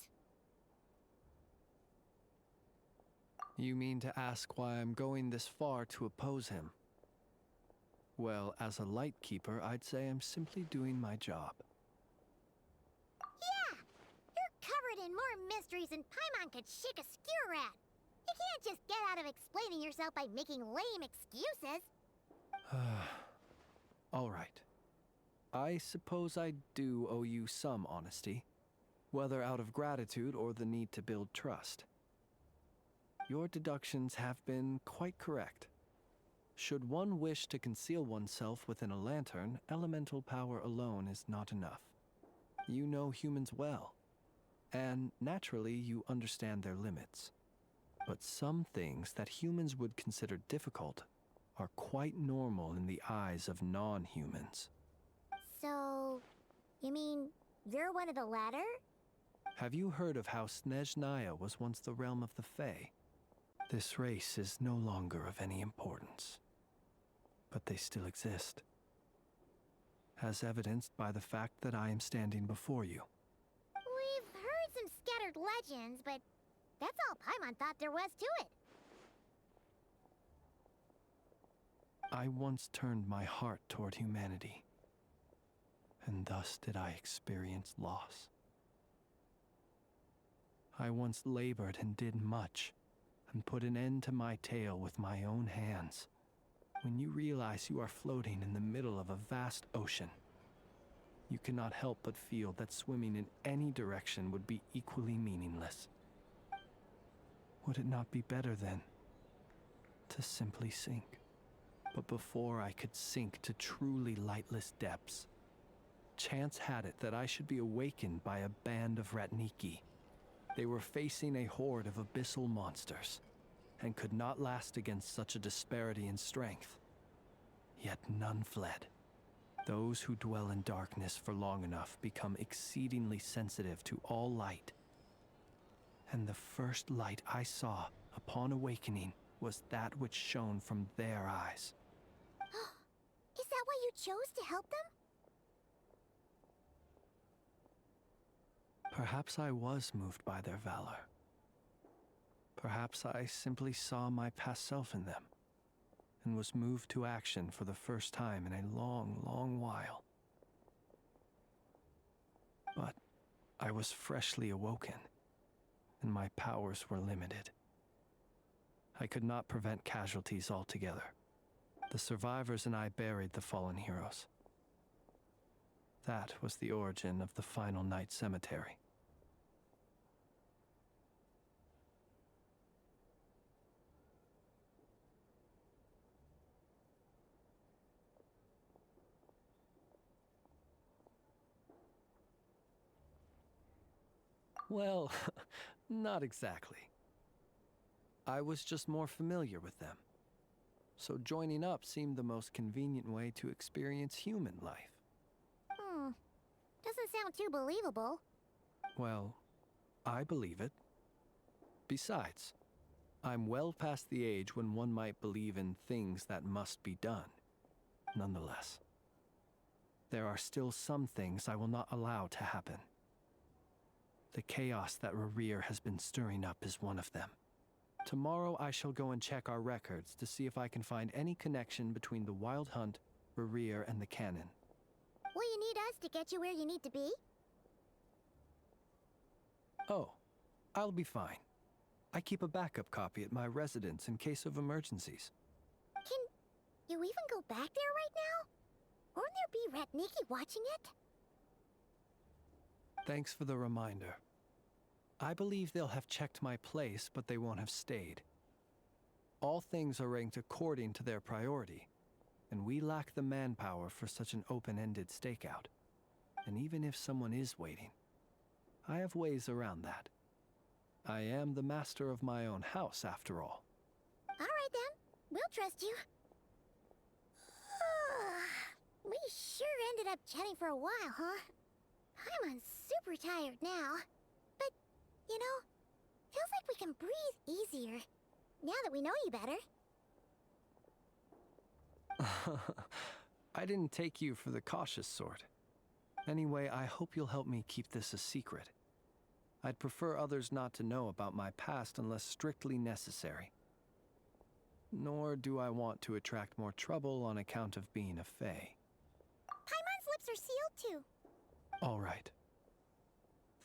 You mean to ask why I'm going this far to oppose him? Well, as a Lightkeeper, I'd say I'm simply doing my job. Yeah! You're covered in more mysteries than Paimon could shake a skewer at. You can't just get out of explaining yourself by making lame excuses. All right. I suppose I do owe you some honesty, whether out of gratitude or the need to build trust. Your deductions have been quite correct. Should one wish to conceal oneself within a lantern, elemental power alone is not enough. You know humans well, and naturally you understand their limits. But some things that humans would consider difficult are quite normal in the eyes of non-humans. So, you mean you're one of the latter? Have you heard of how Snezhnaya was once the realm of the Fae? This race is no longer of any importance, but they still exist, as evidenced by the fact that I am standing before you. We've heard some scattered legends, but that's all Paimon thought there was to it. I once turned my heart toward humanity, and thus did I experience loss. I once labored and did much, and put an end to my tale with my own hands. When you realize you are floating in the middle of a vast ocean, you cannot help but feel that swimming in any direction would be equally meaningless. Would it not be better, then, to simply sink? But before I could sink to truly lightless depths, chance had it that I should be awakened by a band of Ratniki. They were facing a horde of abyssal monsters, and could not last against such a disparity in strength. Yet none fled. Those who dwell in darkness for long enough become exceedingly sensitive to all light. And the first light I saw upon awakening was that which shone from their eyes. Is that why you chose to help them? Perhaps I was moved by their valor. Perhaps I simply saw my past self in them, and was moved to action for the first time in a long, long while. But I was freshly awoken, and my powers were limited. I could not prevent casualties altogether. The survivors and I buried the fallen heroes. That was the origin of the Final Night Cemetery. Well, not exactly. I was just more familiar with them, so joining up seemed the most convenient way to experience human life. Doesn't sound too believable. Well, I believe it. Besides, I'm well past the age when one might believe in things that must be done. Nonetheless, there are still some things I will not allow to happen. The chaos that Rerir has been stirring up is one of them. Tomorrow I shall go and check our records to see if I can find any connection between the Wild Hunt, Rerir, and the Canon. Will you need us to get you where you need to be? Oh, I'll be fine. I keep a backup copy at my residence in case of emergencies. Can you even go back there right now? Won't there be Ratniki watching it? Thanks for the reminder. I believe they'll have checked my place, but they won't have stayed. All things are ranked according to their priority, and we lack the manpower for such an open-ended stakeout. And even if someone is waiting, I have ways around that. I am the master of my own house, after all. All right then, we'll trust you. We sure ended up chatting for a while, huh? I'm super tired now. But, you know, feels like we can breathe easier, now that we know you better. I didn't take you for the cautious sort. Anyway, I hope you'll help me keep this a secret. I'd prefer others not to know about my past unless strictly necessary. Nor do I want to attract more trouble on account of being a fae. Paimon's lips are sealed too. All right.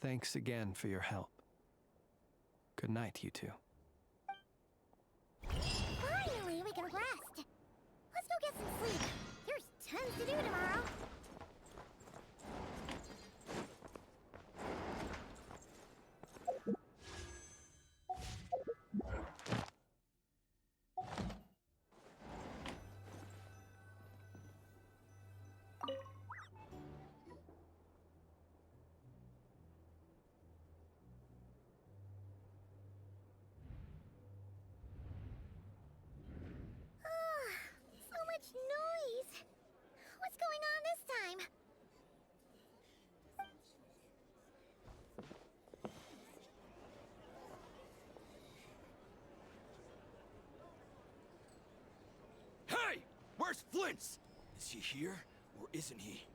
Thanks again for your help. Good night, you two. Finally, we can rest. Let's go get some sleep. There's tons to do tomorrow. So much noise. What's going on this time? Hey! Where's Flint's? Is he here, or isn't he?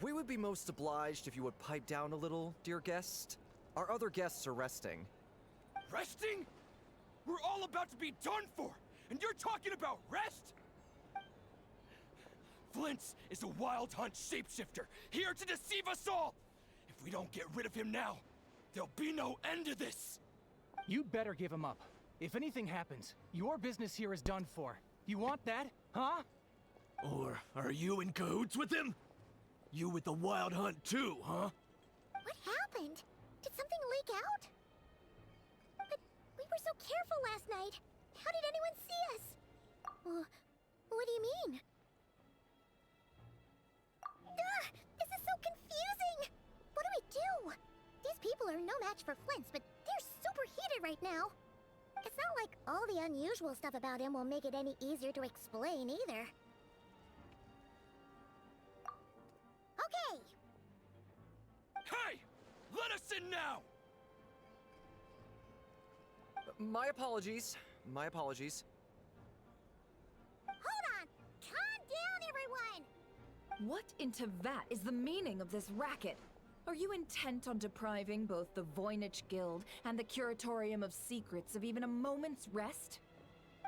We would be most obliged if you would pipe down a little, dear guest. Our other guests are resting. Resting? We're all about to be done for, and you're talking about rest? Flint's is a wild hunt shapeshifter, here to deceive us all! If we don't get rid of him now, there'll be no end to this! You'd better give him up. If anything happens, your business here is done for. You want that, huh? Or are you in cahoots with him? You with the wild hunt too, huh? What happened? Did something leak out? But we were so careful last night. How did anyone see us? What do you mean? Ugh, this is so confusing! What do we do? These people are no match for Flint's, but they're super heated right now. It's not like all the unusual stuff about him will make it any easier to explain either. Okay! Hey! Let us in now! My apologies. My apologies. Hold on! Calm down, everyone! What in Teyvat is the meaning of this racket? Are you intent on depriving both the Voynich Guild and the Curatorium of Secrets of even a moment's rest?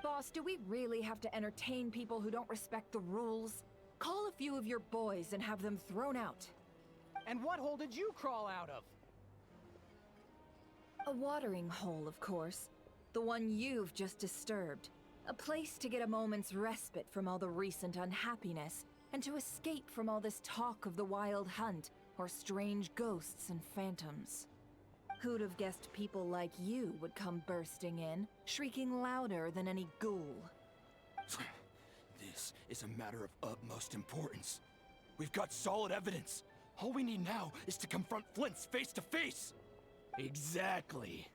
Boss, do we really have to entertain people who don't respect the rules? Call a few of your boys and have them thrown out. And what hole did you crawl out of? A watering hole, of course. The one you've just disturbed. A place to get a moment's respite from all the recent unhappiness, and to escape from all this talk of the wild hunt, or strange ghosts and phantoms. Who'd have guessed people like you would come bursting in, shrieking louder than any ghoul? This is a matter of utmost importance. We've got solid evidence. All we need now is to confront Flint's face to face. Exactly.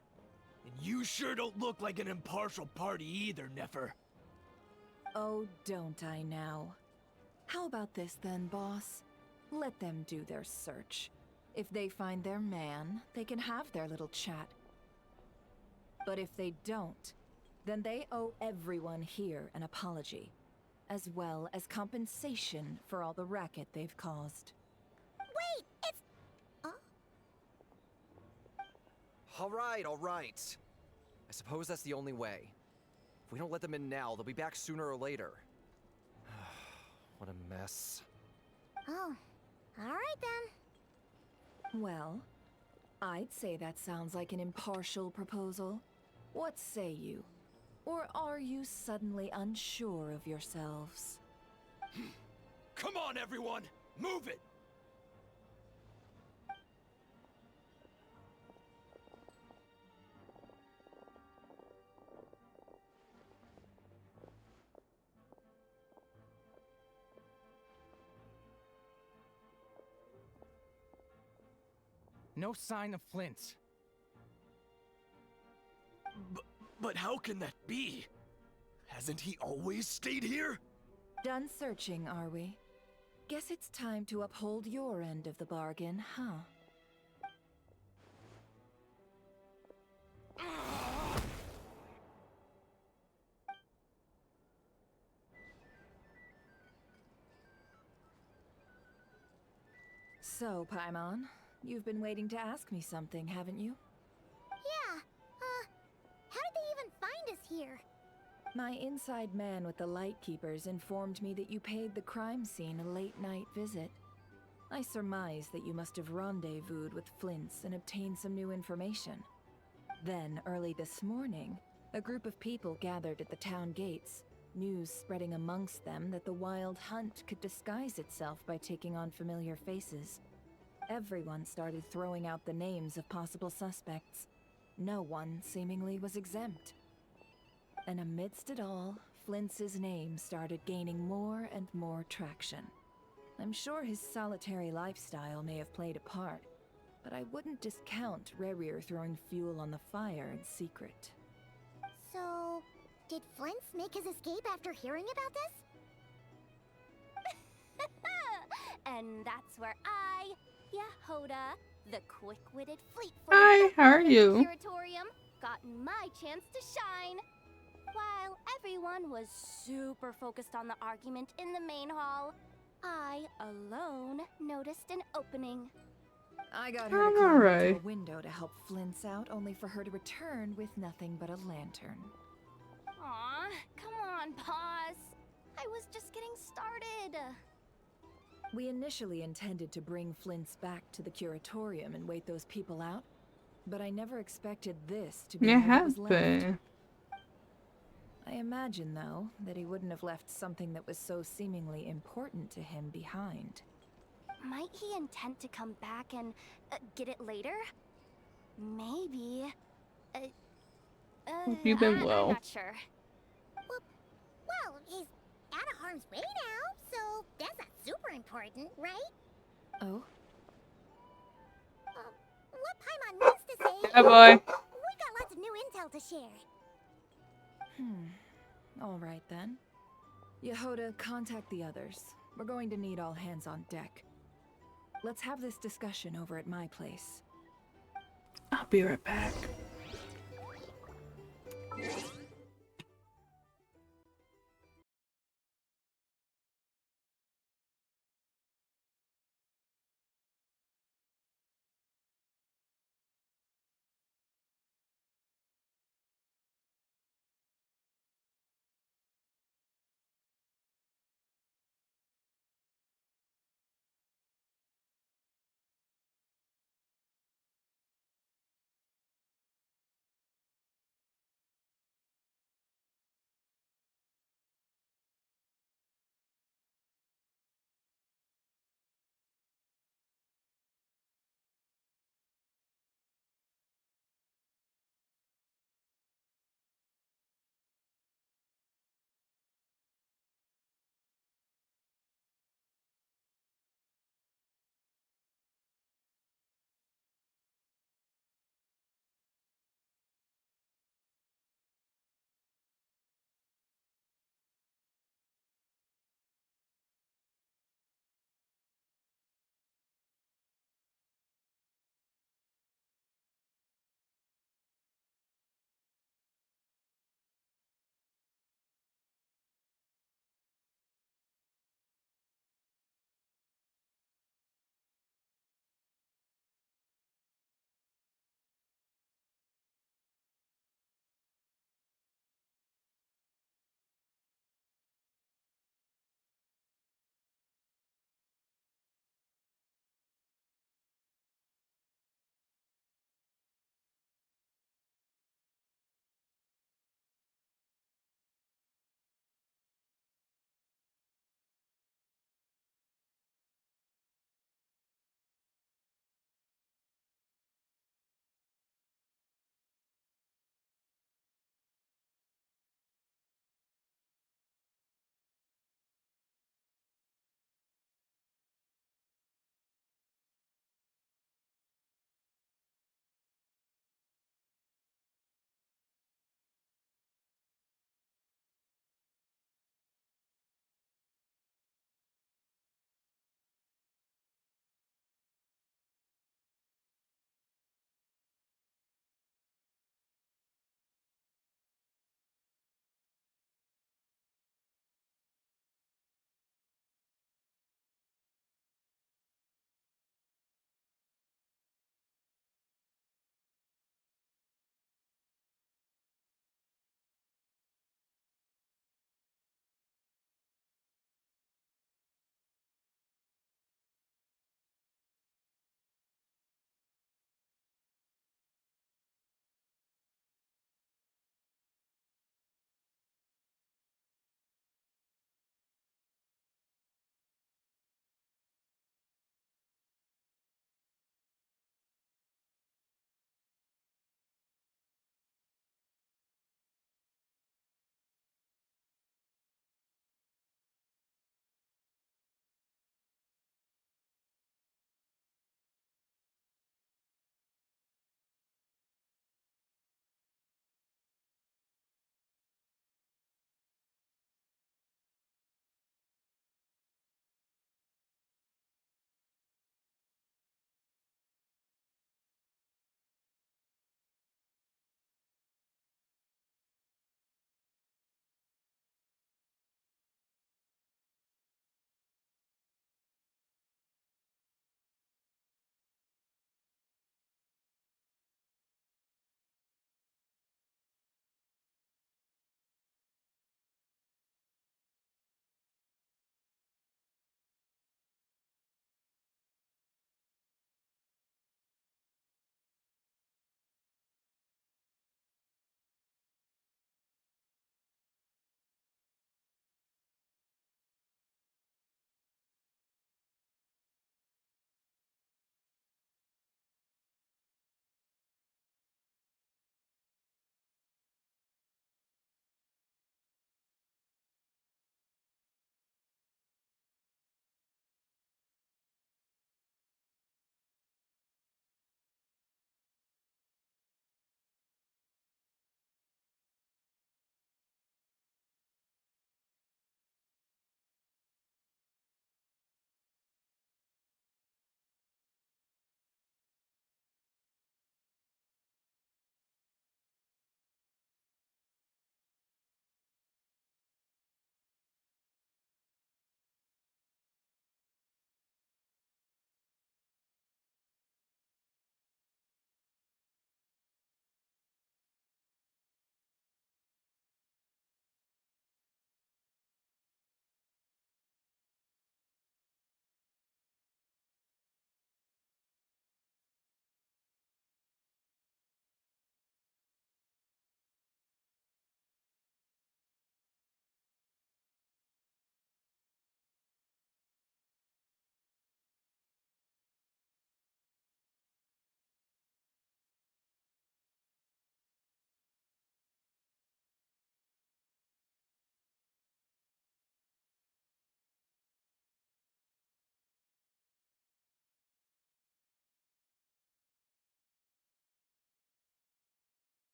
And you sure don't look like an impartial party either, Nefer. Oh, don't I now? How about this then, boss? Let them do their search. If they find their man, they can have their little chat. But if they don't, then they owe everyone here an apology, as well as compensation for all the racket they've caused. Wait, it's... All right. I suppose that's the only way. If we don't let them in now, they'll be back sooner or later. What a mess. Oh, all right then. Well, I'd say that sounds like an impartial proposal. What say you? Or are you suddenly unsure of yourselves? Come on, everyone! Move it! No sign of Flint's. But how can that be? Hasn't he always stayed here? Done searching, are we? Guess it's time to uphold your end of the bargain, huh? So, Paimon, you've been waiting to ask me something, haven't you? Yeah, how did they even find us here? My inside man with the Lightkeepers informed me that you paid the crime scene a late-night visit. I surmise that you must have rendezvoused with Flints and obtained some new information. Then, early this morning, a group of people gathered at the town gates, news spreading amongst them that the Wild Hunt could disguise itself by taking on familiar faces. Everyone started throwing out the names of possible suspects. No one seemingly was exempt. And amidst it all, Flints' name started gaining more and more traction. I'm sure his solitary lifestyle may have played a part, but I wouldn't discount Rerir throwing fuel on the fire in secret. So, did Flints make his escape after hearing about this? And that's where I, Yehoda, the quick-witted fleet-footed Hi, how are you? curatorium, got my chance to shine. While everyone was super focused on the argument in the main hall, I alone noticed an opening. I got her to I'm climb up to alright. a window to help Flints out, only for her to return with nothing but a lantern. Aw, come on, pause. I was just getting started. We initially intended to bring Flints back to the curatorium and wait those people out, but I never expected this to be It all that has was left. been. I imagine, though, that he wouldn't have left something that was so seemingly important to him behind. Might he intend to come back and get it later? Maybe. Hope you've been I'm well. not sure. Well, he's out of harm's way now, so that's not super important, right? Oh? What Paimon means to say Yeah, boy. we got lots of new intel to share. Alright then. Yehoda, contact the others. We're going to need all hands on deck. Let's have this discussion over at my place. I'll be right back.